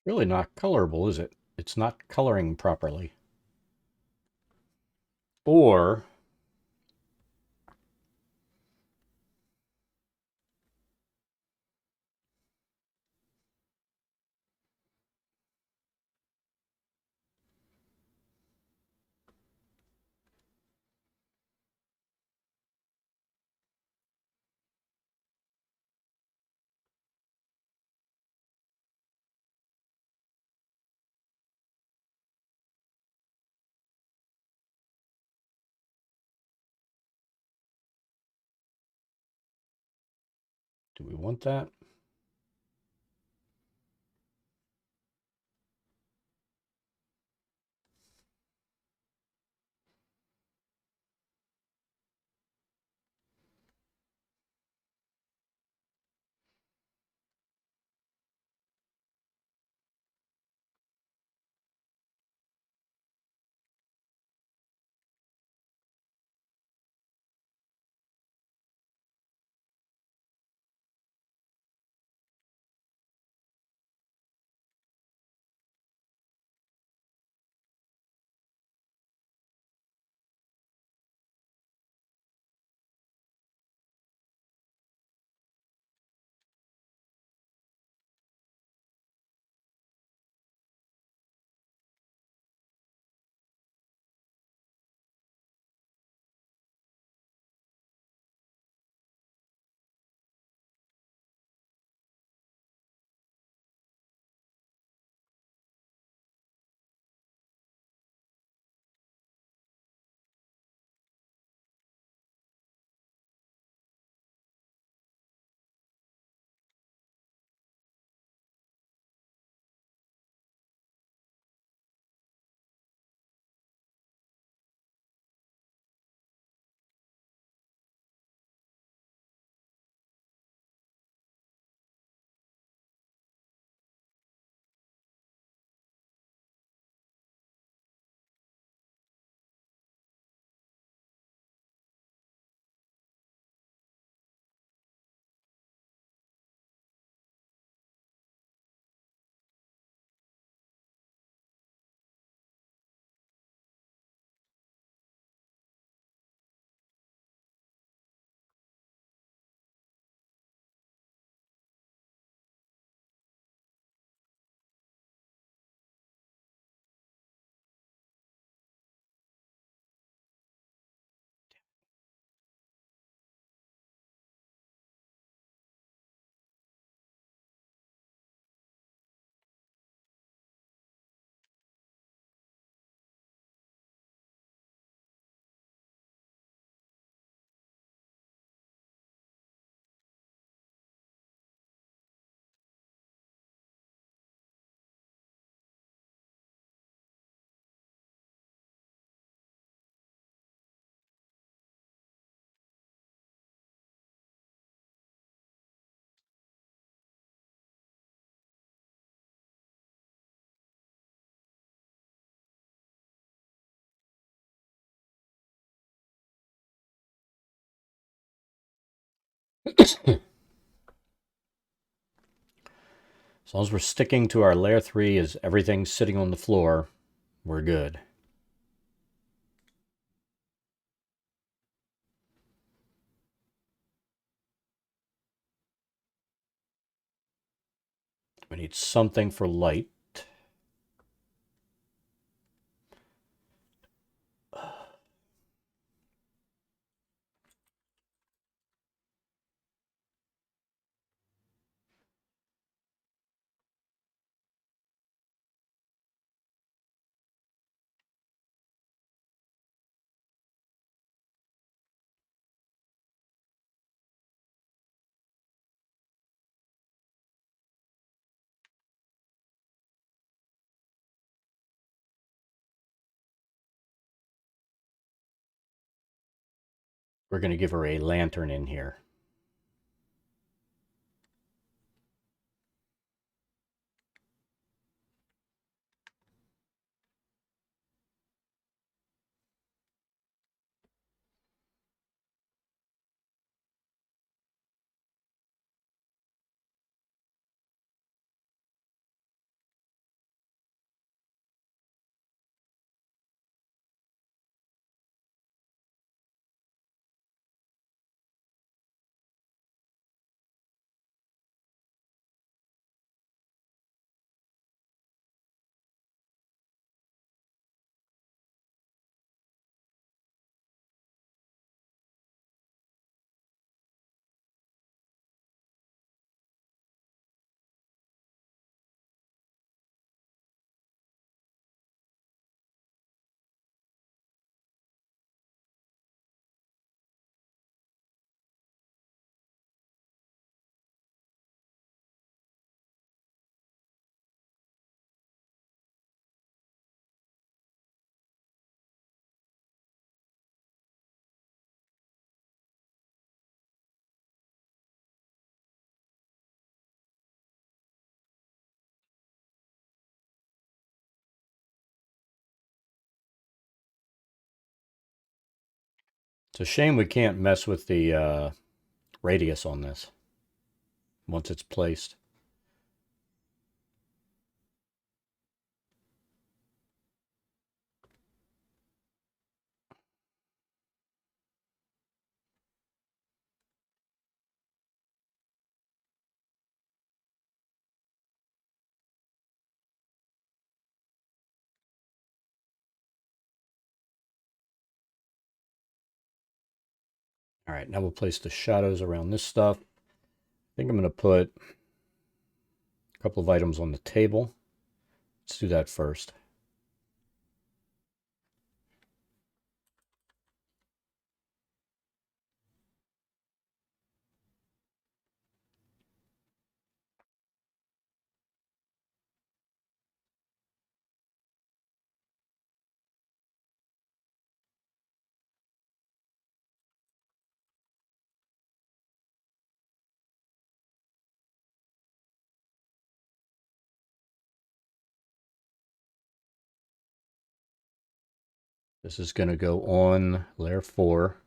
Really not colorable, is it? It's not coloring properly. Or do we want that? As long as we're sticking to our layer 3 is everything sitting on the floor, we're good. We need something for light. We're going to give her a lantern in here. It's a shame we can't mess with the radius on this once it's placed. All right, now we'll place the shadows around this stuff. I think I'm going to put a couple of items on the table. Let's do that first. This is going to go on layer 4.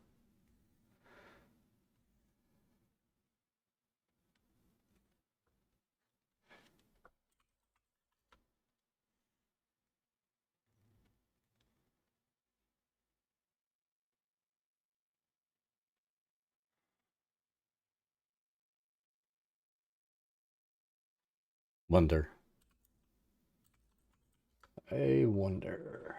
Wonder. I wonder.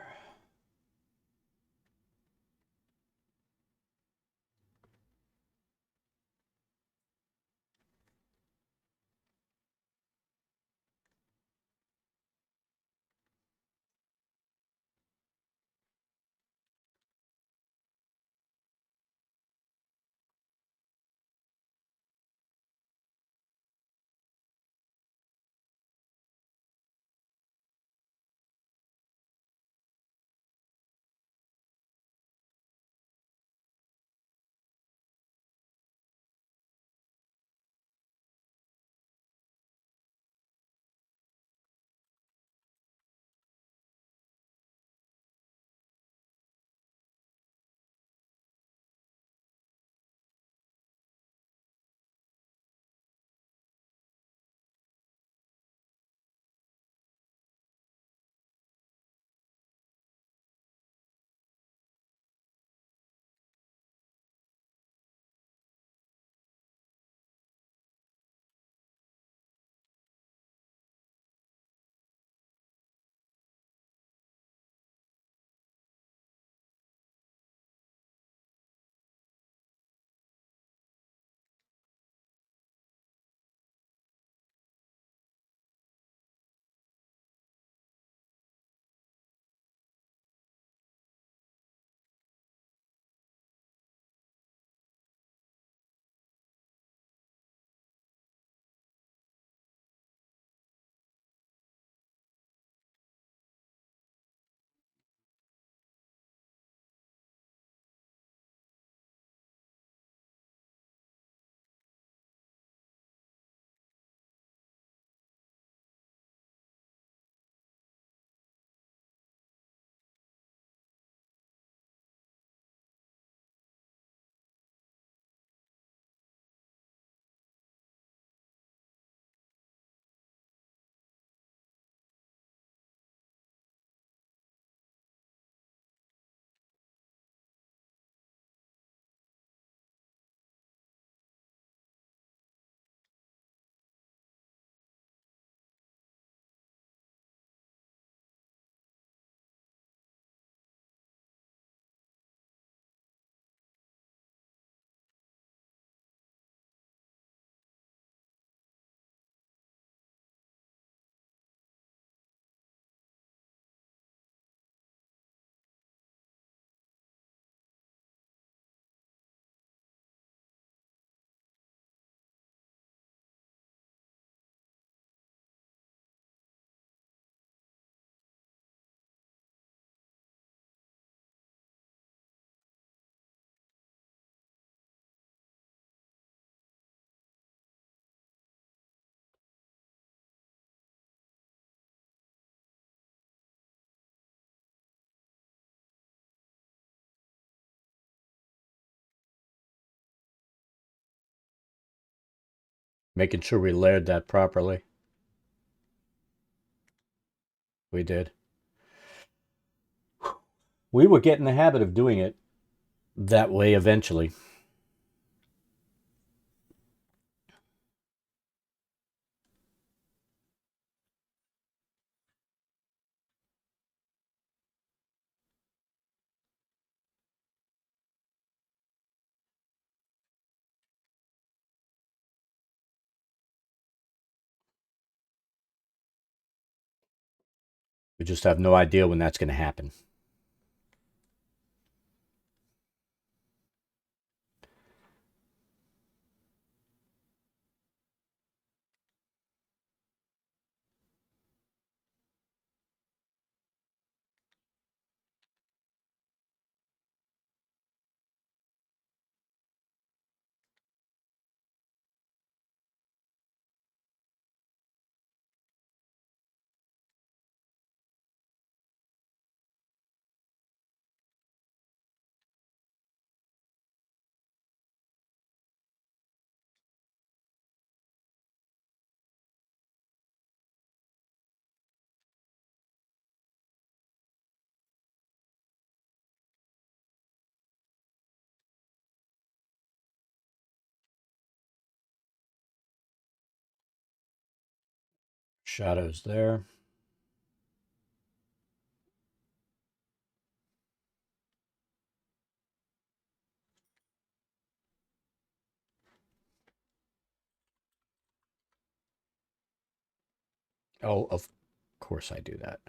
Making sure we layered that properly. We did. We would get in the habit of doing it that way eventually. We just have no idea when that's going to happen. Shadows there. Oh, of course I do that.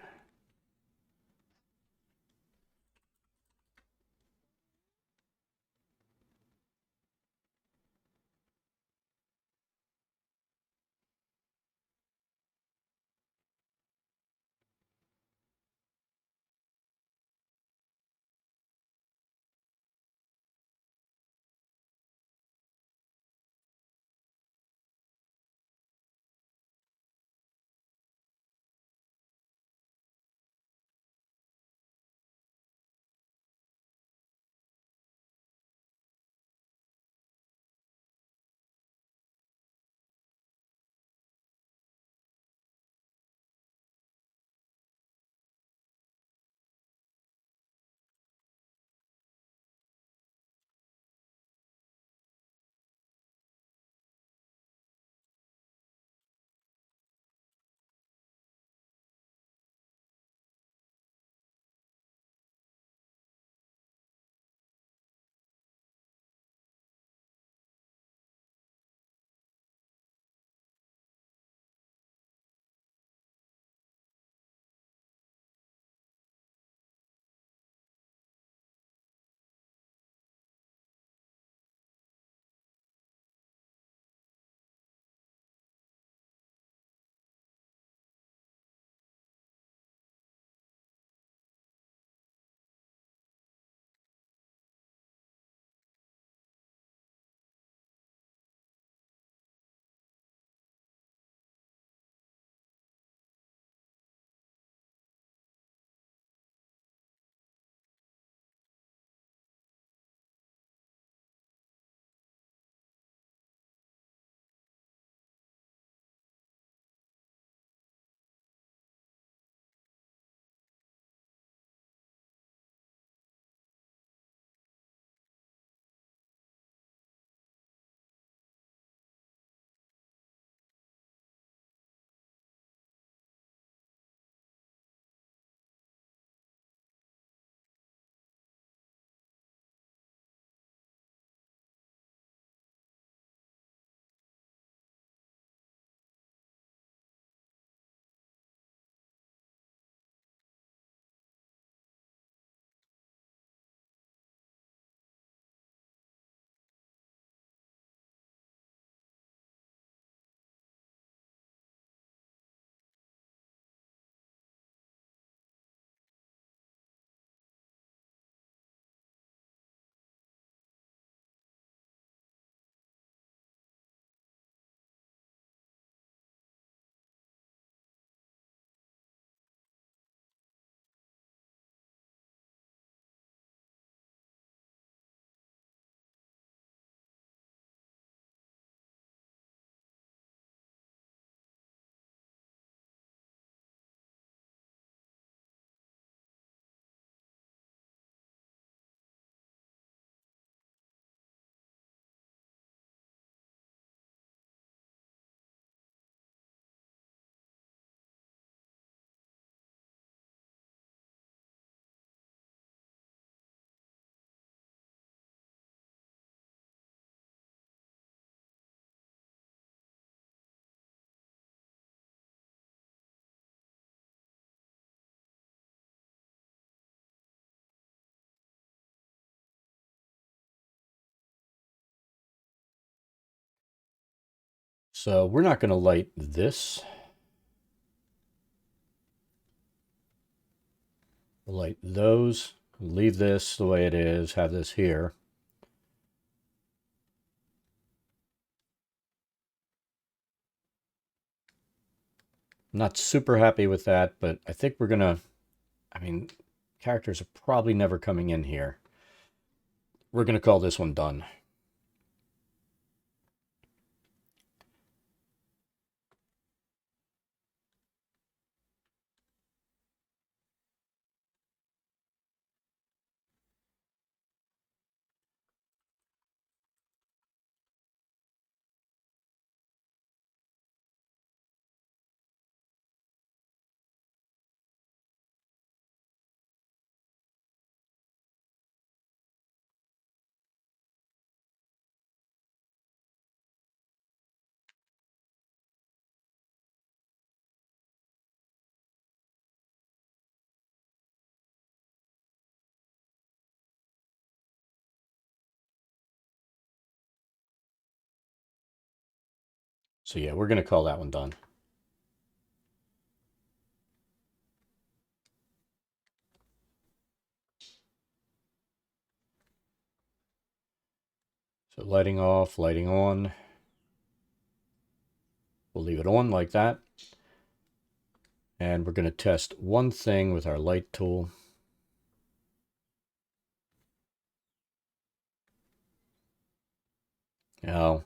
So we're not going to light this. We'll light those. Leave this the way it is. Have this here. Not super happy with that, but I think we're going to... I mean, characters are probably never coming in here. We're going to call this one done. So yeah, we're going to call that one done. So lighting off, lighting on. We'll leave it on like that. And we're going to test one thing with our light tool. Now,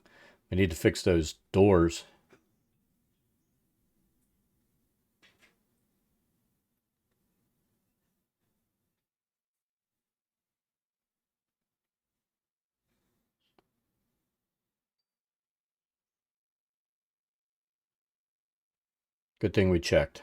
we need to fix those doors. Good thing we checked.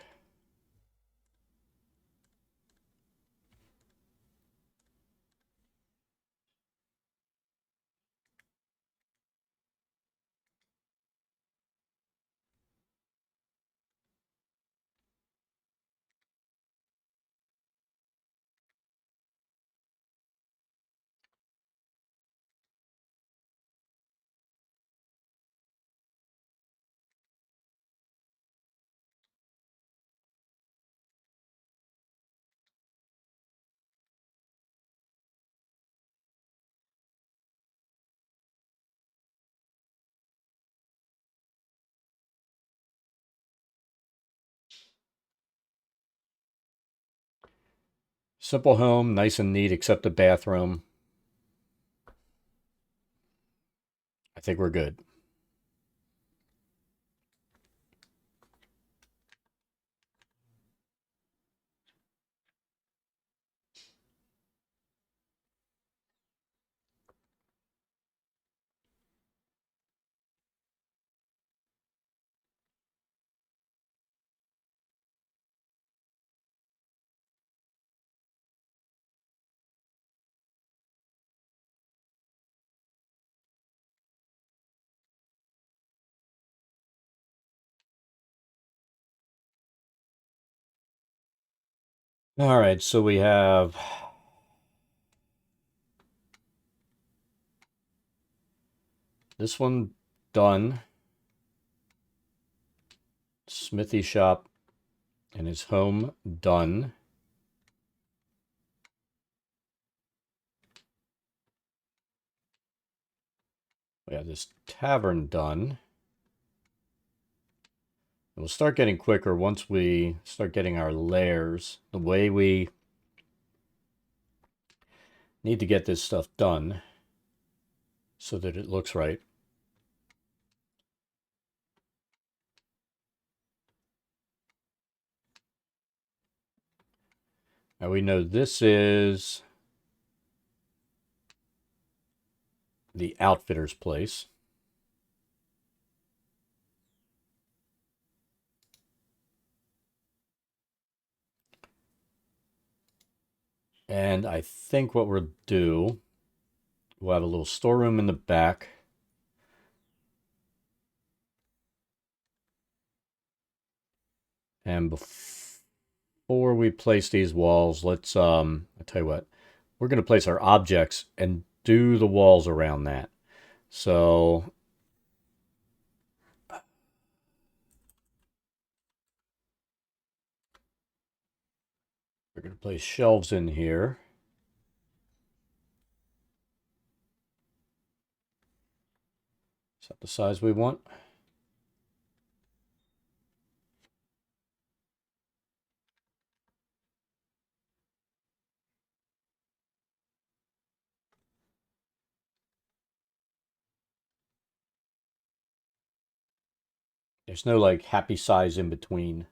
Simple home, nice and neat, except the bathroom. I think we're good. All right, so we have this one done. Smithy shop and his home done. We have this tavern done. We'll start getting quicker once we start getting our layers. The way we need to get this stuff done so that it looks right. Now we know this is the outfitter's place. And I think what we'll do, we'll have a little storeroom in the back. And before we place these walls, let's, I'll tell you what, we're going to place our objects and do the walls around that. So We're going to place shelves in here. Is that the size we want? There's no like happy size in between.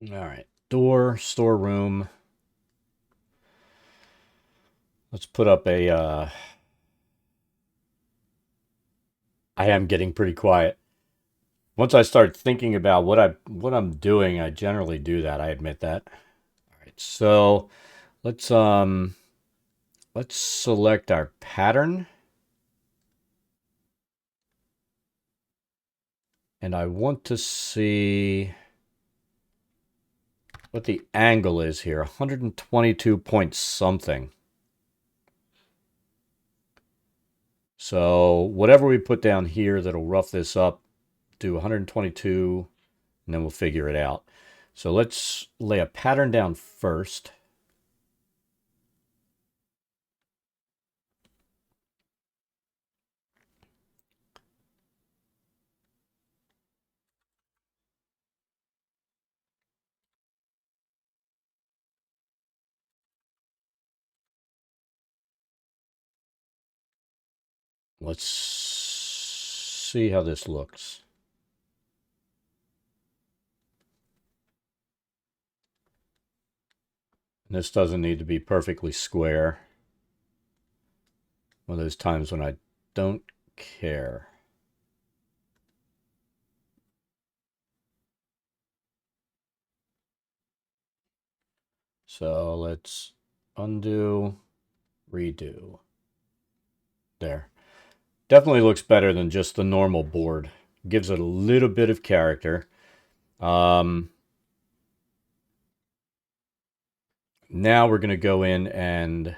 All right. Door, storeroom. Let's put up a I am getting pretty quiet. Once I start thinking about what I'm doing, I generally do that. I admit that. All right. So, let's let's select our pattern. And I want to see what the angle is here. 122 point something. So whatever we put down here that'll rough this up, do 122, and then we'll figure it out. So let's lay a pattern down first. Let's see how this looks. And this doesn't need to be perfectly square. One of those times when I don't care. So let's undo, redo. There. Definitely looks better than just the normal board. Gives it a little bit of character. Now we're going to go in and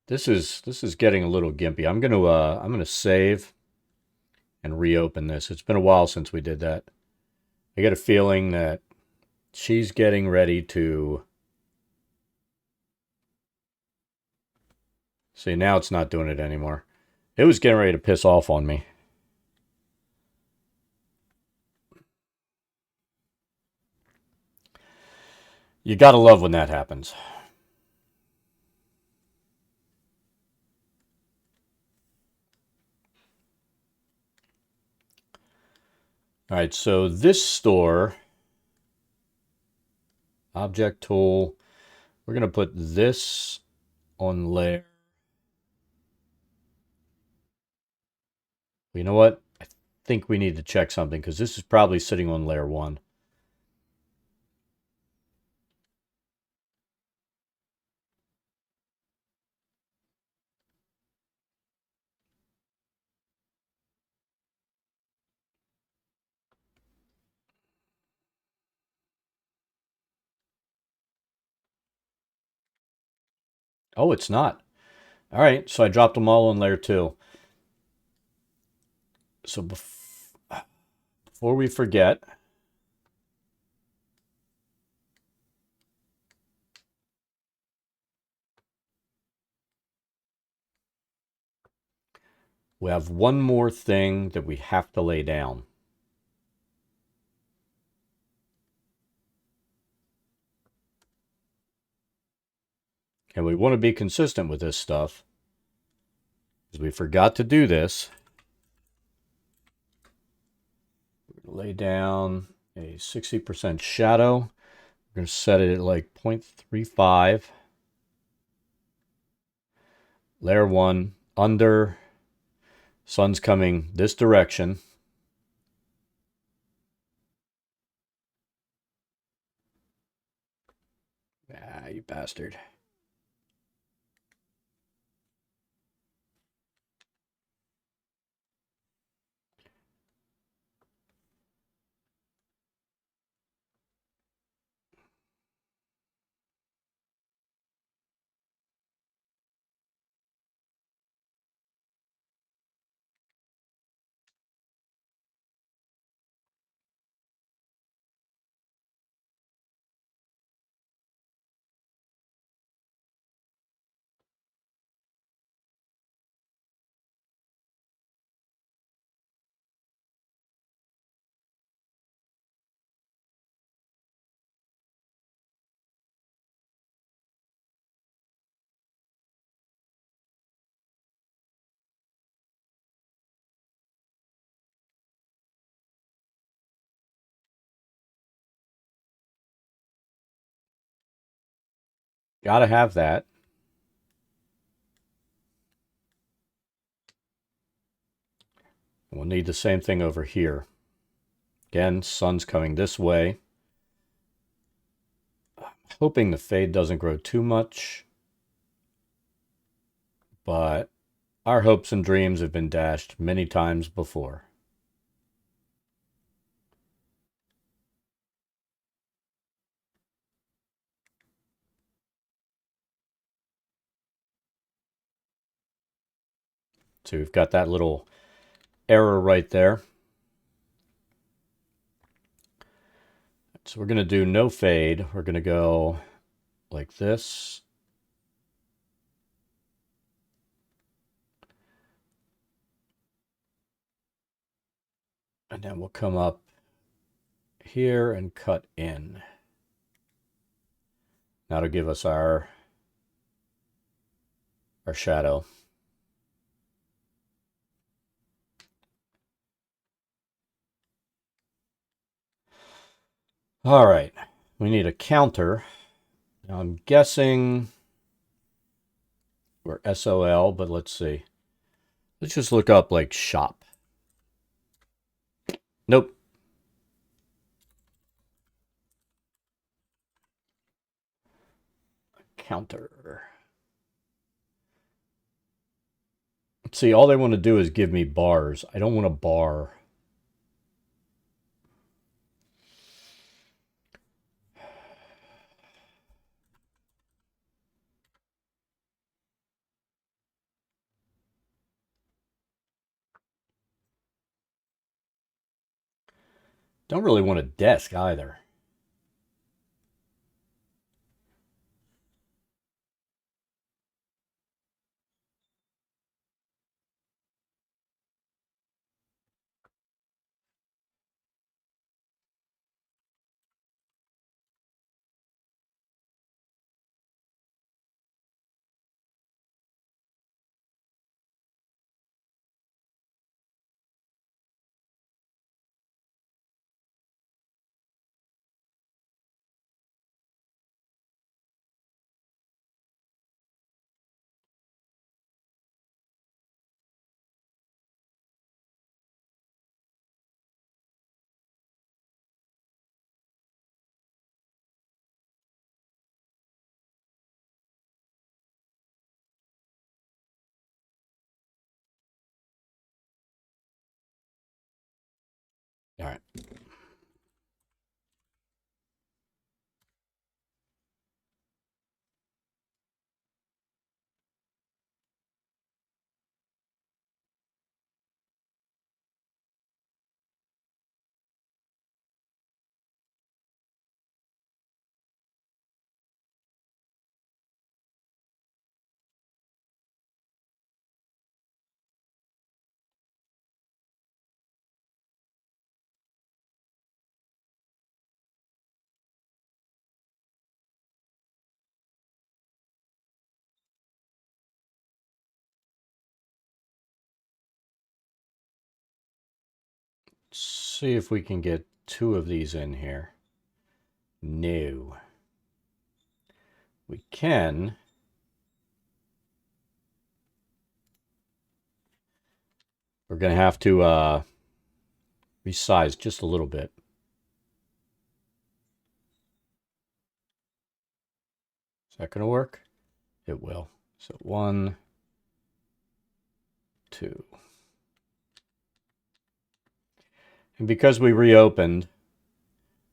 This is getting a little gimpy. I'm gonna save and reopen this. It's been a while since we did that. I get a feeling that she's getting ready to... See, now it's not doing it anymore. It was getting ready to piss off on me. You gotta love when that happens. All right, so this store, object tool, we're going to put this on layer. You know what? I think we need to check something because this is probably sitting on layer 1. Oh, it's not. All right, so I dropped them all on layer 2. So before we forget, we have one more thing that we have to lay down. And we want to be consistent with this stuff, because we forgot to do this. Lay down a 60% shadow. We're going to set it at like 0.35. Layer 1, under. Sun's coming this direction. Ah, you bastard. Gotta have that. We'll need the same thing over here. Again, sun's coming this way. Hoping the fade doesn't grow too much. But our hopes and dreams have been dashed many times before. So we've got that little error right there. So we're going to do no fade. We're going to go like this. And then we'll come up here and cut in. That'll give us our shadow. All right, we need a counter. Now I'm guessing we're SOL, but let's see. Let's just look up like shop. Nope. Counter. Let's see, all they want to do is give me bars. I don't want a bar. Don't really want a desk either. All right. See if we can get 2 of these in here. No. We can. We're going to have to resize just a little bit. Is that going to work? It will. So 1, 2. And because we reopened,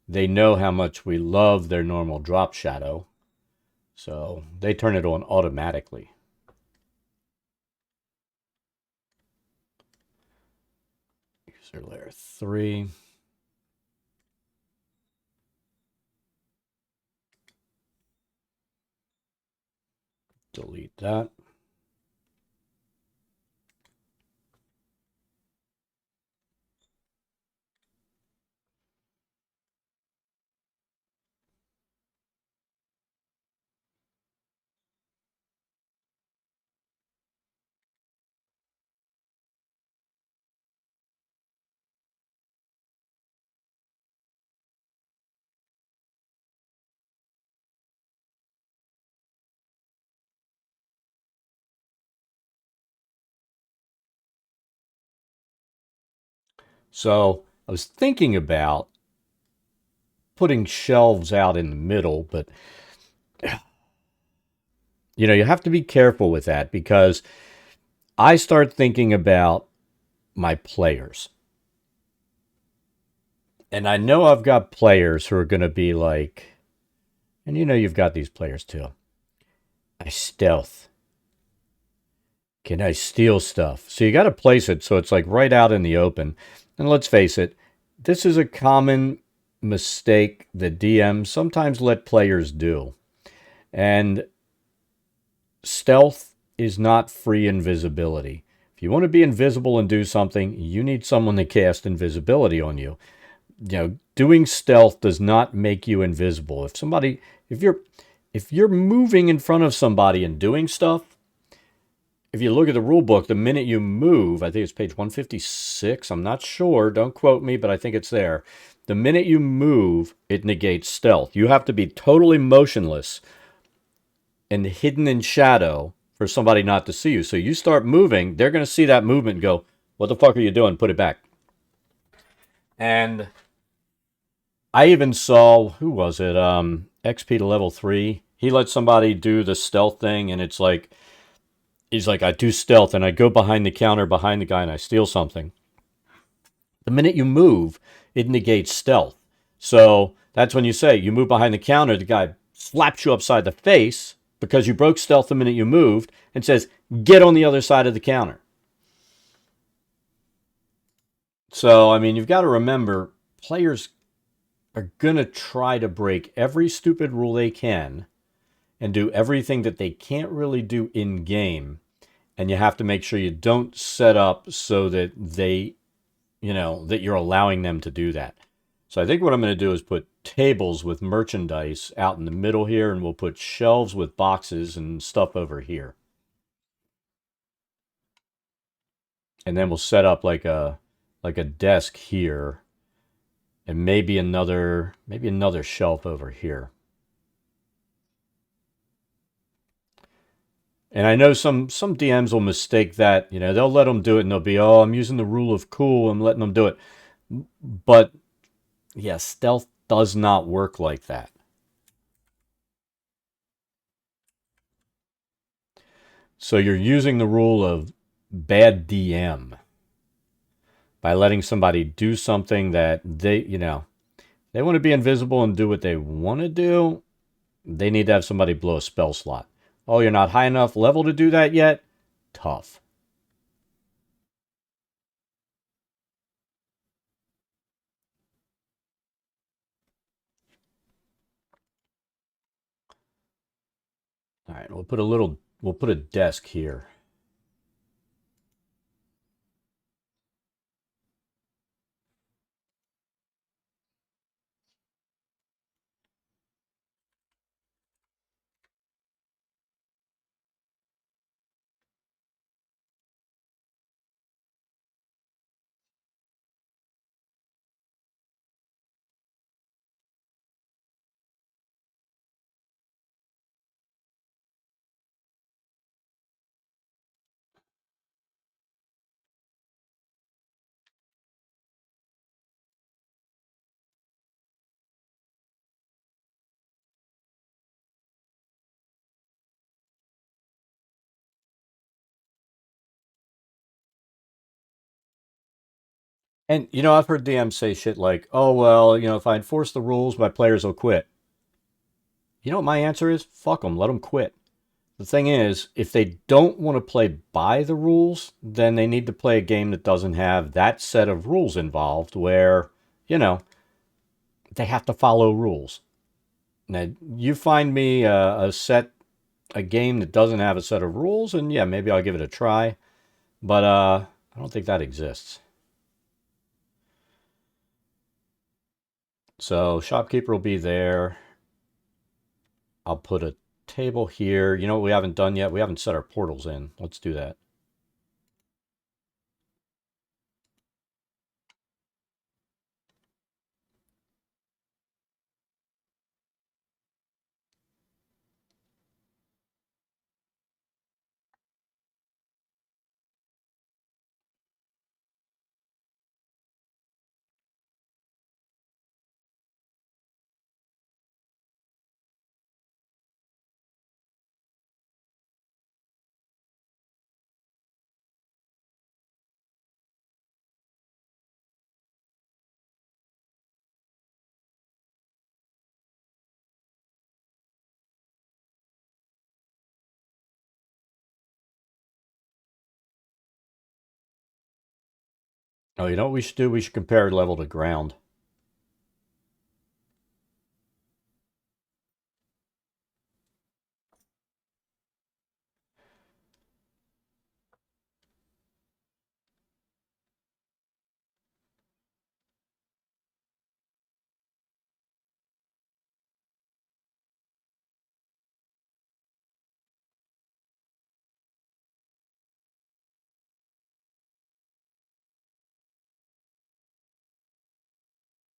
they know how much we love their normal drop shadow. So they turn it on automatically. User layer 3. Delete that. So I was thinking about putting shelves out in the middle, but you have to be careful with that because I start thinking about my players. And I know I've got players who are going to be like, and you've got these players too. I stealth. Can I steal stuff? So you got to place it so it's like right out in the open. And let's face it, this is a common mistake that DMs sometimes let players do. And stealth is not free invisibility. If you want to be invisible and do something, you need someone to cast invisibility on you. Doing stealth does not make you invisible. If you're moving in front of somebody and doing stuff, if you look at the rule book, the minute you move, I think it's page 156, I'm not sure, don't quote me, but I think it's there. The minute you move, it negates stealth. You have to be totally motionless and hidden in shadow for somebody not to see you. So you start moving, they're going to see that movement and go, what the fuck are you doing? Put it back. And I even saw, who was it? XP to level 3. He let somebody do the stealth thing, and it's like, he's like, I do stealth, and I go behind the counter behind the guy, and I steal something. The minute you move, it negates stealth. So that's when you say, you move behind the counter, the guy slaps you upside the face because you broke stealth the minute you moved, and says, get on the other side of the counter. So, I mean, you've got to remember, players are going to try to break every stupid rule they can and do everything that they can't really do in game. And you have to make sure you don't set up so that they, that you're allowing them to do that. So I think what I'm going to do is put tables with merchandise out in the middle here, and we'll put shelves with boxes and stuff over here. And then we'll set up like a desk here, and maybe another shelf over here. And I know some DMs will mistake that, they'll let them do it and they'll be, oh, I'm using the rule of cool, I'm letting them do it. But yeah, stealth does not work like that. So you're using the rule of bad DM by letting somebody do something that they want to be invisible and do what they want to do. They need to have somebody blow a spell slot. Oh, you're not high enough level to do that yet? Tough. All right, we'll put a desk here. And, I've heard DMs say shit like, oh, well, if I enforce the rules, my players will quit. You know what my answer is? Fuck them, let them quit. The thing is, if they don't want to play by the rules, then they need to play a game that doesn't have that set of rules involved where, they have to follow rules. Now, you find me a game that doesn't have a set of rules, and yeah, maybe I'll give it a try. But I don't think that exists. So shopkeeper will be there. I'll put a table here. You know what we haven't done yet? We haven't set our portals in. Let's do that. Oh, you know what we should do? We should compare level to ground.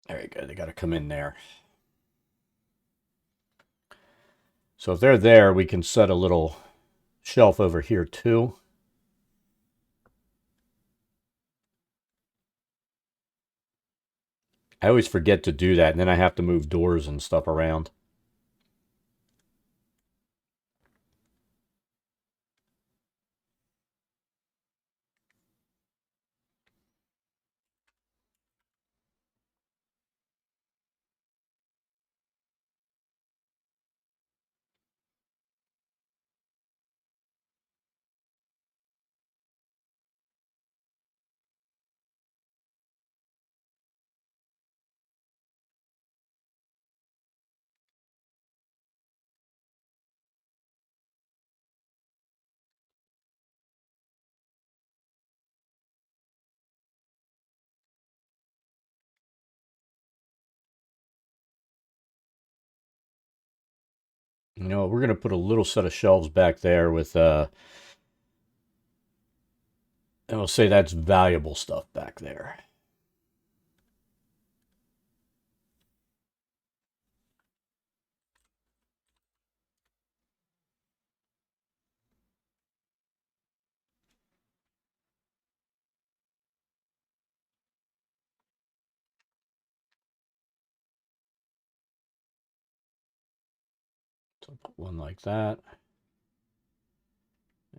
There you go. They got to come in there. So if they're there, we can set a little shelf over here too. I always forget to do that, and then I have to move doors and stuff around. You know, we're going to put a little set of shelves back there with, and we'll say that's valuable stuff back there. So put one like that.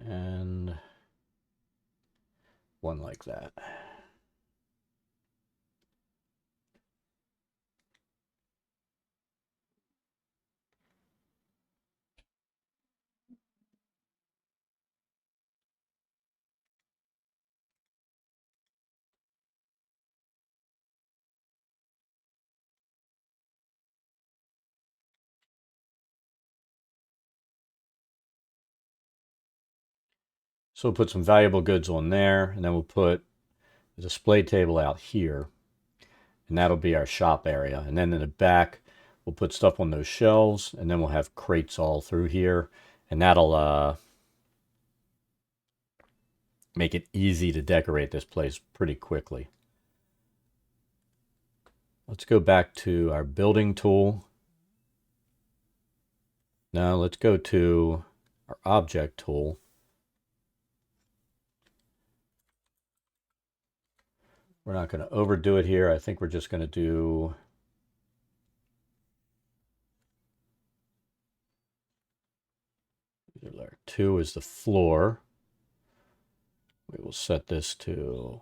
And one like that. So we'll put some valuable goods on there, and then we'll put a display table out here, and that'll be our shop area. And then in the back, we'll put stuff on those shelves, and then we'll have crates all through here, and that'll make it easy to decorate this place pretty quickly. Let's go back to our building tool. Now let's go to our object tool. We're not going to overdo it here. I think we're just going to do layer 2 is the floor. We will set this to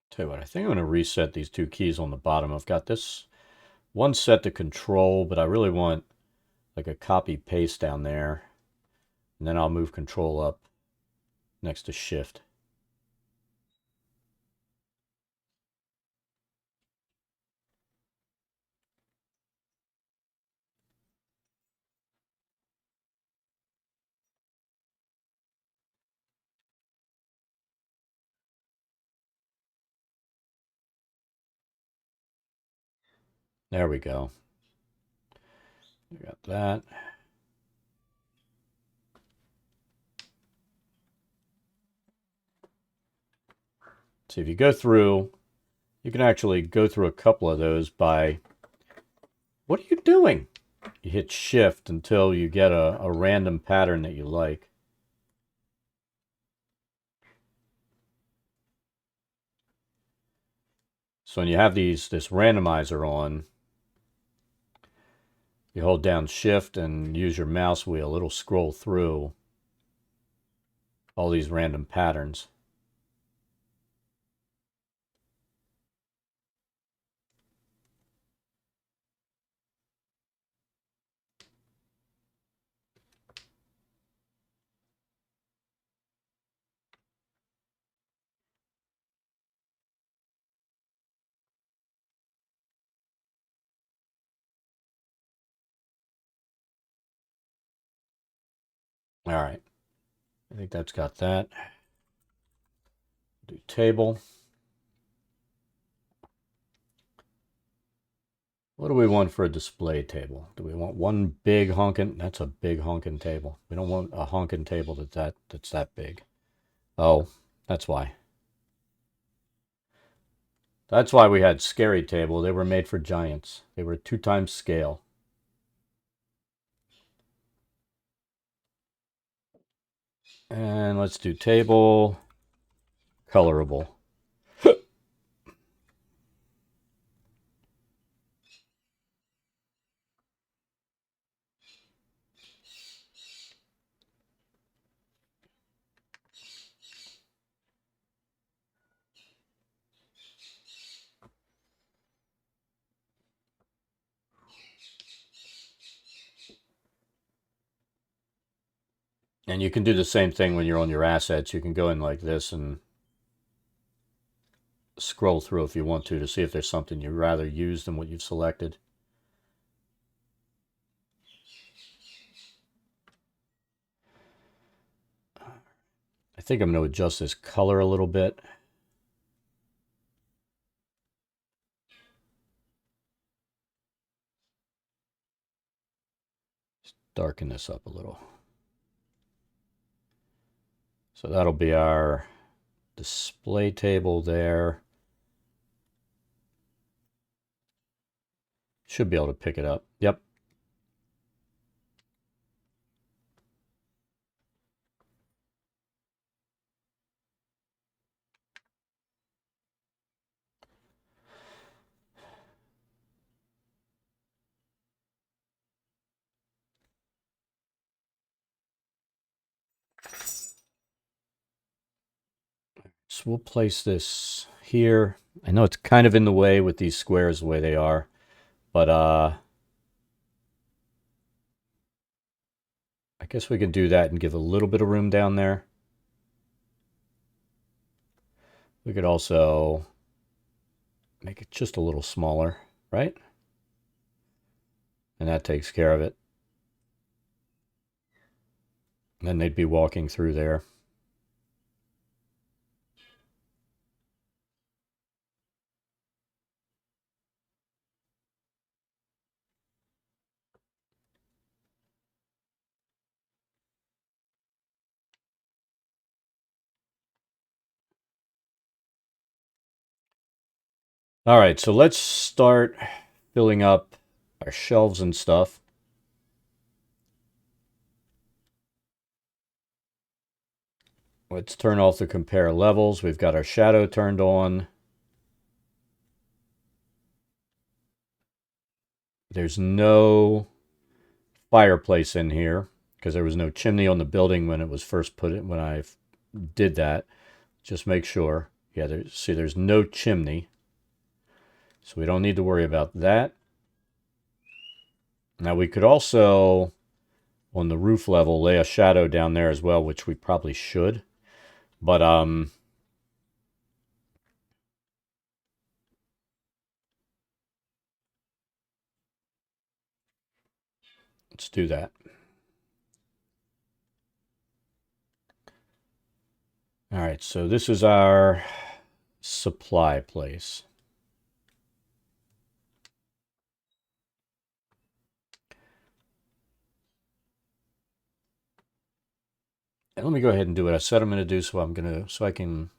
tell you what, I think I'm going to reset these two keys on the bottom. I've got this one set to control, but I really want like a copy paste down there. And then I'll move control up next to shift. There we go. We got that. So if you go through, you can actually go through a couple of those by, what are you doing? You hit shift until you get a random pattern that you like. So when you have this randomizer on, you hold down shift and use your mouse wheel, it'll scroll through all these random patterns. All right, I think that's got that. Do table. What do we want for a display table? Do we want one big honkin'? That's a big honkin' table. We don't want a honkin' table that's that big. Oh, that's why. That's why we had scary table. They were made for giants. They were 2 times scale. And let's do table, colorable. And you can do the same thing when you're on your assets. You can go in like this and scroll through if you want to see if there's something you'd rather use than what you've selected. think I'm going to adjust this color a little bit. Just darken this up a little. So that'll be our display table there. Should be able to pick it up. Yep. So we'll place this here. I know it's kind of in the way with these squares the way they are, but I guess we can do that and give a little bit of room down there. We could also make it just a little smaller, right? And that takes care of it. And then they'd be walking through there. All right, so let's start filling up our shelves and stuff. Let's turn off the compare levels. We've got our shadow turned on. There's no fireplace in here because there was no chimney on the building when it was first put in, when I did that. Just make sure. Yeah, there's no chimney. So we don't need to worry about that. Now we could also, on the roof level, lay a shadow down there as well, which we probably should. But let's do that. All right, so this is our supply place. And let me go ahead and do what I said I'm going to do, so I can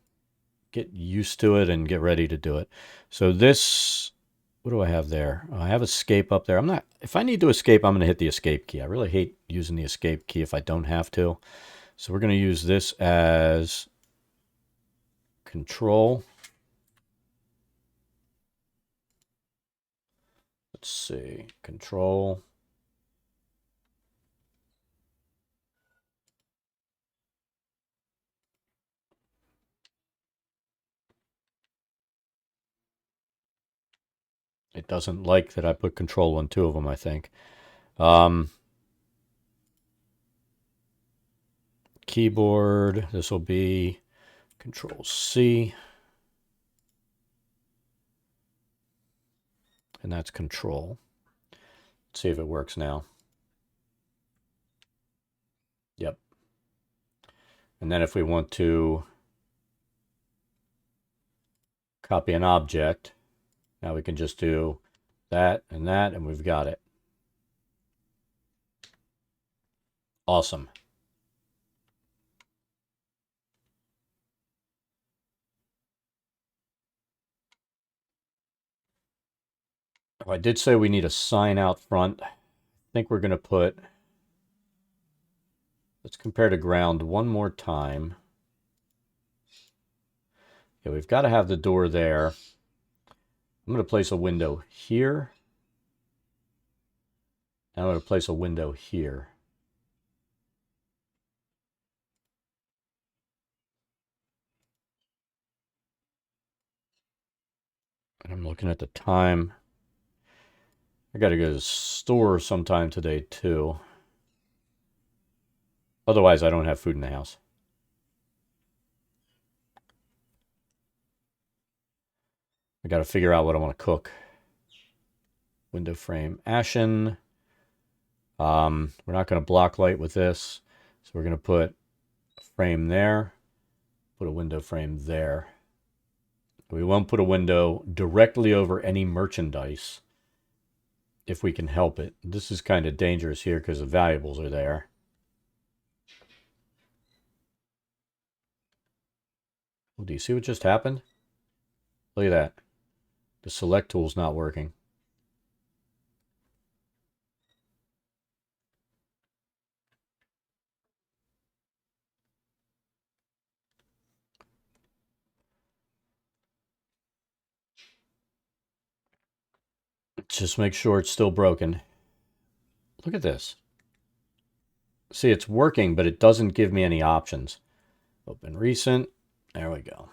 get used to it and get ready to do it. So this, what do I have there? I have escape up there. If I need to escape, I'm going to hit the escape key. I really hate using the escape key if I don't have to. So we're going to use this as control. Let's see, control. It doesn't like that I put control on two of them, I think. Keyboard, this will be control C. And that's control. Let's see if it works now. Yep. And then if we want to copy an object, now we can just do that, and we've got it. Awesome. Oh, I did say we need a sign out front. I think we're going to put, let's compare to ground one more time. Yeah, we've got to have the door there. I'm going to place a window here. And I'm going to place a window here. And I'm looking at the time. I got to go to the store sometime today too. Otherwise, I don't have food in the house. I got to figure out what I want to cook. Window frame, ashen. We're not going to block light with this. So we're going to put a frame there. put a window frame there. We won't put a window directly over any merchandise if we can help it. This is kind of dangerous here because the valuables are there. Well, do you see what just happened? Look at that. The select tool's not working. Just make sure it's still broken. Look at this. See, it's working, but it doesn't give me any options. Open recent. There we go.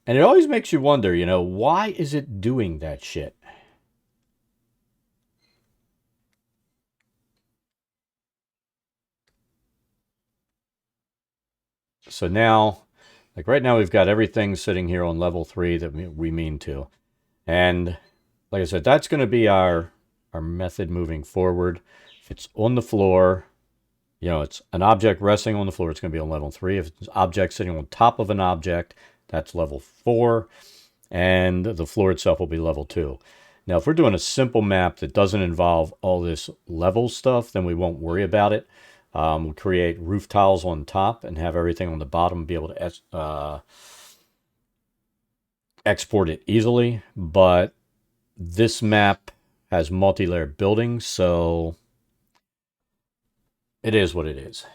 And it always makes you wonder, you know, why is it doing that shit? So now, like right now, we've got everything sitting here on level 3 that we mean to. And like I said, that's going to be our method moving forward. If it's on the floor, you know, it's an object resting on the floor, it's going to be on level 3. If it's an object sitting on top of an object, that's level 4. And the floor itself will be level 2. Now, if we're doing a simple map that doesn't involve all this level stuff, then we won't worry about it. We'll create roof tiles on top and have everything on the bottom be able to export it easily. But this map has multi-layer buildings, so it is what it is.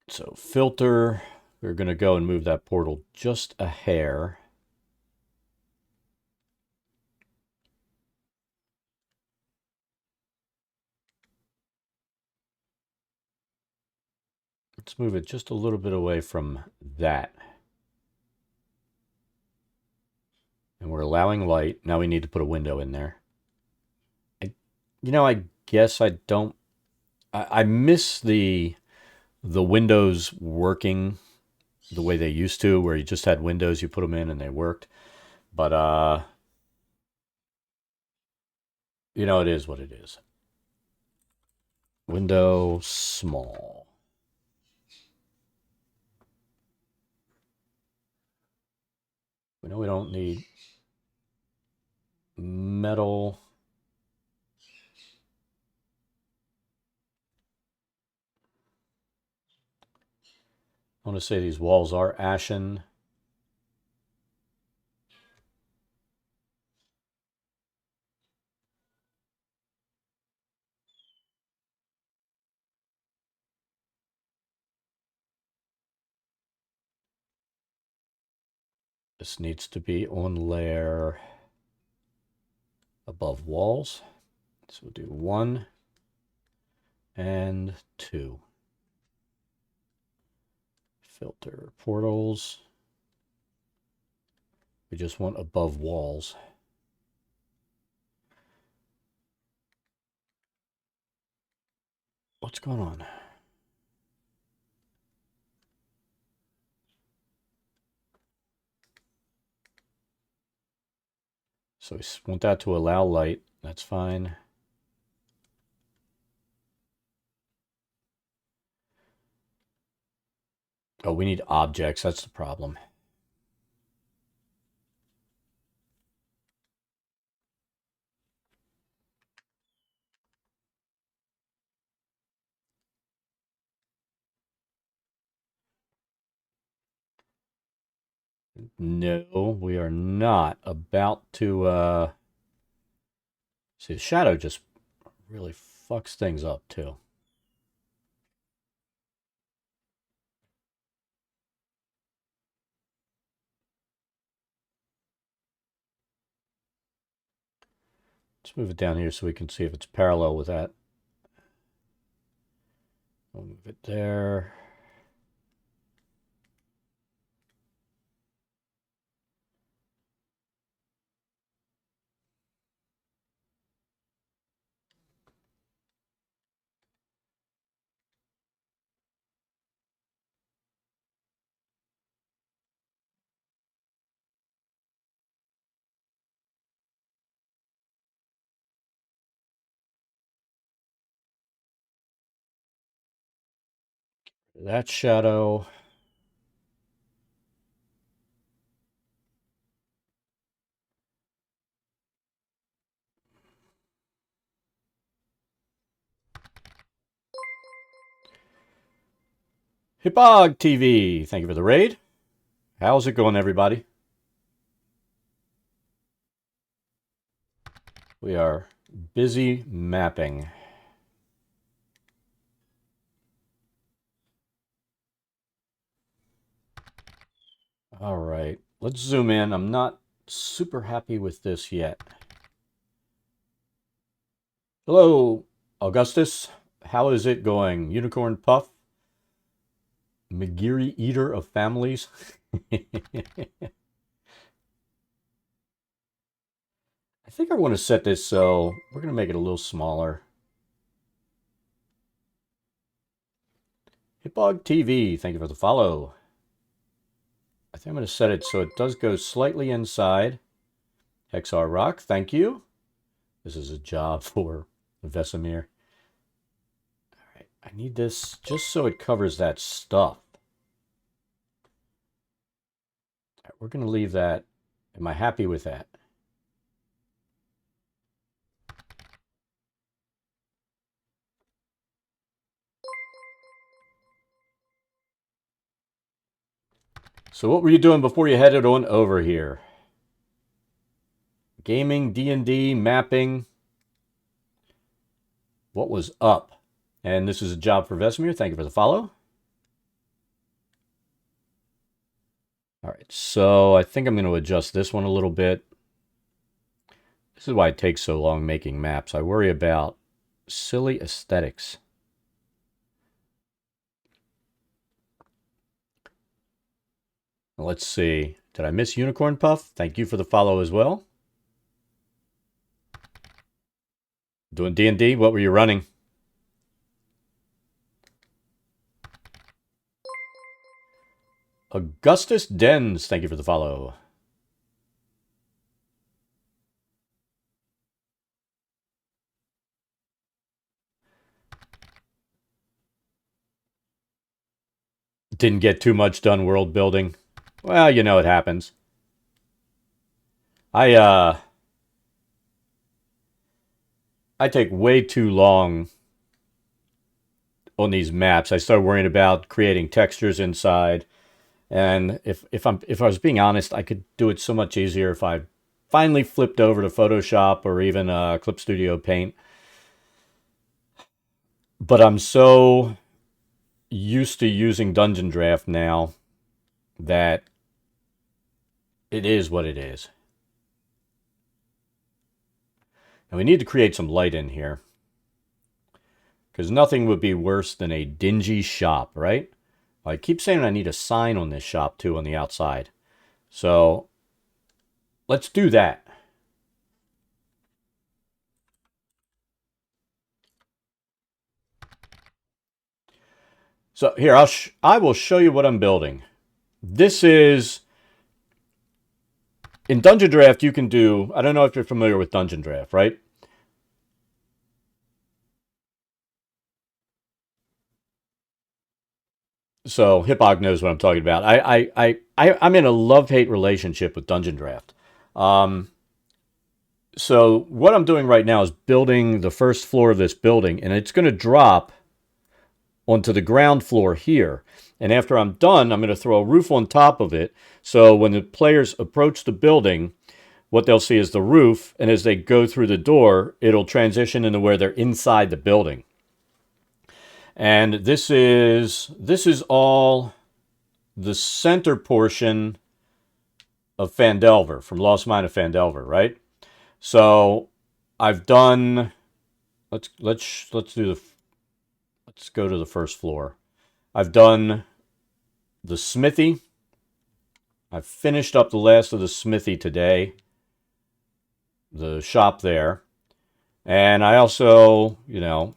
So filter, we're going to go and move that portal just a hair. Let's move it just a little bit away from that. And we're allowing light. Now we need to put a window in there. I guess I don't... I miss the windows working the way they used to, where you just had windows, you put them in and they worked. But, it is what it is. Window small. We know we don't need metal. I want to say these walls are ashen. This needs to be on layer above walls. So we'll do 1 and 2. Filter portals. We just want above walls. What's going on? So we want that to allow light. That's fine. Oh, we need objects. That's the problem. No, we are not about to... See, the shadow just really fucks things up, too. Let's move it down here so we can see if it's parallel with that. We'll move it there. That shadow. Hippog TV, thank you for the raid. How's it going, everybody? We are busy mapping. All right, let's zoom in. I'm not super happy with this yet. Hello, Augustus. How is it going? Unicorn Puff? McGeary Eater of Families? I think I want to set this so we're going to make it a little smaller. Hippog TV, thank you for the follow. I think I'm going to set it so it does go slightly inside. XR Rock, thank you. This is a job for Vesemir. All right, I need this just so it covers that stuff. All right, we're going to leave that. Am I happy with that? So what were you doing before you headed on over here? Gaming, D&D, mapping. What was up? And this is a job for Vesemir. Thank you for the follow. All right, so I think I'm going to adjust this one a little bit. This is why it takes so long making maps. I worry about silly aesthetics. Let's see. Did I miss Unicorn Puff? Thank you for the follow as well. Doing D&D? What were you running? Augustus Dens, thank you for the follow. Didn't get too much done world building. Well, you know it happens. I take way too long on these maps. I start worrying about creating textures inside. And if I was being honest, I could do it so much easier if I finally flipped over to Photoshop or even Clip Studio Paint. But I'm so used to using Dungeon Draft now that it is what it is. And we need to create some light in here, because nothing would be worse than a dingy shop, right? I keep saying I need a sign on this shop too on the outside. So let's do that. So here, I will show you what I'm building. This is, in Dungeon Draft, you can do, I don't know if you're familiar with Dungeon Draft, right? So Hippog knows what I'm talking about. I'm in a love-hate relationship with Dungeon Draft. So what I'm doing right now is building the first floor of this building, and it's going to drop onto the ground floor here. And after I'm done, I'm going to throw a roof on top of it. So when the players approach the building, what they'll see is the roof, and as they go through the door, it'll transition into where they're inside the building. And this is all the center portion of Phandelver, from Lost Mine of Phandelver, right? So I've done, let's go to the first floor. I've done the smithy. I've finished up the last of the smithy today, the shop there. And I also, you know,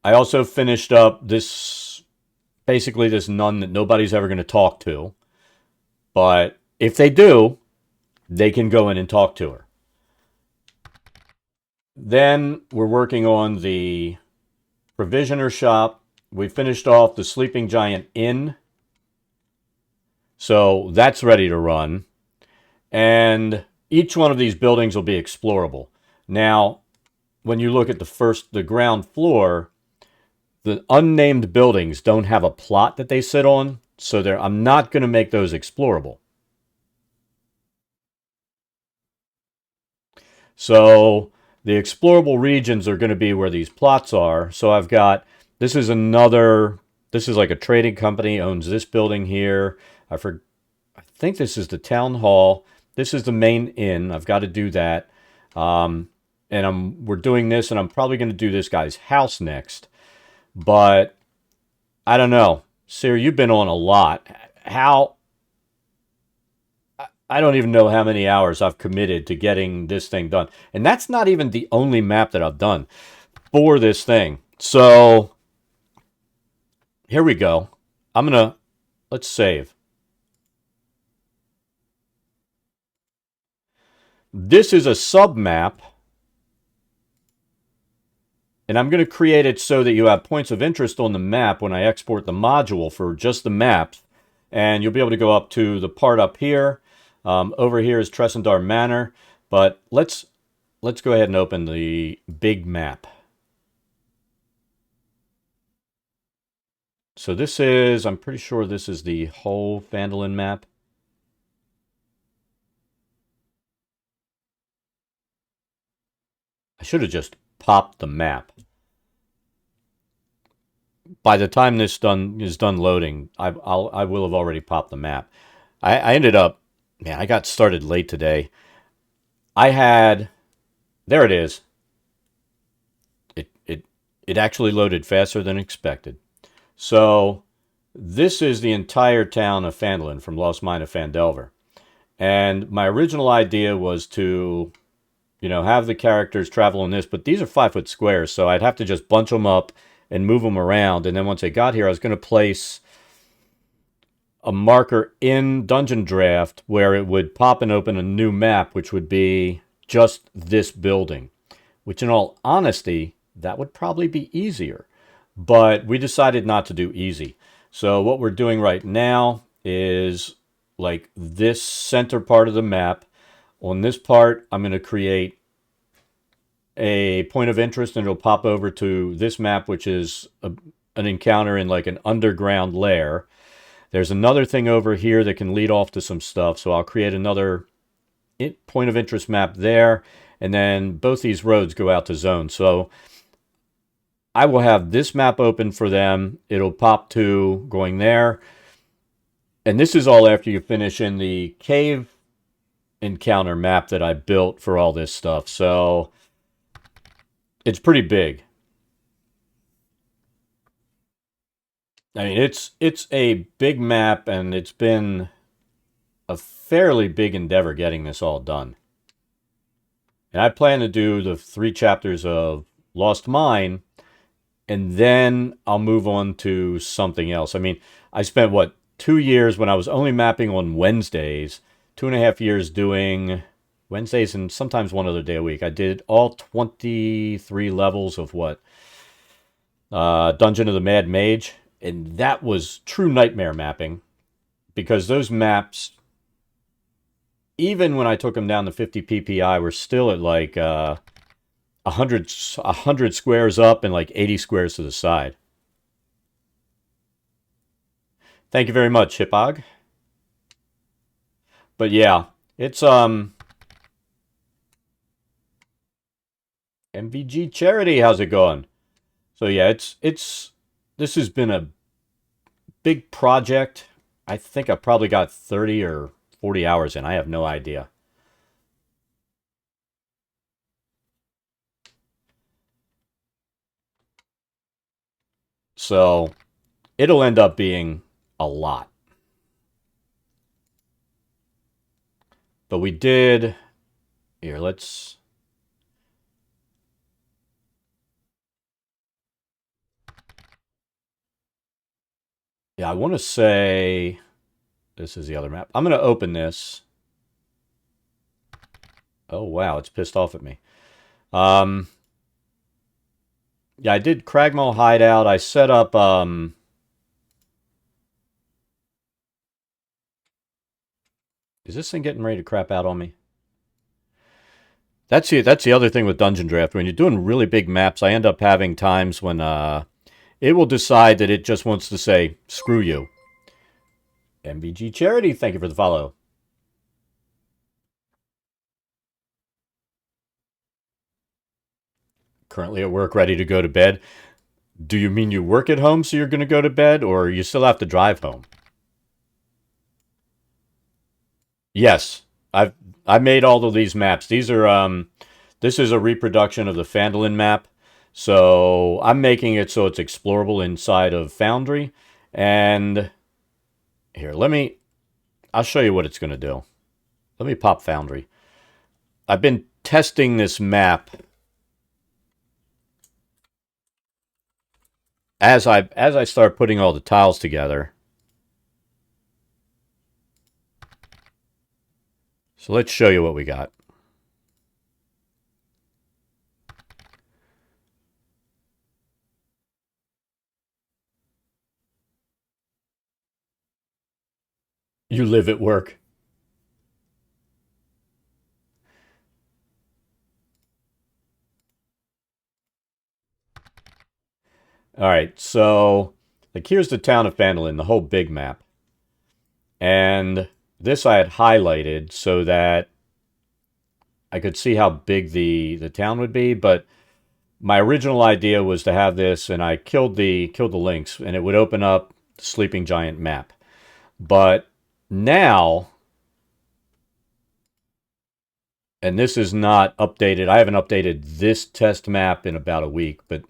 I also finished up this, basically this nun that nobody's ever going to talk to. But if they do, they can go in and talk to her. Then we're working on the provisioner shop. We finished off the Sleeping Giant Inn. So that's ready to run. And each one of these buildings will be explorable. Now, when you look at the ground floor, the unnamed buildings don't have a plot that they sit on. So I'm not going to make those explorable. So the explorable regions are going to be where these plots are. So I've got, this is like a trading company, owns this building here. I think this is the town hall. This is the main inn. I've got to do that. And we're doing this, and I'm probably going to do this guy's house next. But I don't know. Sarah, you've been on a lot. I don't even know how many hours I've committed to getting this thing done. And that's not even the only map that I've done for this thing. So here we go. Let's save. This is a sub map. And I'm going to create it so that you have points of interest on the map when I export the module for just the maps. And you'll be able to go up to the part up here. Over here is Tressendar Manor. But let's go ahead and open the big map. So I'm pretty sure this is the whole Phandelver map. I should have just popped the map. By the time this is done loading, I will have already popped the map. I ended up, man, I got started late today. There it is. It actually loaded faster than expected. So this is the entire town of Phandelver from Lost Mine of Phandelver. And my original idea was to, have the characters travel on this, but these are 5-foot squares, so I'd have to just bunch them up and move them around. And then once I got here, I was going to place a marker in Dungeon Draft where it would pop and open a new map, which would be just this building, which in all honesty, that would probably be easier. But we decided not to do easy. So what we're doing right now is like this center part of the map. On this part, I'm going to create a point of interest, and it'll pop over to this map, which is an encounter in like an underground lair. There's another thing over here that can lead off to some stuff, so I'll create another point of interest map there, and then both these roads go out to zones. So I will have this map open for them. It'll pop to going there. And this is all after you finish in the cave encounter map that I built for all this stuff. So it's pretty big. I mean, it's a big map, and it's been a fairly big endeavor getting this all done. And I plan to do the 3 chapters of Lost Mine, and then I'll move on to something else. I mean, I spent, 2 years when I was only mapping on Wednesdays, 2.5 years doing Wednesdays and sometimes one other day a week. I did all 23 levels of Dungeon of the Mad Mage, and that was true nightmare mapping, because those maps, even when I took them down to 50 PPI, were still at like 100 squares up and like 80 squares to the side. Thank you very much, Hipog. But yeah, it's MVG Charity, how's it going? So yeah, this has been a big project. I think I probably got 30 or 40 hours in. I have no idea. So it'll end up being a lot. But we did... Here, let's... Yeah, I want to say... This is the other map. I'm going to open this. Oh, wow, it's pissed off at me. Yeah, I did Cragma Hideout. I set up is this thing getting ready to crap out on me? That's the other thing with Dungeon Draft. When you're doing really big maps, I end up having times when it will decide that it just wants to say, screw you. MBG Charity, thank you for the follow. Currently at work, ready to go to bed. Do you mean you work at home so you're going to go to bed, or you still have to drive home? Yes, I made all of these maps. These are this is a reproduction of the Phandelver map. So I'm making it so it's explorable inside of Foundry. And here, I'll show you what it's going to do. Let me pop Foundry. I've been testing this map as I start putting all the tiles together. So let's show you what we got. You live at work. All right, so like here's the town of Phandelver, the whole big map. And this I had highlighted so that I could see how big the town would be, but my original idea was to have this, and I killed the links, and it would open up the Sleeping Giant map. But now, and this is not updated, I haven't updated this test map in about a week, but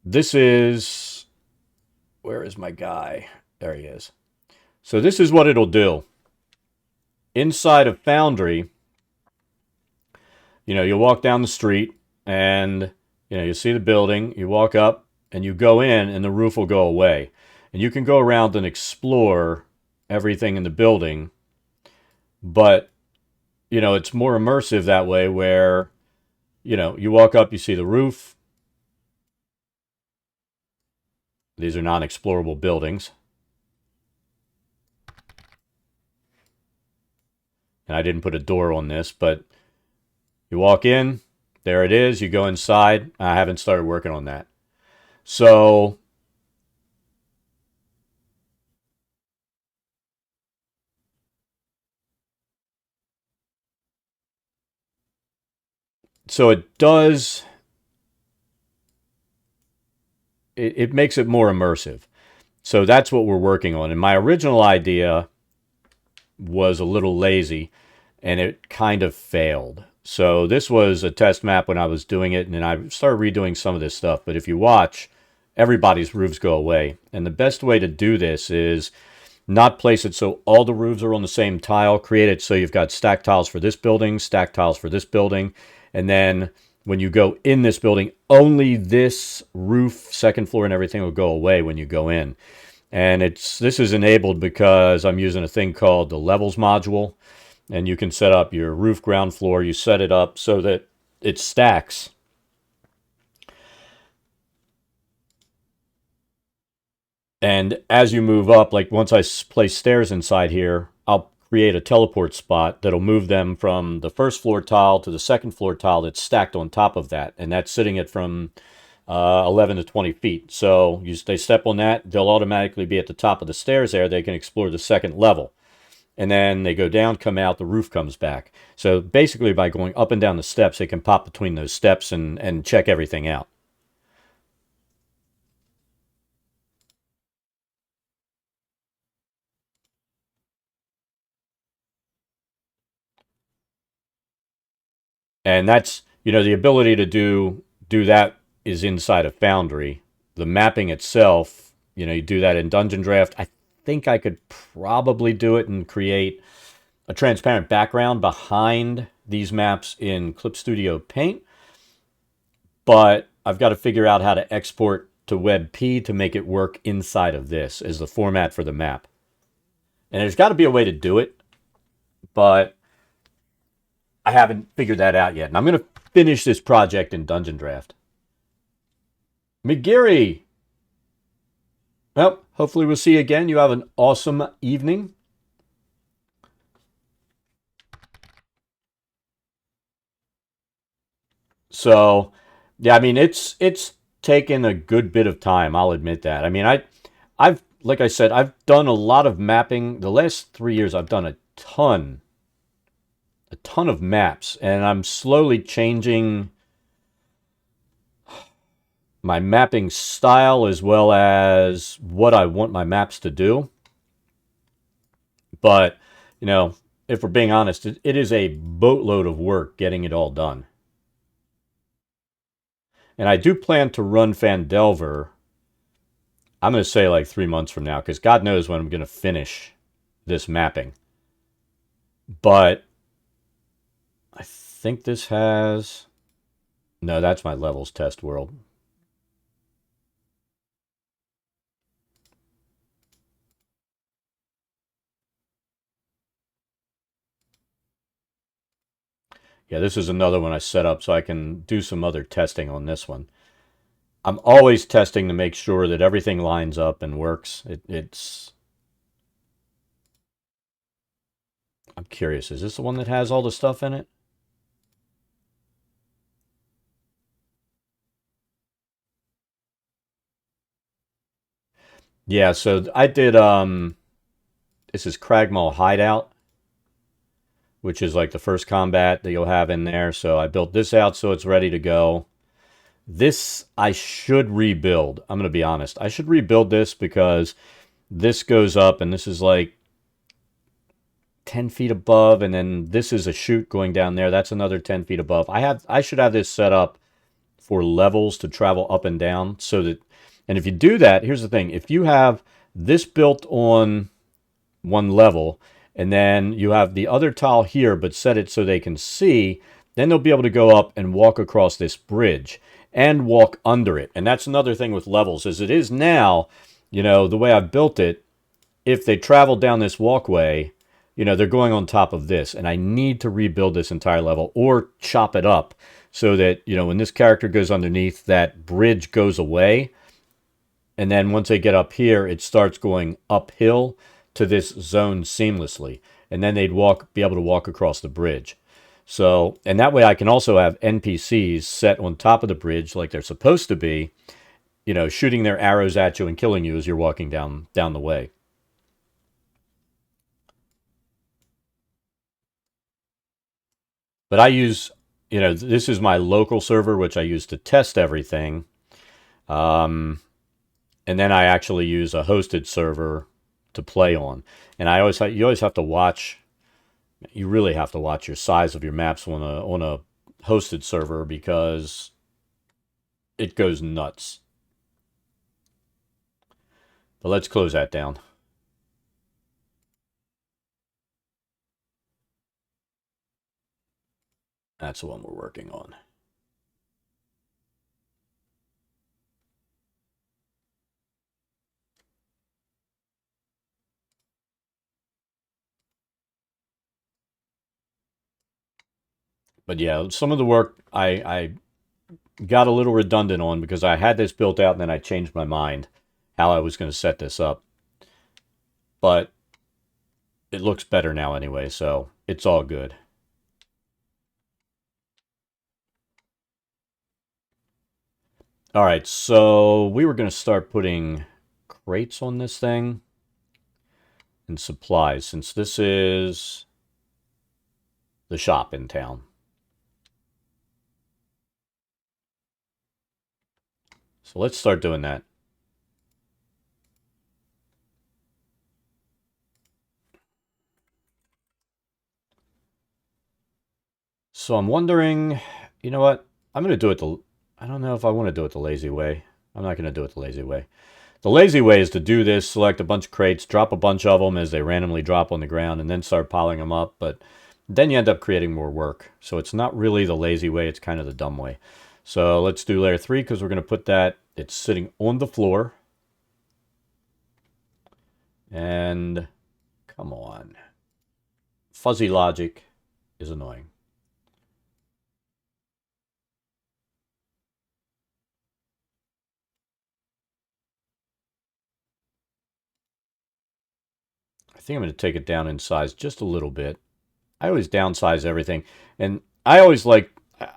this is, where is my guy? There he is. So this is what it'll do. Inside of Foundry, you know, you walk down the street and, you know, you see the building, you walk up and you go in and the roof will go away. And you can go around and explore everything in the building. But, you know, it's more immersive that way where, you know, you walk up, you see the roof. These are non-explorable buildings. And I didn't put a door on this, but you walk in, there it is. You go inside. I haven't started working on that. So it does, it makes it more immersive. So that's what we're working on. And my original idea was a little lazy and it kind of failed. So this was a test map when I was doing it, and then I started redoing some of this stuff. But if you watch, everybody's roofs go away. And the best way to do this is not place it so all the roofs are on the same tile. Create it so you've got stacked tiles for this building, stacked tiles for this building. And then when you go in this building, only this roof, second floor, and everything will go away when you go in. And this is enabled because I'm using a thing called the levels module. And you can set up your roof, ground floor. You set it up so that it stacks. And as you move up, like once I place stairs inside here, I'll create a teleport spot that'll move them from the first floor tile to the second floor tile that's stacked on top of that. And that's sitting at from 11 to 20 feet. So they step on that, they'll automatically be at the top of the stairs there. They can explore the second level. And then they go down, come out, the roof comes back. So basically by going up and down the steps, they can pop between those steps and check everything out. And that's, you know, the ability to do that is inside of Foundry. The mapping itself, you know, you do that in Dungeon Draft. I think I could probably do it and create a transparent background behind these maps in Clip Studio Paint. But I've got to figure out how to export to WebP to make it work inside of this as the format for the map. And there's got to be a way to do it, but I haven't figured that out yet. And I'm going to finish this project in Dungeon Draft. McGeary! Well, hopefully we'll see you again. You have an awesome evening. So, yeah, I mean, it's taken a good bit of time. I'll admit that. I mean, I've like I said, I've done a lot of mapping. The last 3 years, I've done a ton of maps, and I'm slowly changing my mapping style as well as what I want my maps to do. But, you know, if we're being honest, it is a boatload of work getting it all done. And I do plan to run Phandelver, I'm going to say like 3 months from now, because God knows when I'm going to finish this mapping. But I think this has... No, that's my levels test world. Yeah, this is another one I set up so I can do some other testing on this one. I'm always testing to make sure that everything lines up and works. I'm curious, is this the one that has all the stuff in it? Yeah, so I did, this is Cragma Hideout, which is like the first combat that you'll have in there. So I built this out so it's ready to go. This I should rebuild. I'm going to be honest. I should rebuild this because this goes up and this is like 10 feet above, and then this is a chute going down there. That's another 10 feet above. I should have this set up for levels to travel up and down so that, and if you do that, here's the thing. If you have this built on one level and then you have the other tile here but set it so they can see, then they'll be able to go up and walk across this bridge and walk under it. And that's another thing with levels. As it is now, you know, the way I've built it, if they travel down this walkway, you know, they're going on top of this, and I need to rebuild this entire level or chop it up so that, you know, when this character goes underneath, that bridge goes away. And then once they get up here, it starts going uphill to this zone seamlessly. And then they'd be able to walk across the bridge. So, and that way I can also have NPCs set on top of the bridge like they're supposed to be, you know, shooting their arrows at you and killing you as you're walking down the way. But I use, you know, this is my local server, which I use to test everything. And then I actually use a hosted server to play on. And you always have to watch, you really have to watch your size of your maps on a hosted server because it goes nuts. But let's close that down. That's the one we're working on. But yeah, some of the work I got a little redundant on because I had this built out and then I changed my mind how I was going to set this up. But it looks better now anyway, so it's all good. All right, so we were going to start putting crates on this thing and supplies, since this is the shop in town. So let's start doing that. So I'm wondering, you know what? I'm going to do it I don't know if I want to do it the lazy way. I'm not going to do it the lazy way. The lazy way is to do this, select a bunch of crates, drop a bunch of them as they randomly drop on the ground, and then start piling them up. But then you end up creating more work. So it's not really the lazy way. It's kind of the dumb way. So let's do layer 3 because we're going to put that, it's sitting on the floor. And come on. Fuzzy logic is annoying. I think I'm going to take it down in size just a little bit. I always downsize everything. And I always like,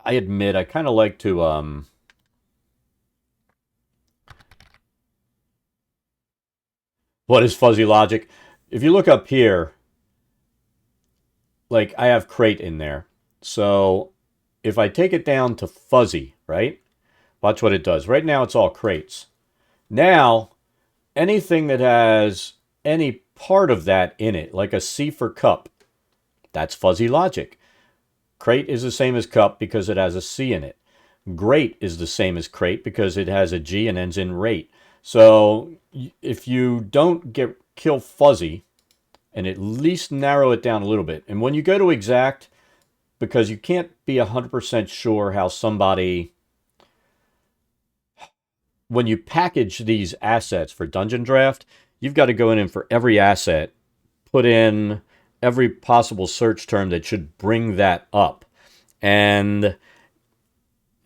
I admit, I kind of like to, what is fuzzy logic? If you look up here, like I have crate in there. So if I take it down to fuzzy, right? Watch what it does. Right now it's all crates. Now, anything that has any part of that in it, like a C for cup, that's fuzzy logic. Crate is the same as cup because it has a C in it. Great is the same as crate because it has a G and ends in rate. So if you don't kill fuzzy and at least narrow it down a little bit, and when you go to exact, because you can't be 100% sure how somebody, when you package these assets for Dungeon Draft, you've got to go in and for every asset, put in every possible search term that should bring that up. And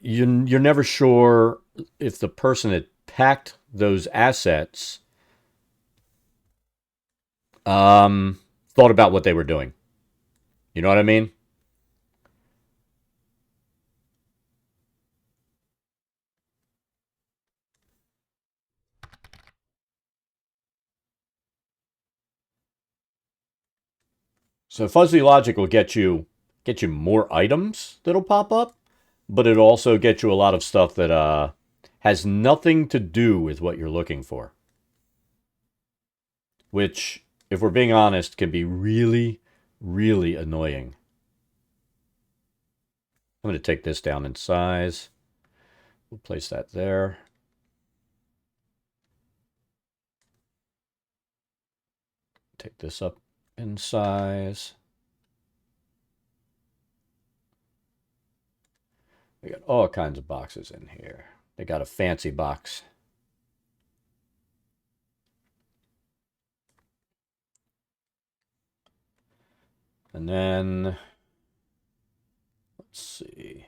you're never sure if the person that packed those assets thought about what they were doing. You know what I mean? So fuzzy logic will get you more items that'll pop up, but it'll also get you a lot of stuff that has nothing to do with what you're looking for. Which, if we're being honest, can be really, really annoying. I'm going to take this down in size. We'll place that there. Take this up in size. We got all kinds of boxes in here. They got a fancy box. And then, let's see.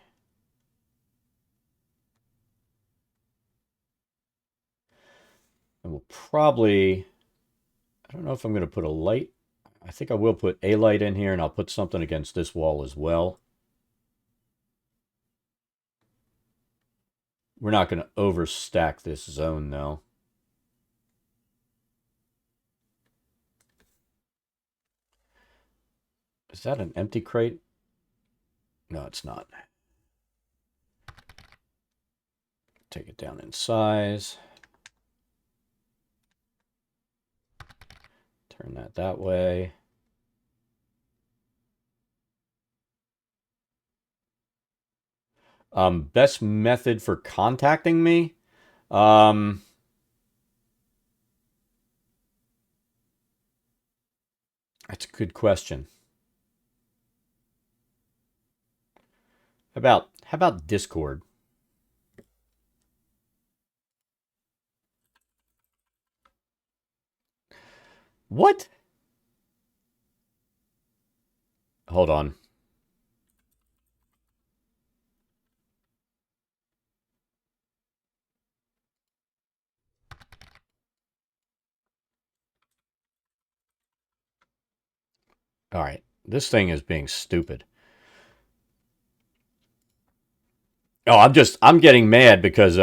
And we'll probably, I don't know if I'm going to put a light. I think I will put a light in here, and I'll put something against this wall as well. We're not going to overstack this zone, though. Is that an empty crate? No, it's not. Take it down in size. Turn that way. Best method for contacting me? That's a good question. How about Discord? What? Hold on. All right. This thing is being stupid. Oh, I'm getting mad because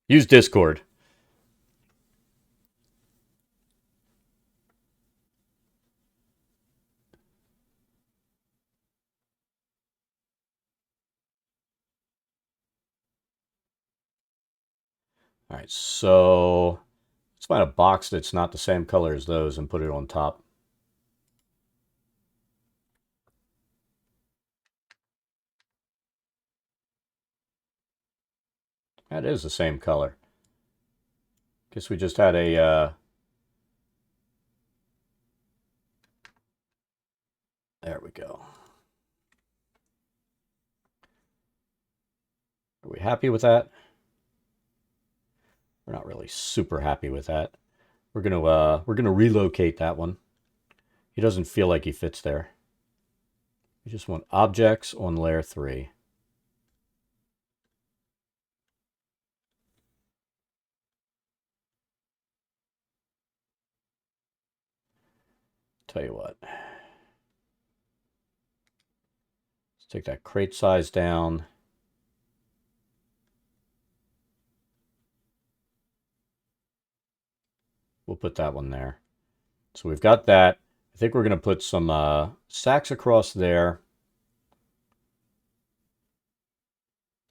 use Discord. All right, so let's find a box that's not the same color as those and put it on top. That is the same color. Guess we just had a there we go. Are we happy with that? We're not really super happy with that. We're gonna relocate that one. He doesn't feel like he fits there. We just want objects on layer 3. Tell you what. Let's take that crate size down. We'll put that one there. So we've got that. I think we're going to put some sacks across there.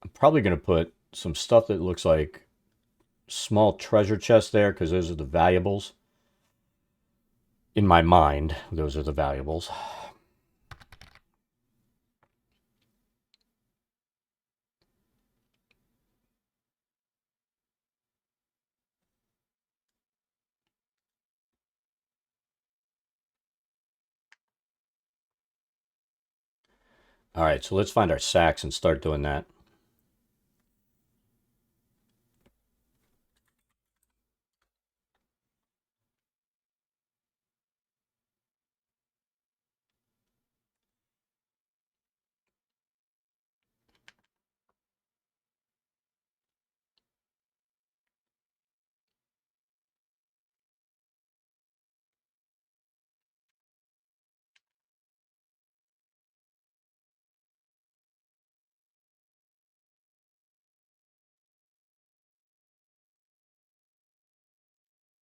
I'm probably going to put some stuff that looks like small treasure chests there, because those are the valuables. In my mind, those are the valuables. All right, so let's find our sacks and start doing that.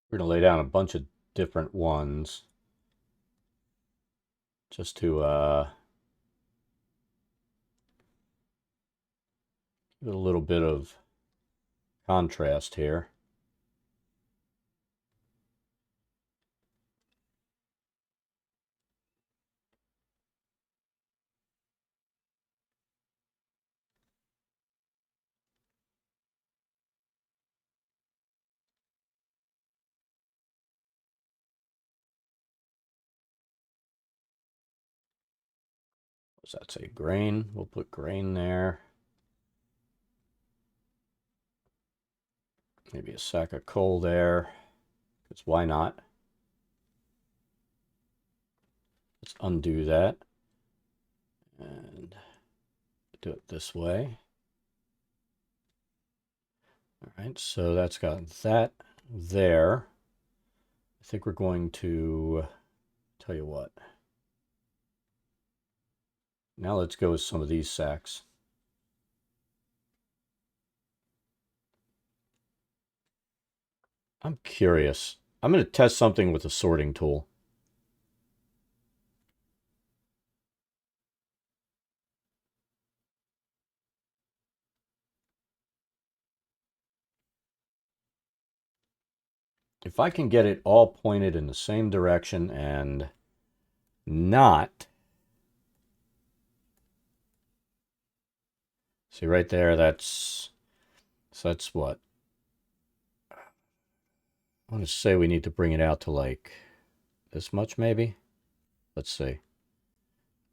We're going to lay down a bunch of different ones just to give it a little bit of contrast here. What's that say? Grain. We'll put grain there. Maybe a sack of coal there, because why not? Let's undo that and do it this way. All right, so that's got that there. I think we're going to tell you what. Now let's go with some of these sacks. I'm curious. I'm going to test something with a sorting tool. If I can get it all pointed in the same direction and not... See right there, that's what? I want to say we need to bring it out to like this much maybe. Let's see.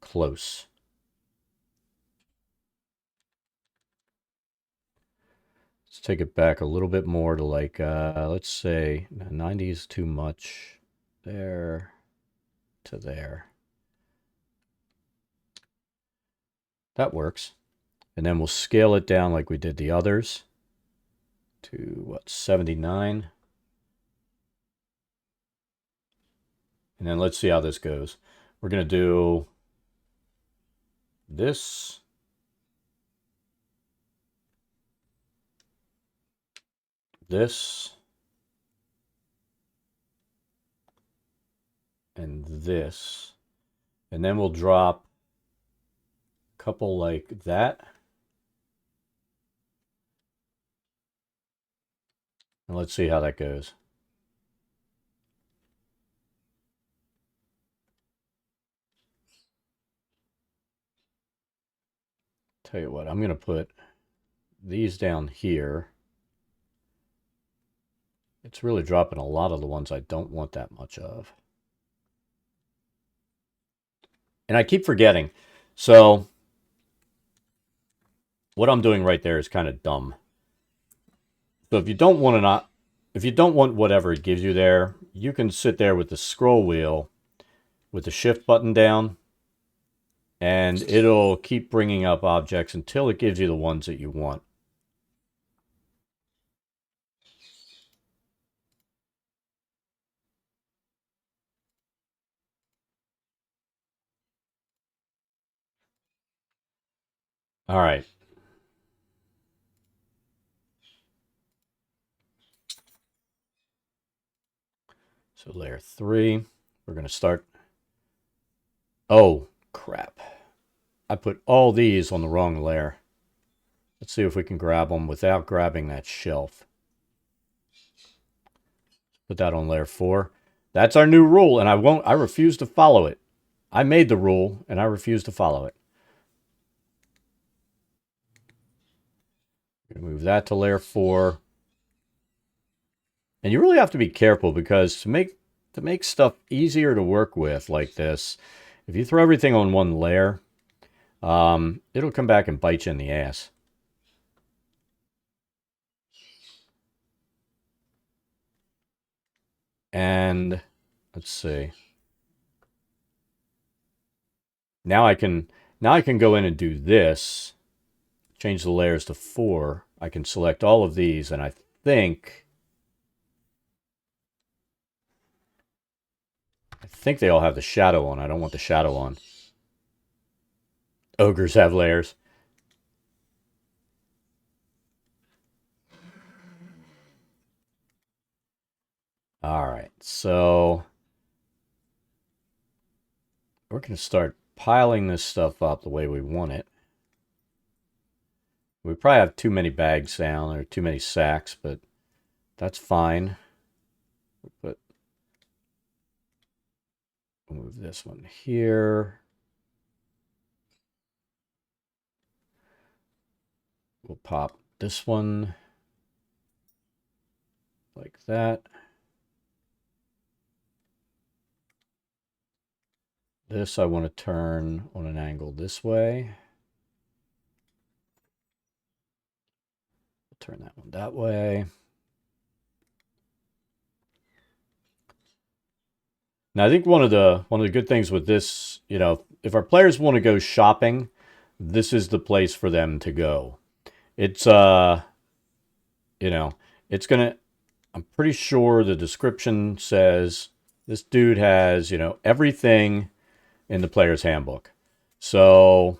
Close. Let's take it back a little bit more to like, let's say 90 is too much. There to there. That works. And then we'll scale it down like we did the others to what, 79. And then let's see how this goes. We're going to do this. This. And this. And then we'll drop a couple like that. And let's see how that goes. Tell you what, I'm going to put these down here. It's really dropping a lot of the ones I don't want that much of. And I keep forgetting. So what I'm doing right there is kind of dumb. So if you don't want whatever it gives you there, you can sit there with the scroll wheel with the shift button down, and it'll keep bringing up objects until it gives you the ones that you want. All right. So layer 3, we're going to start. Oh, crap. I put all these on the wrong layer. Let's see if we can grab them without grabbing that shelf. Put that on layer 4. That's our new rule, and I refuse to follow it. I made the rule, and I refuse to follow it. Move that to layer 4. And you really have to be careful because to make stuff easier to work with like this, if you throw everything on one layer, it'll come back and bite you in the ass. And let's see. Now I can go in and do this. Change the layers to 4. I can select all of these, and I think they all have the shadow on. I don't want the shadow on. Ogres have layers. All right, so we're going to start piling this stuff up the way we want it. We probably have too many bags down or too many sacks, but that's fine. We'll move this one here. We'll pop this one like that. This I want to turn on an angle this way. Turn that one that way. Now I think one of the good things with this, you know, if our players want to go shopping, this is the place for them to go. It's you know, it's gonna. I'm pretty sure the description says this dude has, you know, everything in the player's handbook. So,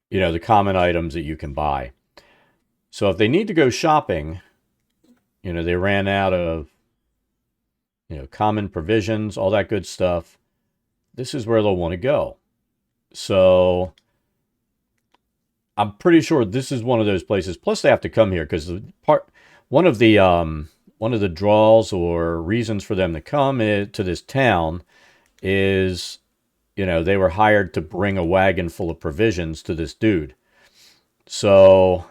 you know, the common items that you can buy. So if they need to go shopping, you know, they ran out of, you know, common provisions, all that good stuff, this is where they'll want to go. So I'm pretty sure this is one of those places. Plus, they have to come here because one of the draws or reasons for them to come to this town is, you know, they were hired to bring a wagon full of provisions to this dude. So,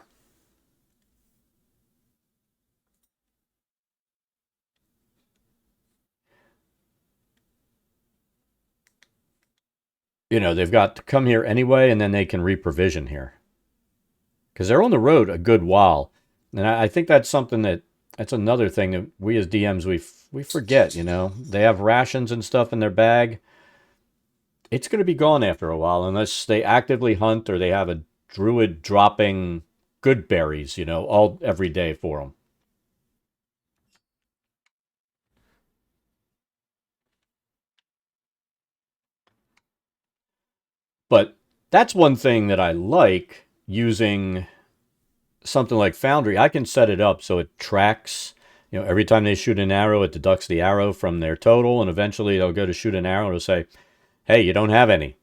you know, they've got to come here anyway, and then they can reprovision here. Because they're on the road a good while. And I think that's something that's another thing that we as DMs, we forget, you know. They have rations and stuff in their bag. It's going to be gone after a while unless they actively hunt or they have a druid dropping good berries, you know, every day for them. But that's one thing that I like using something like Foundry. I can set it up so it tracks, you know, every time they shoot an arrow, it deducts the arrow from their total, and eventually they'll go to shoot an arrow and it'll say, hey, you don't have any.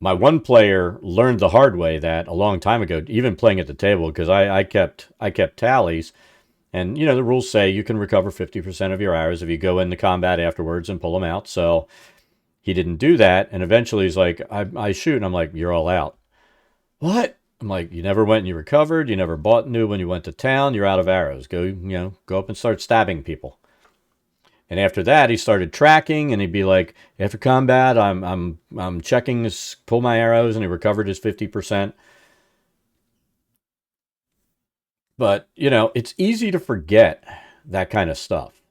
My one player learned the hard way that a long time ago, even playing at the table, because I kept tallies. And, you know, the rules say you can recover 50% of your arrows if you go into combat afterwards and pull them out. So he didn't do that. And eventually he's like, I shoot. And I'm like, you're all out. What? I'm like, you never went and you recovered. You never bought new when you went to town. You're out of arrows. Go up and start stabbing people. And after that, he started tracking, and he'd be like, after combat, I'm checking this, pull my arrows, and he recovered his 50%. But, you know, it's easy to forget that kind of stuff.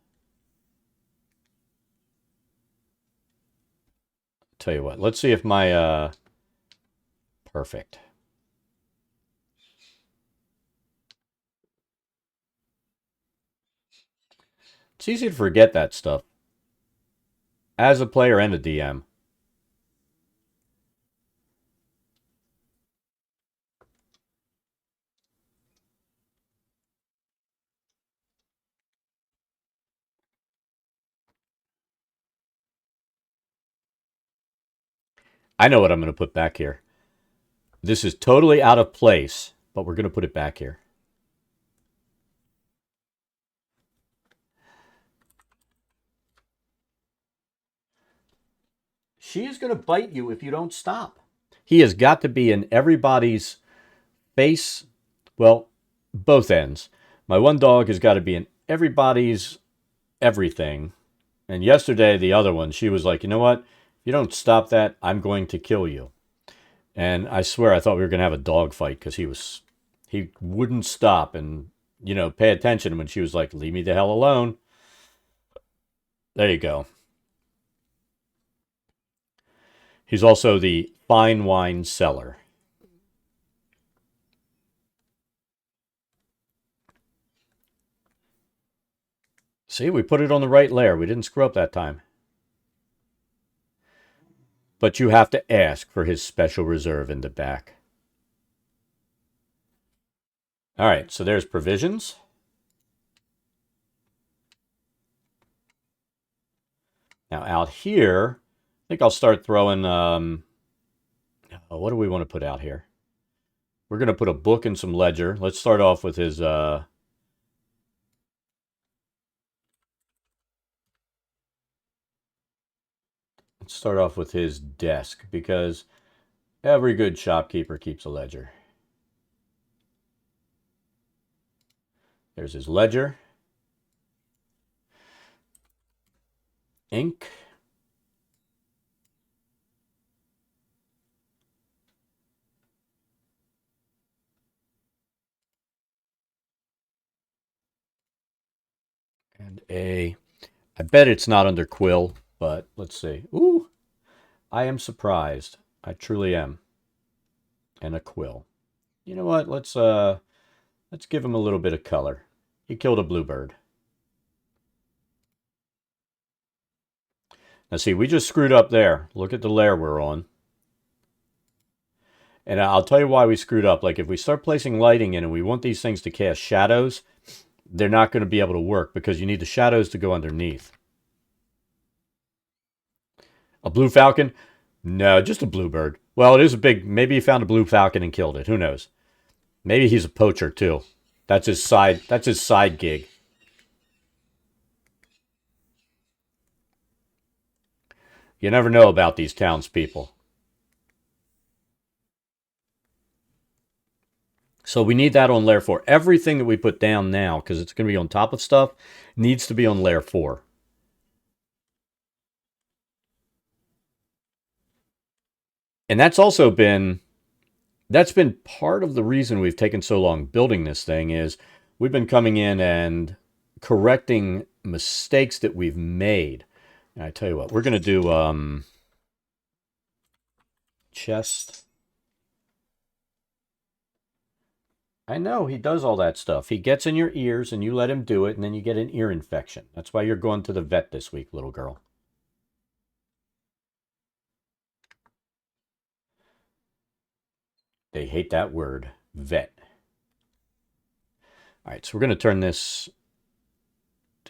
Tell you what, let's see if my, perfect. It's easy to forget that stuff as a player and a DM. I know what I'm going to put back here. This is totally out of place, but we're going to put it back here. She is going to bite you if you don't stop. He has got to be in everybody's face. Well, both ends. My one dog has got to be in everybody's everything. And yesterday, the other one, she was like, you know what? If you don't stop that, I'm going to kill you. And I swear I thought we were going to have a dog fight because he wouldn't stop and, pay attention when she was like, leave me the hell alone. There you go. He's also the fine wine cellar. See, we put it on the right layer. We didn't screw up that time. But you have to ask for his special reserve in the back. All right, so there's provisions. Now out here, I think I'll start throwing, what do we want to put out here? We're going to put a book and some ledger. Let's start off with his, let's start off with his desk, because every good shopkeeper keeps a ledger. There's his ledger. Ink. And I bet it's not under quill, but let's see. Ooh, I am surprised. I truly am. And a quill. You know what? Let's give him a little bit of color. He killed a bluebird. Now see, we just screwed up there. Look at the layer we're on. And I'll tell you why we screwed up. Like if we start placing lighting in and we want these things to cast shadows, they're not going to be able to work because you need the shadows to go underneath. A blue falcon? No, just a bluebird. Well, it is a big... Maybe he found a blue falcon and killed it. Who knows? Maybe he's a poacher too. That's his side gig. You never know about these townspeople. So we need that on layer 4. Everything that we put down now, because it's going to be on top of stuff, needs to be on layer 4. And that's been part of the reason we've taken so long building this thing is we've been coming in and correcting mistakes that we've made. And I tell you what, we're going to do chest. I know, he does all that stuff. He gets in your ears and you let him do it and then you get an ear infection. That's why you're going to the vet this week, little girl. They hate that word, vet. All right, so we're going to turn this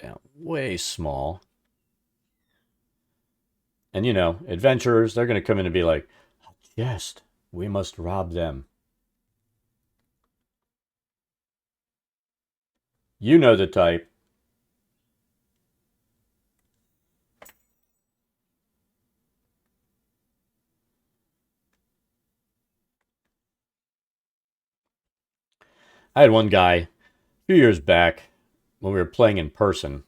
down way small. And, adventurers, they're going to come in and be like, yes, we must rob them. You know the type. I had one guy a few years back when we were playing in person.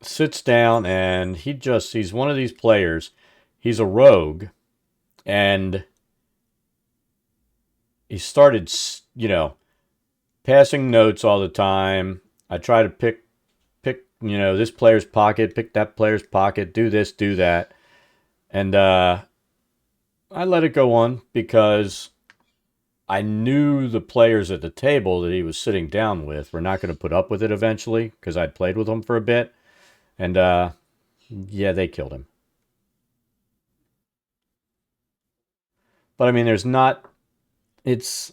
Sits down and he's one of these players. He's a rogue. And he started, passing notes all the time. I try to pick, this player's pocket, pick that player's pocket, do this, do that. And I let it go on because I knew the players at the table that he was sitting down with were not going to put up with it eventually because I'd played with them for a bit. And, yeah, they killed him. But, I mean, there's not... It's...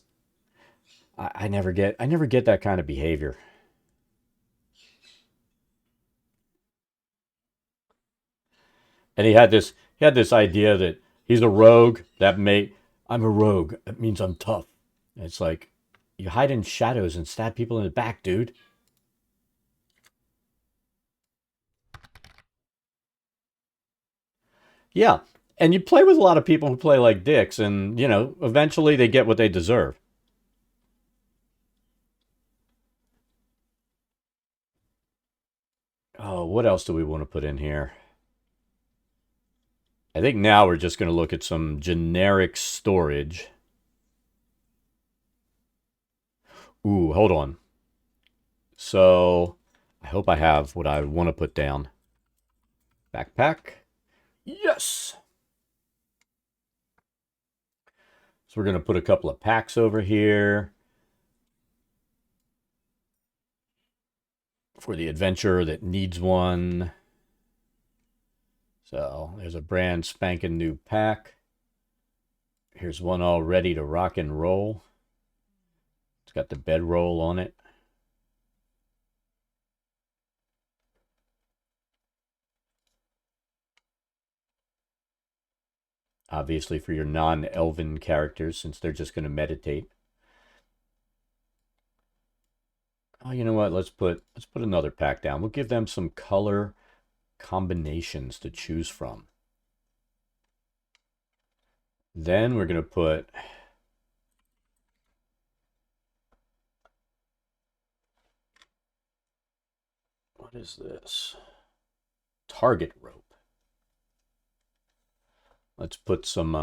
I never get that kind of behavior. And he had this idea that he's a rogue. I'm a rogue. That means I'm tough. And it's like you hide in shadows and stab people in the back, dude. Yeah. And you play with a lot of people who play like dicks, and eventually they get what they deserve. Oh, what else do we want to put in here? I think now we're just going to look at some generic storage. Ooh, hold on. So, I hope I have what I want to put down. Backpack. Yes! So we're going to put a couple of packs over here for the adventurer that needs one. So there's a brand spanking new pack. Here's one all ready to rock and roll. It's got the bedroll on it. Obviously for your non-elven characters, since they're just going to meditate. Oh, you know what? Let's put another pack down. We'll give them some color combinations to choose from. Then we're going to put what is this? Target rope. Let's put some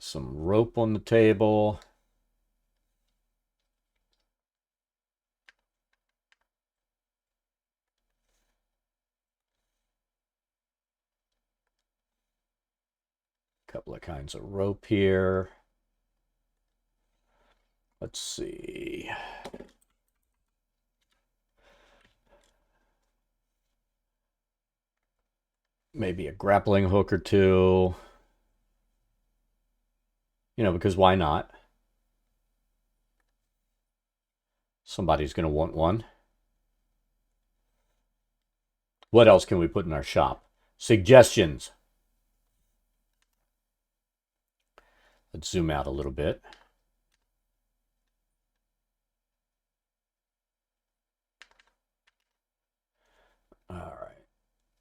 rope on the table. Couple of kinds of rope here. Let's see. Maybe a grappling hook or two. Because why not? Somebody's going to want one. What else can we put in our shop? Suggestions. Let's zoom out a little bit. All right.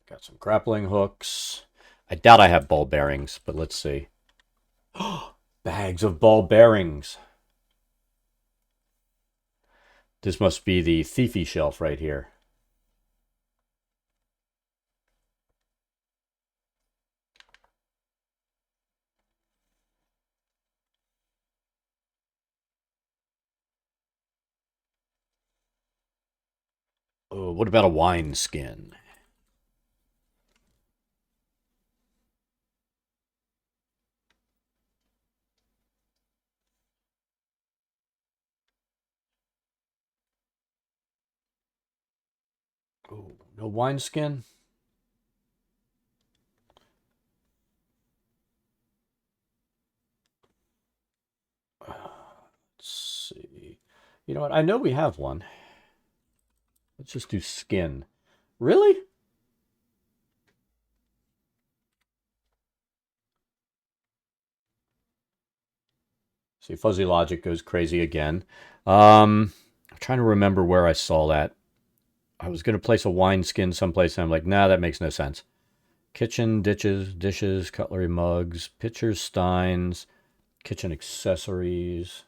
Got some grappling hooks. I doubt I have ball bearings, but let's see. Bags of ball bearings. This must be the thiefy shelf right here. Oh, what about a wine skin? Oh, no wine skin? Let's see. You know what? I know we have one. Let's just do skin. Really? See, fuzzy logic goes crazy again. I'm trying to remember where I saw that. I was going to place a wineskin someplace, and I'm like, nah, that makes no sense. Kitchen dishes, cutlery mugs, pitchers, steins, kitchen accessories.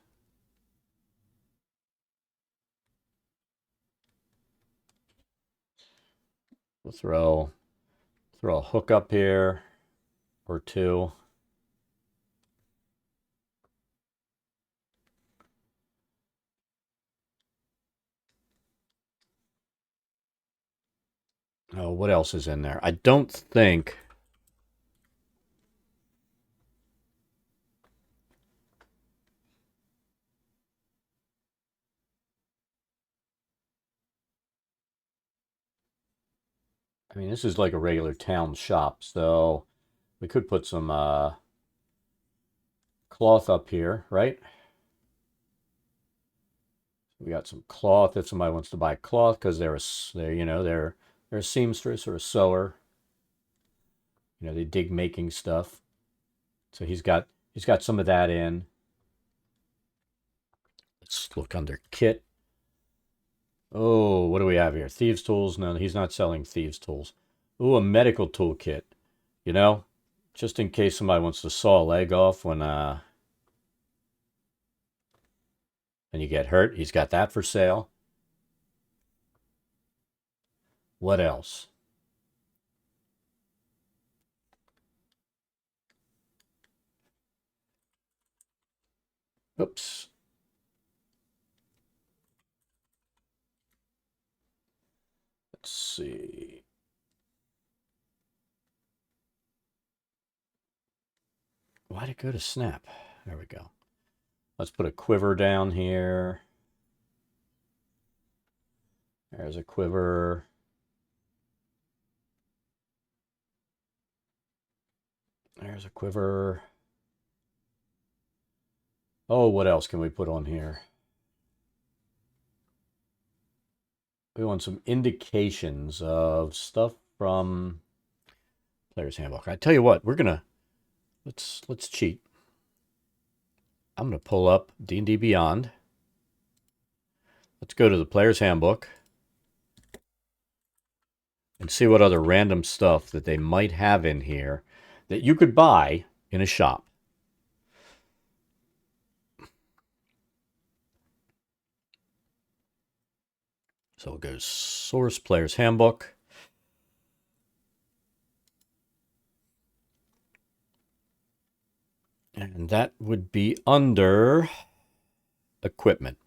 We'll throw a hook up here or two. Oh, what else is in there? I don't think. I mean, this is like a regular town shop, so we could put some cloth up here, right? We got some cloth if somebody wants to buy cloth because they're a seamstress or a sewer. You know, they dig making stuff. So he's got some of that in. Let's look under kit. Oh, what do we have here? Thieves' tools? No, he's not selling thieves' tools. Ooh, a medical toolkit. You know, just in case somebody wants to saw a leg off when you get hurt. He's got that for sale. What else? Oops. Let's see. Why'd it go to snap? There we go. Let's put a quiver down here. There's a quiver. There's a quiver. Oh, what else can we put on here? We want some indications of stuff from Player's Handbook. I tell you what, we're gonna let's cheat. I'm gonna pull up D&D Beyond. Let's go to the Player's Handbook and see what other random stuff that they might have in here that you could buy in a shop. So it goes Source Player's Handbook. And that would be under Equipment.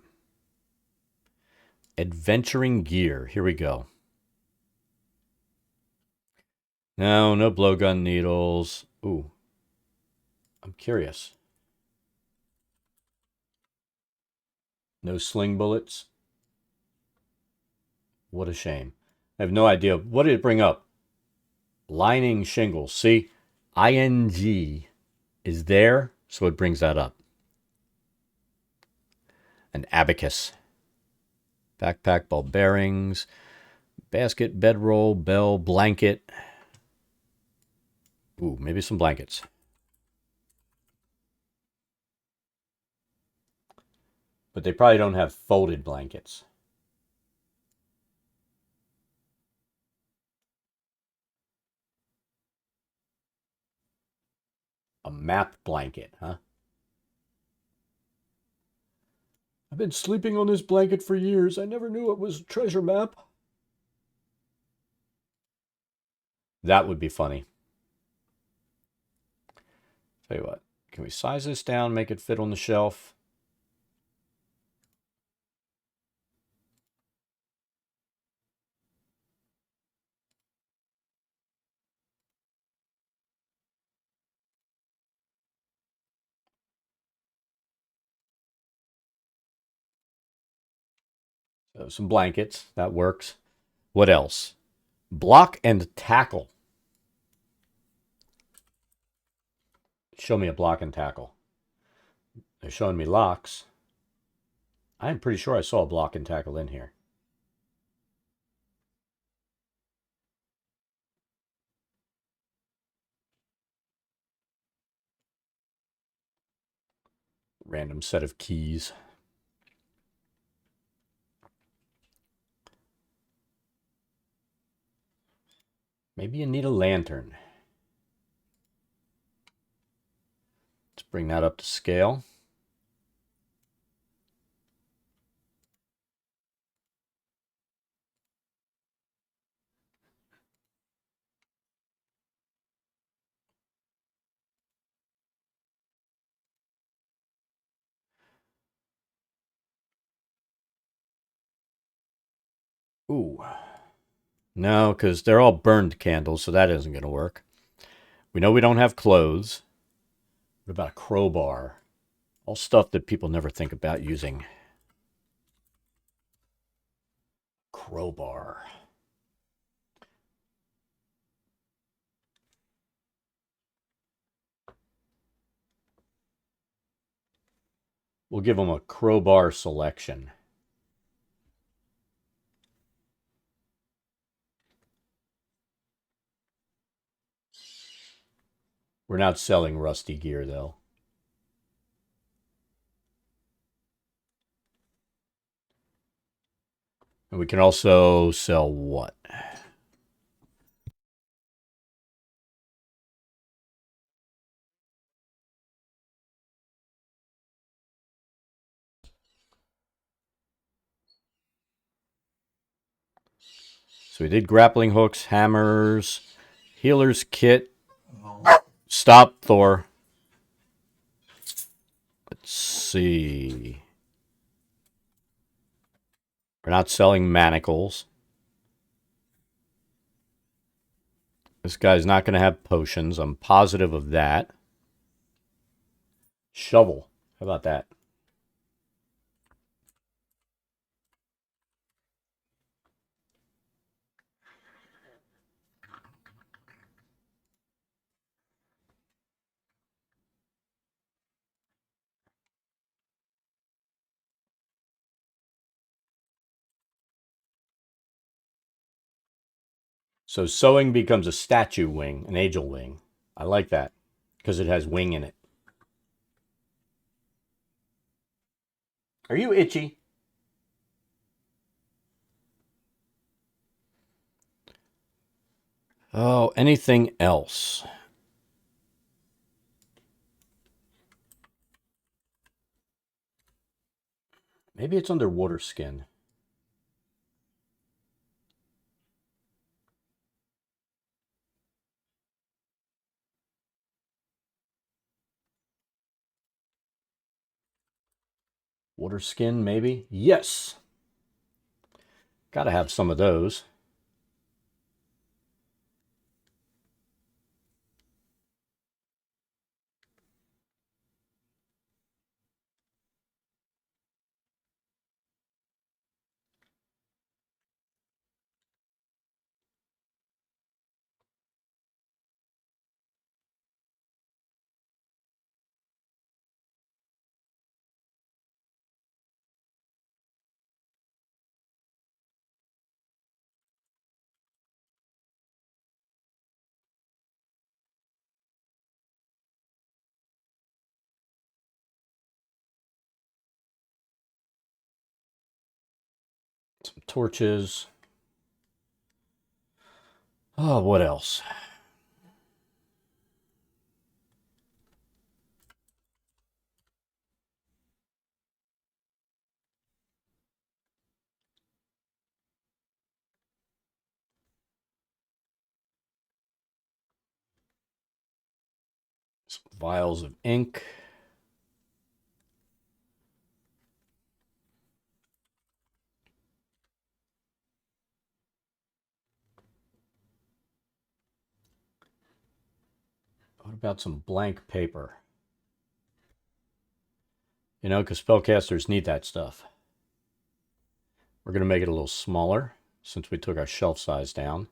Adventuring Gear. Here we go. No blowgun needles. Ooh. I'm curious. No sling bullets. What a shame. I have no idea. What did it bring up? Lining shingles. See? ING is there, so it brings that up. An abacus. Backpack, ball bearings. Basket, bedroll, bell, blanket. Ooh, maybe some blankets. But they probably don't have folded blankets. A map blanket, huh? I've been sleeping on this blanket for years. I never knew it was a treasure map. That would be funny. Tell you what, can we size this down, make it fit on the shelf? So some blankets, that works. What else? Block and tackle. Show me a block and tackle. They're showing me locks. I'm pretty sure I saw a block and tackle in here. Random set of keys. Maybe you need a lantern. Let's bring that up to scale. Ooh. No, because they're all burned candles, so that isn't going to work. We know we don't have clothes. What about a crowbar? All stuff that people never think about using. Crowbar. We'll give them a crowbar selection. We're not selling rusty gear, though. And we can also sell what? So we did grappling hooks, hammers, healer's kit. Stop, Thor. Let's see. We're not selling manacles. This guy's not going to have potions. I'm positive of that. Shovel. How about that? So sewing becomes a statue wing, an angel wing. I like that because it has wing in it. Are you itchy? Oh, anything else? Maybe it's underwater skin. Water skin, maybe? Yes! Gotta have some of those. Some torches. Oh, what else? Some vials of ink. What about some blank paper? You know, because spellcasters need that stuff. We're going to make it a little smaller since we took our shelf size down.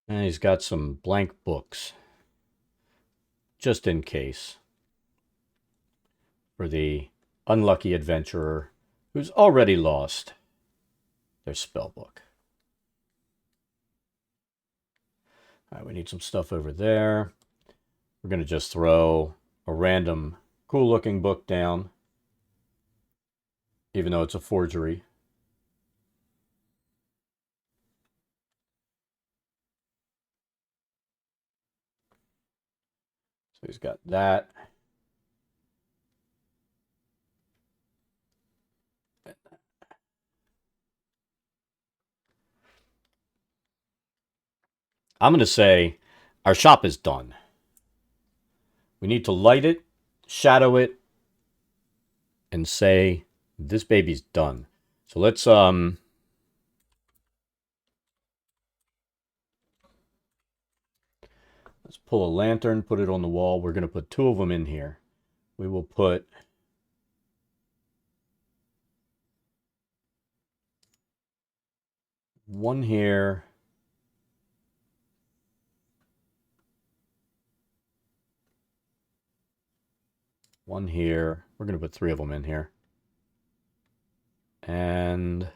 And he's got some blank books, just in case, for the unlucky adventurer who's already lost their spell book. All right, we need some stuff over there. We're going to just throw a random cool looking book down, even though it's a forgery. So he's got that. I'm going to say our shop is done. We need to light it, shadow it, and say this baby's done. So let's pull a lantern, put it on the wall. We're going to put 2 of them in here. We will put one here. One here. We're going to put 3 of them in here. And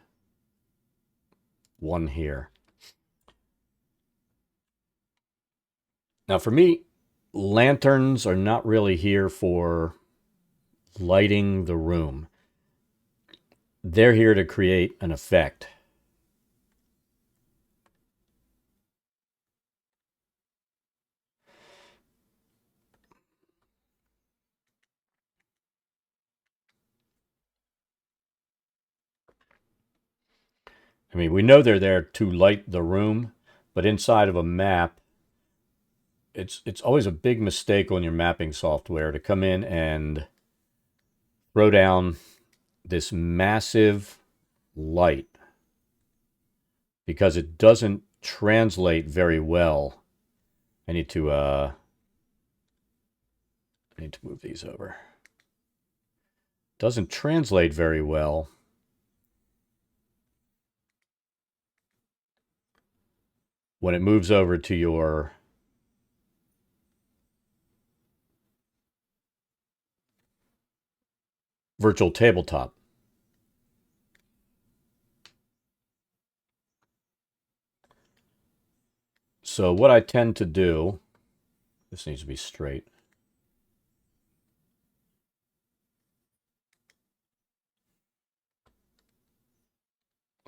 1 here. Now for me, lanterns are not really here for lighting the room. They're here to create an effect. I mean, we know they're there to light the room, but inside of a map, it's always a big mistake on your mapping software to come in and throw down this massive light because it doesn't translate very well. I need to move these over. Doesn't translate very well when it moves over to your virtual tabletop. So what I tend to do, this needs to be straight.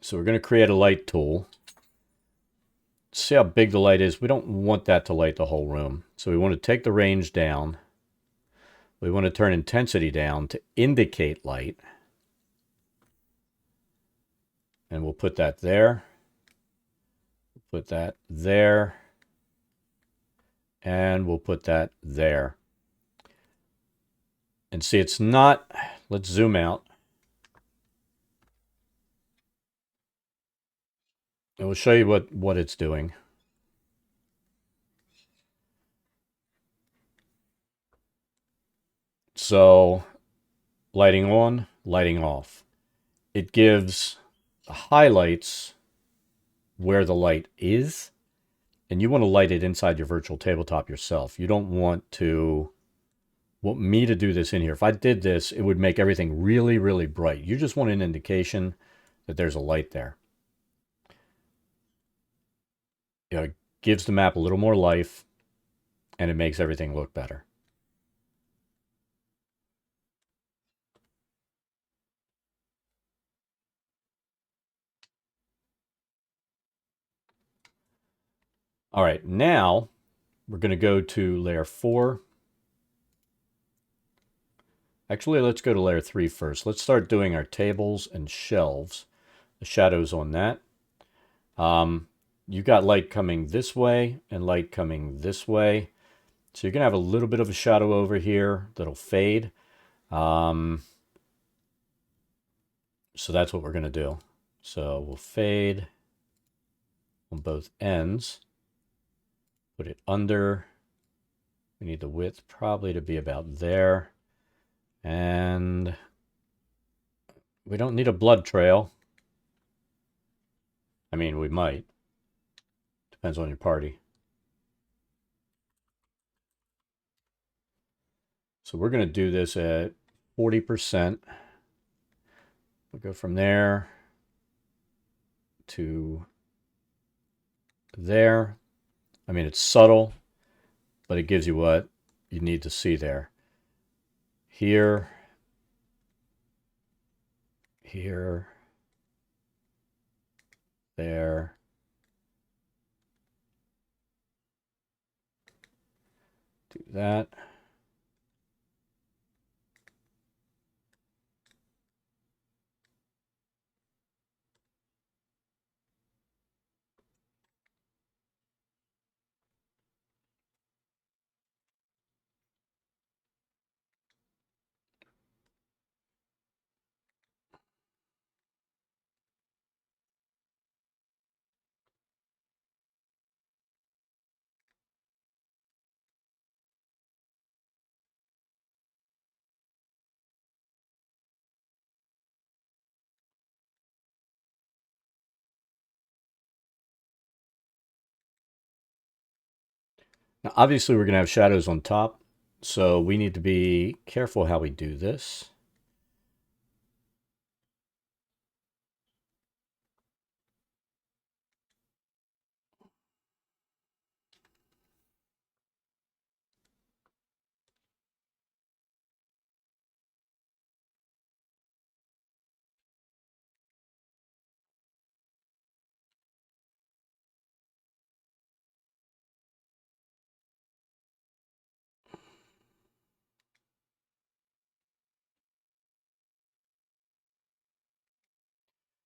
So we're going to create a light tool. See how big the light is. We don't want that to light the whole room. So we want to take the range down. We want to turn intensity down to indicate light. And we'll put that there. Put that there. And we'll put that there. And see, it's not, let's zoom out. And we'll show you what it's doing. So, lighting on, lighting off. It gives highlights where the light is, and you want to light it inside your virtual tabletop yourself. You don't want me to do this in here. If I did this, it would make everything really, really bright. You just want an indication that there's a light there. It gives the map a little more life, and it makes everything look better. All right, now we're going to go to layer 4. Actually, let's go to layer 3 first. Let's start doing our tables and shelves, the shadows on that. You got light coming this way and light coming this way. So you're going to have a little bit of a shadow over here that'll fade. So that's what we're going to do. So we'll fade on both ends. Put it under. We need the width probably to be about there. And we don't need a blood trail. I mean, we might. Depends on your party. So we're going to do this at 40%. We'll go from there to there. I mean, it's subtle, but it gives you what you need to see there. Here, here, there. Do that. Now, obviously, we're going to have shadows on top. So we need to be careful how we do this.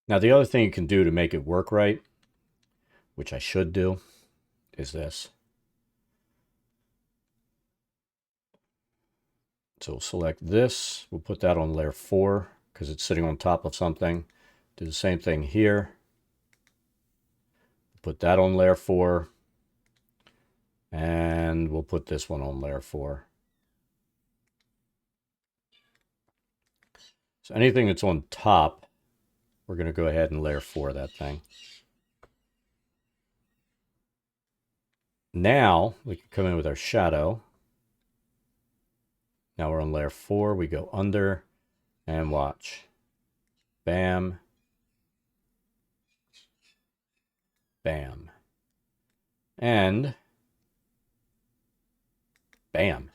Now, the other thing you can do to make it work right, which I should do, is this. So we'll select this. We'll put that on layer 4 because it's sitting on top of something. Do the same thing here. Put that on layer 4. And we'll put this one on layer 4. So anything that's on top, we're going to go ahead and layer 4 that thing. Now we can come in with our shadow. Now we're on layer 4. We go under and watch. Bam. Bam. And bam.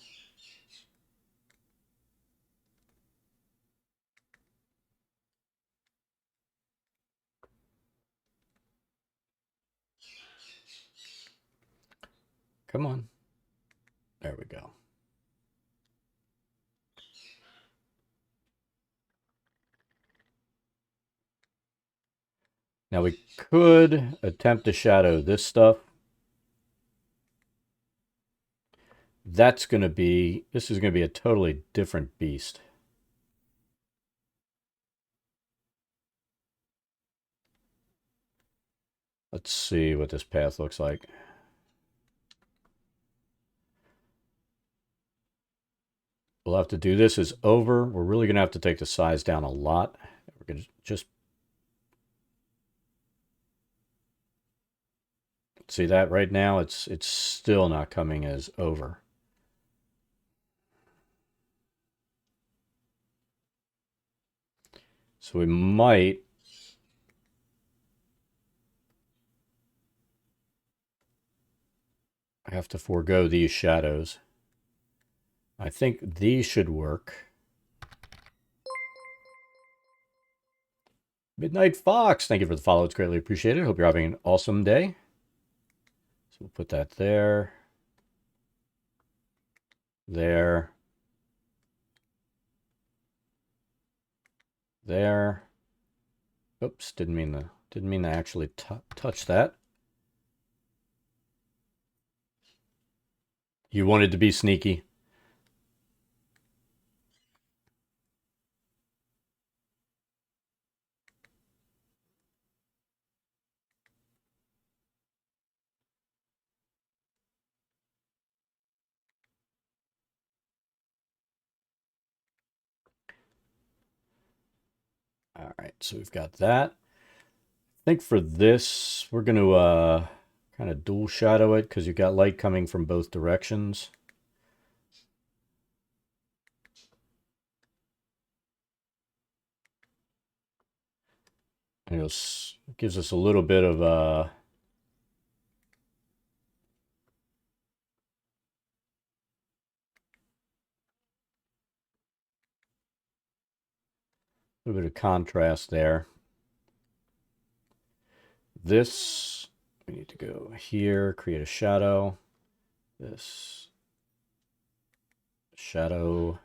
Come on. There we go. Now we could attempt to shadow this stuff. This is going to be a totally different beast. Let's see what this path looks like. We'll have to do this as over. We're really going to have to take the size down a lot. We're going to just see that right now. It's still not coming as over. So we might have to forego these shadows. I think these should work. Midnight Fox, thank you for the follow. It's greatly appreciated. Hope you're having an awesome day. So we'll put that there. There. There. Oops, didn't mean to actually touch that. You wanted to be sneaky. All right, so we've got that. I think for this, we're going to kind of dual shadow it because you've got light coming from both directions. And it gives us a little bit of a little bit of contrast there. This, we need to go here, create a shadow. This shadow.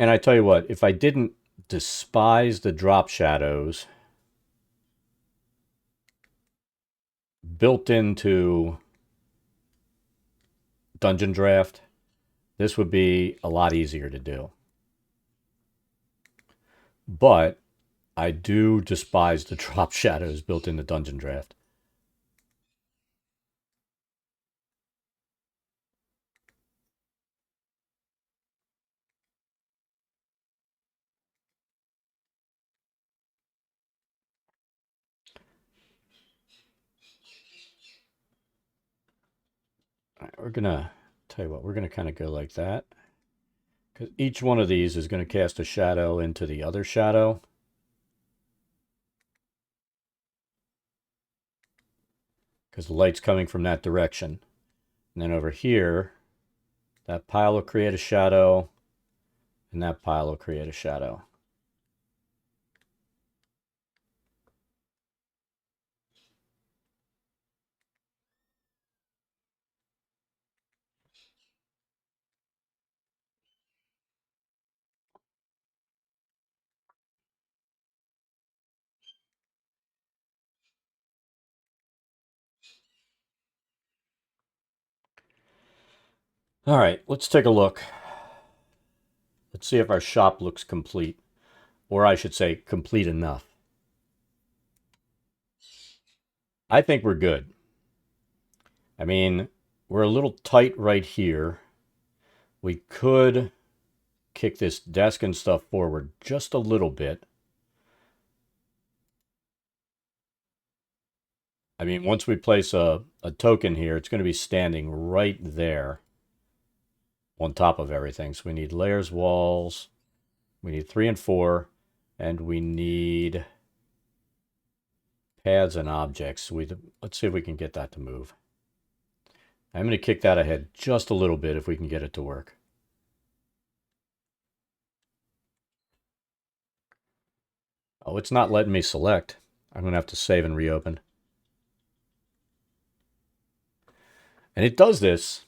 And I tell you what, if I didn't despise the drop shadows built into dungeon draft, this would be a lot easier to do. But I do despise the drop shadows built in the dungeon draft. All right, we're gonna tell you what, we're gonna kind of go like that, because each one of these is going to cast a shadow into the other shadow. Because the light's coming from that direction. And then over here, that pile will create a shadow, and that pile will create a shadow. All right, let's take a look. Let's see if our shop looks complete. Or I should say, complete enough. I think we're good. I mean, we're a little tight right here. We could kick this desk and stuff forward just a little bit. I mean, once we place a token here, it's going to be standing right there on top of everything. So we need layers, walls. We need 3 and 4. And we need paths and objects. Let's see if we can get that to move. I'm going to kick that ahead just a little bit if we can get it to work. Oh, it's not letting me select. I'm going to have to save and reopen. And it does this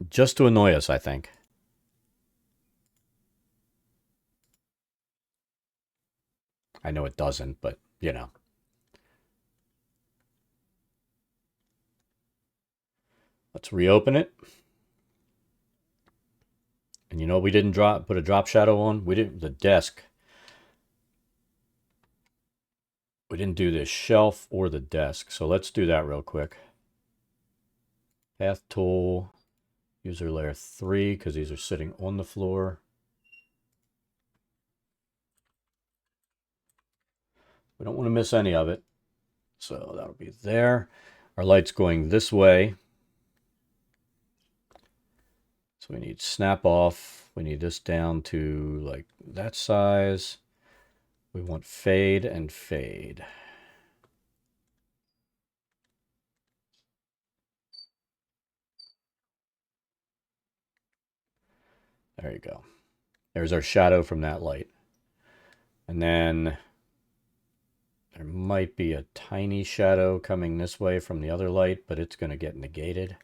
just to annoy us, I think. I know it doesn't, but, you know. Let's reopen it. And you know we didn't put a drop shadow on? We didn't, the desk. We didn't do this shelf or the desk. So let's do that real quick. Path tool, user layer 3, because these are sitting on the floor. We don't want to miss any of it. So that'll be there. Our light's going this way. So we need snap off. We need this down to like that size. We want fade and fade. There you go. There's our shadow from that light. And then there might be a tiny shadow coming this way from the other light, but it's going to get negated.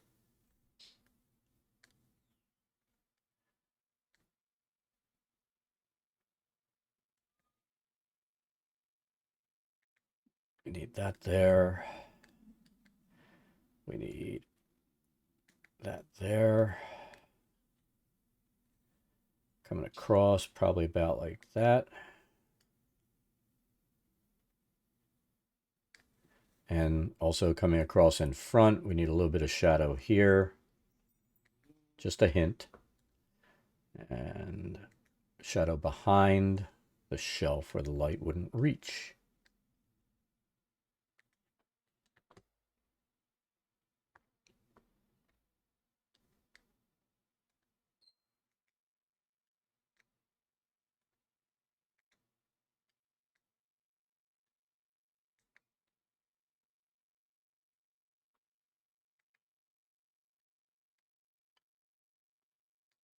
We need that there. We need that there. Coming across probably about like that. And also coming across in front, we need a little bit of shadow here. Just a hint. And shadow behind the shelf where the light wouldn't reach.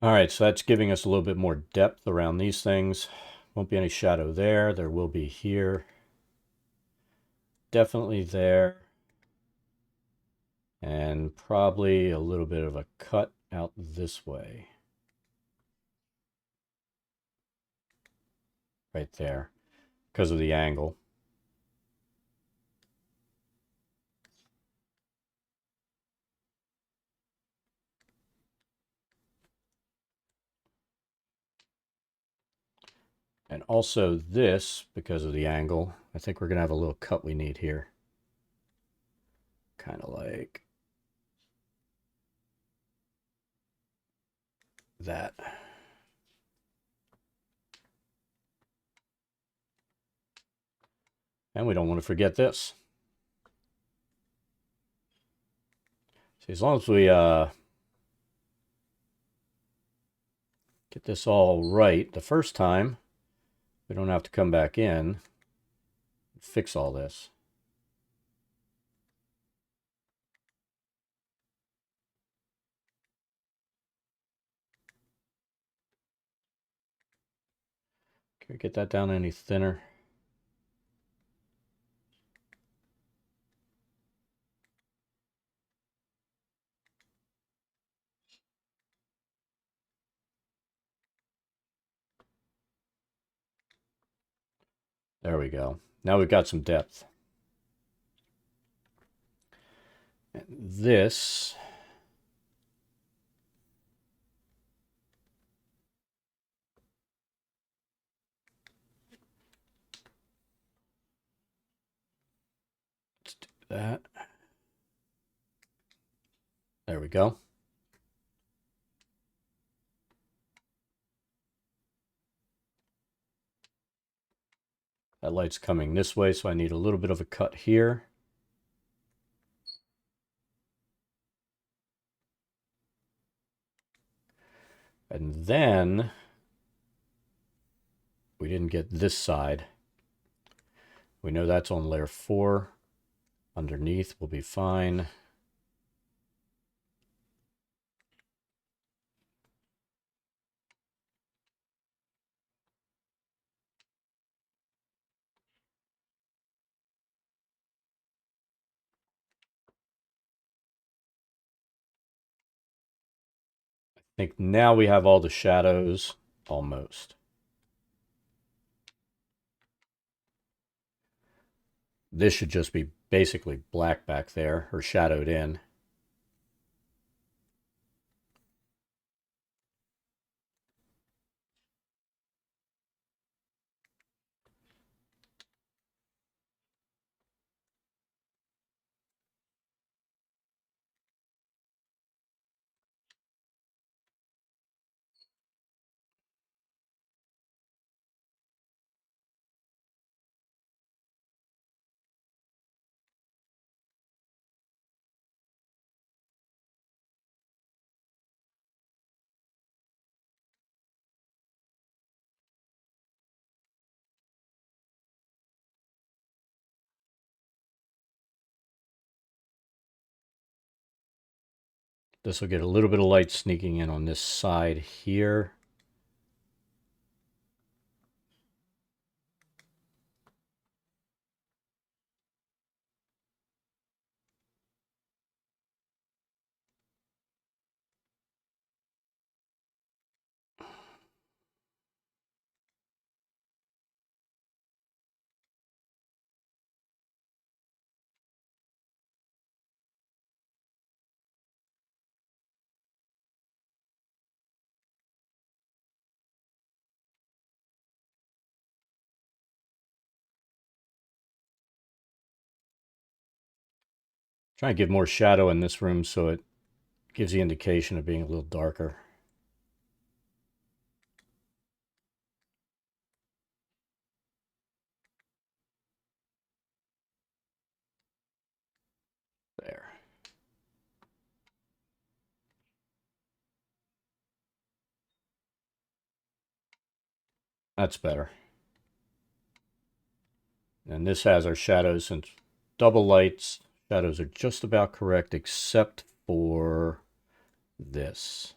All right, so that's giving us a little bit more depth around these things. Won't be any shadow there. There will be here. Definitely there. And probably a little bit of a cut out this way. Right there, because of the angle. And also this, because of the angle, I think we're going to have a little cut we need here. Kind of like that. And we don't want to forget this. See, as long as we get this all right the first time, we don't have to come back in and fix all this. Can we get that down any thinner? There we go. Now we've got some depth. And this, let's do that. There we go. That light's coming this way, so I need a little bit of a cut here. And then we didn't get this side. We know that's on layer 4. Underneath will be fine. I think now we have all the shadows, almost. This should just be basically black back there, or shadowed in. This will get a little bit of light sneaking in on this side here. Try and give more shadow in this room so it gives the indication of being a little darker. There. That's better. And this has our shadows, since double lights, shadows are just about correct except for this.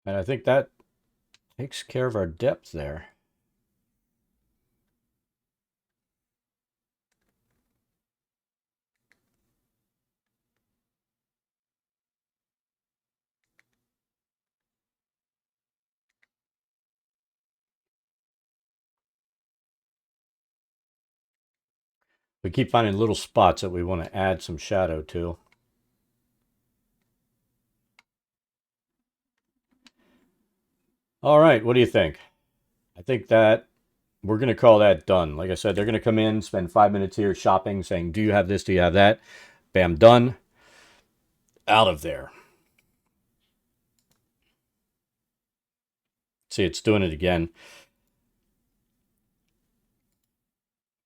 And I think that takes care of our depth there. We keep finding little spots that we want to add some shadow to. All right, what do you think? I think that we're going to call that done. Like I said, they're going to come in, spend 5 minutes here shopping, saying, do you have this? Do you have that? Bam, done. Out of there. See, it's doing it again.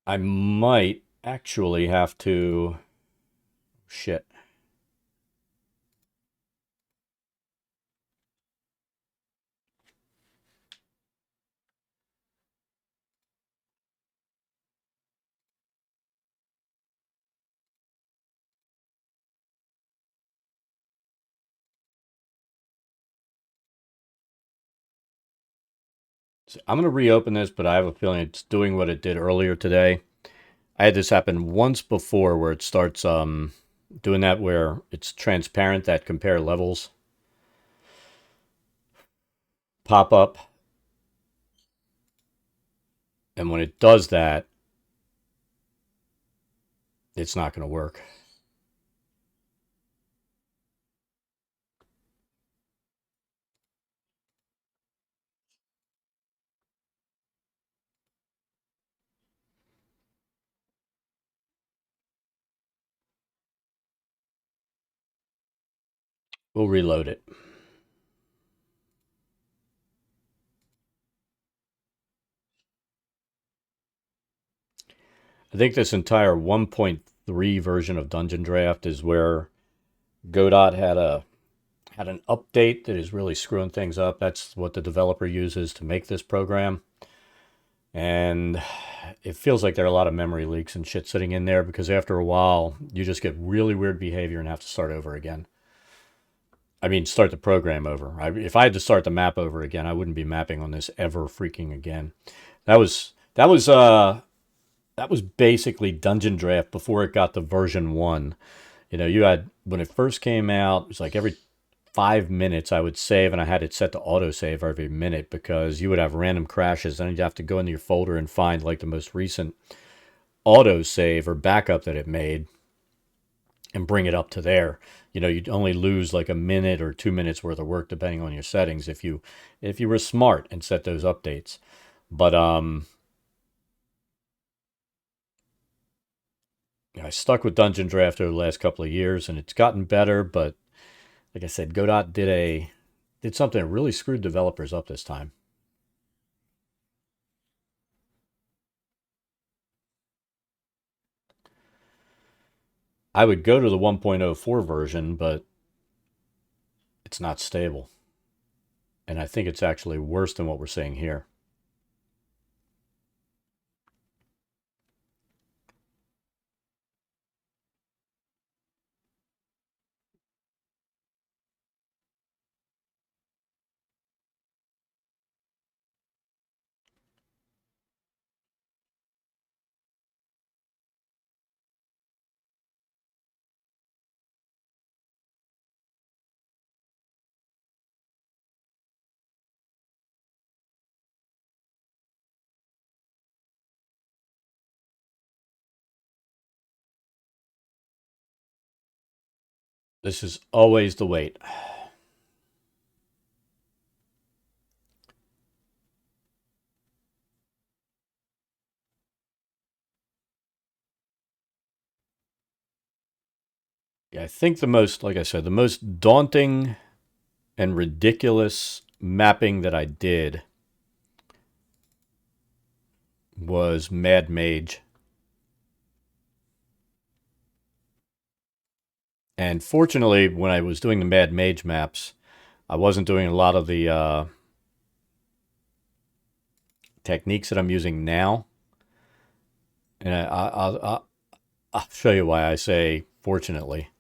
I might actually have to... Shit. So I'm going to reopen this, but I have a feeling it's doing what it did earlier today. I had this happen once before where it starts doing that where it's transparent, that compare levels pop up. And when it does that, it's not going to work. We'll reload it. I think this entire 1.3 version of Dungeon Draft is where Godot had an update that is really screwing things up. That's what the developer uses to make this program. And it feels like there are a lot of memory leaks and shit sitting in there because after a while, you just get really weird behavior and have to start over again. I mean, start the program over. If I had to start the map over again, I wouldn't be mapping on this ever freaking again. That was basically Dungeon Draft before it got to version 1. You know, you had, when it first came out, it was like every 5 minutes I would save, and I had it set to autosave every minute because you would have random crashes. Then you'd have to go into your folder and find like the most recent autosave or backup that it made and bring it up to there. You know, you'd only lose like a minute or 2 minutes worth of work depending on your settings if you were smart and set those updates. But I stuck with Dungeon Draft over the last couple of years, and it's gotten better. But like I said, Godot did something that really screwed developers up this time. I would go to the 1.04 version, but it's not stable. And I think it's actually worse than what we're seeing here. This is always the wait. Yeah, I think the most, like I said, the most daunting and ridiculous mapping that I did was Mad Mage. And fortunately, when I was doing the Mad Mage maps, I wasn't doing a lot of the techniques that I'm using now. And I'll show you why I say fortunately.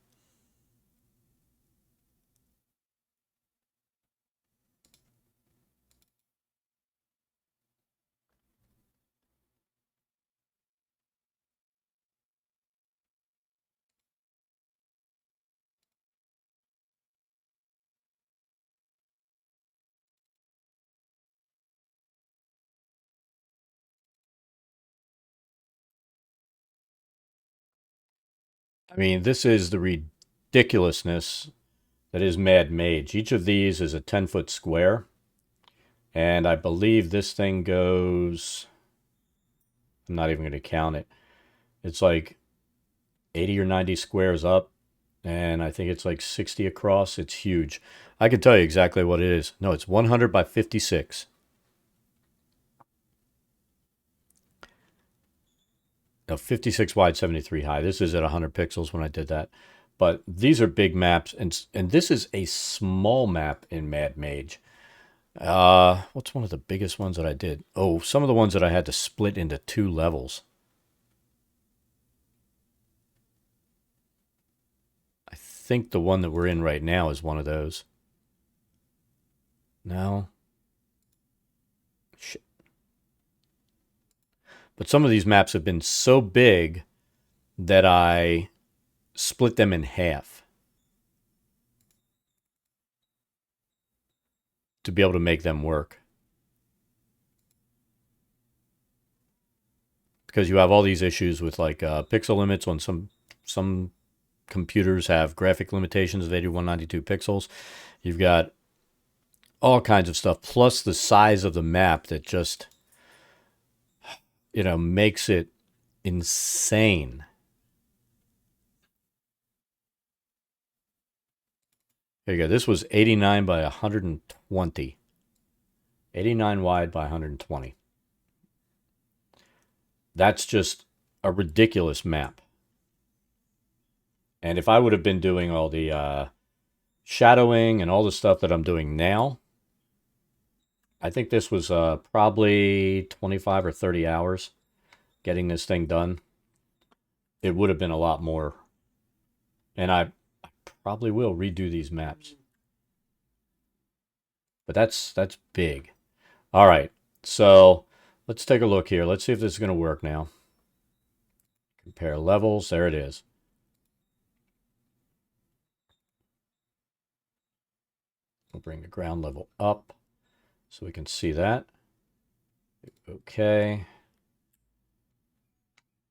I mean, this is the ridiculousness that is Mad Mage. Each of these is a 10-foot square. And I believe this thing goes... I'm not even going to count it. It's like 80 or 90 squares up. And I think it's like 60 across. It's huge. I can tell you exactly what it is. No, it's 100 by 56. No, 56 wide, 73 high. This is at 100 pixels when I did that. But these are big maps, and this is a small map in Mad Mage. What's one of the biggest ones that I did? Oh, some of the ones that I had to split into 2 levels. I think the one that we're in right now is one of those. No. Shit. But some of these maps have been so big that I split them in half to be able to make them work. Because you have all these issues with like pixel limits on some computers have graphic limitations of 8192 pixels. You've got all kinds of stuff, plus the size of the map that just, makes it insane. There you go. This was 89 by 120. 89 wide by 120. That's just a ridiculous map. And if I would have been doing all the shadowing and all the stuff that I'm doing now, I think this was probably 25 or 30 hours getting this thing done. It would have been a lot more. And I probably will redo these maps. But that's big. All right. So let's take a look here. Let's see if this is going to work now. Compare levels. There it is. We'll bring the ground level up so we can see that. Okay.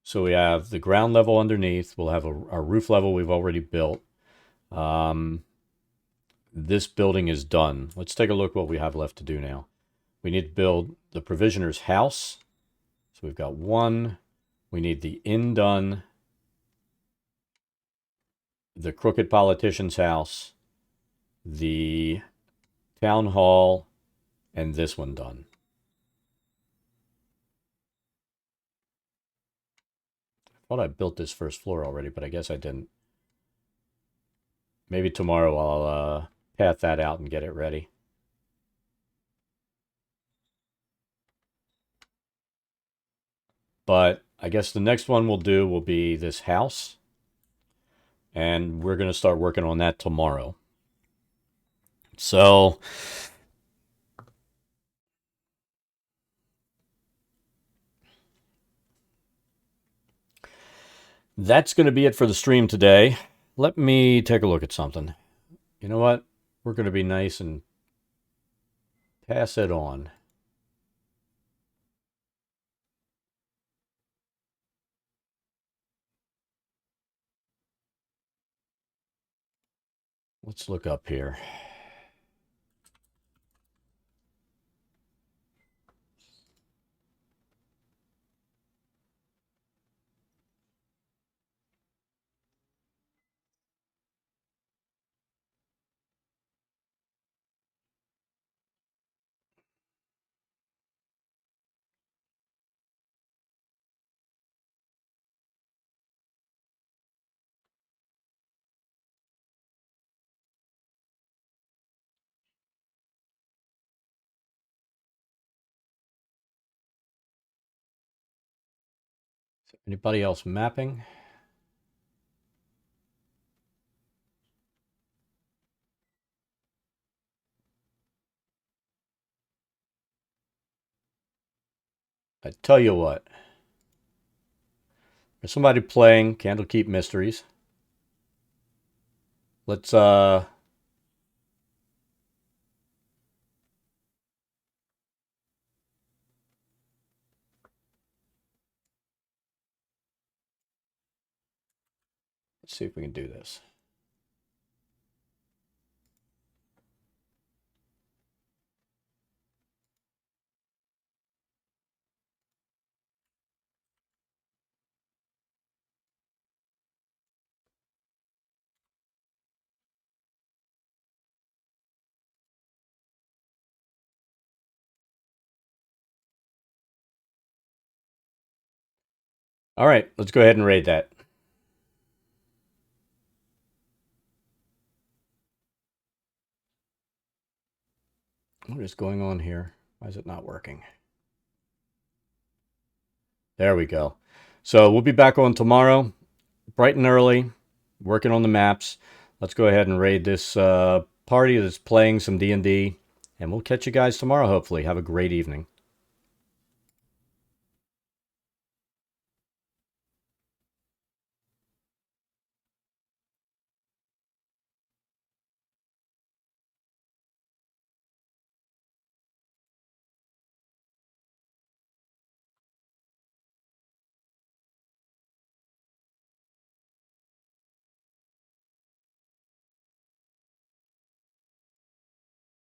So we have the ground level underneath. We'll have our roof level we've already built. This building is done. Let's take a look what we have left to do now. We need to build the provisioner's house. So we've got 1. We need the inn done. The crooked politician's house. The town hall. And this one done. I thought I built this first floor already, but I guess I didn't. Maybe tomorrow I'll path that out and get it ready. But I guess the next one we'll do will be this house. And we're going to start working on that tomorrow. So that's going to be it for the stream today. Let me take a look at something. You know what? We're going to be nice and pass it on. Let's look up here. Anybody else mapping? I tell you what. There's somebody playing Candlekeep Mysteries. Let's Let's see if we can do this. All right, let's go ahead and raid that. What is going on here? Why is it not working? There we go. So we'll be back on tomorrow, bright and early, working on the maps. Let's go ahead and raid this party that's playing some D&D, and we'll catch you guys tomorrow, hopefully. Have a great evening.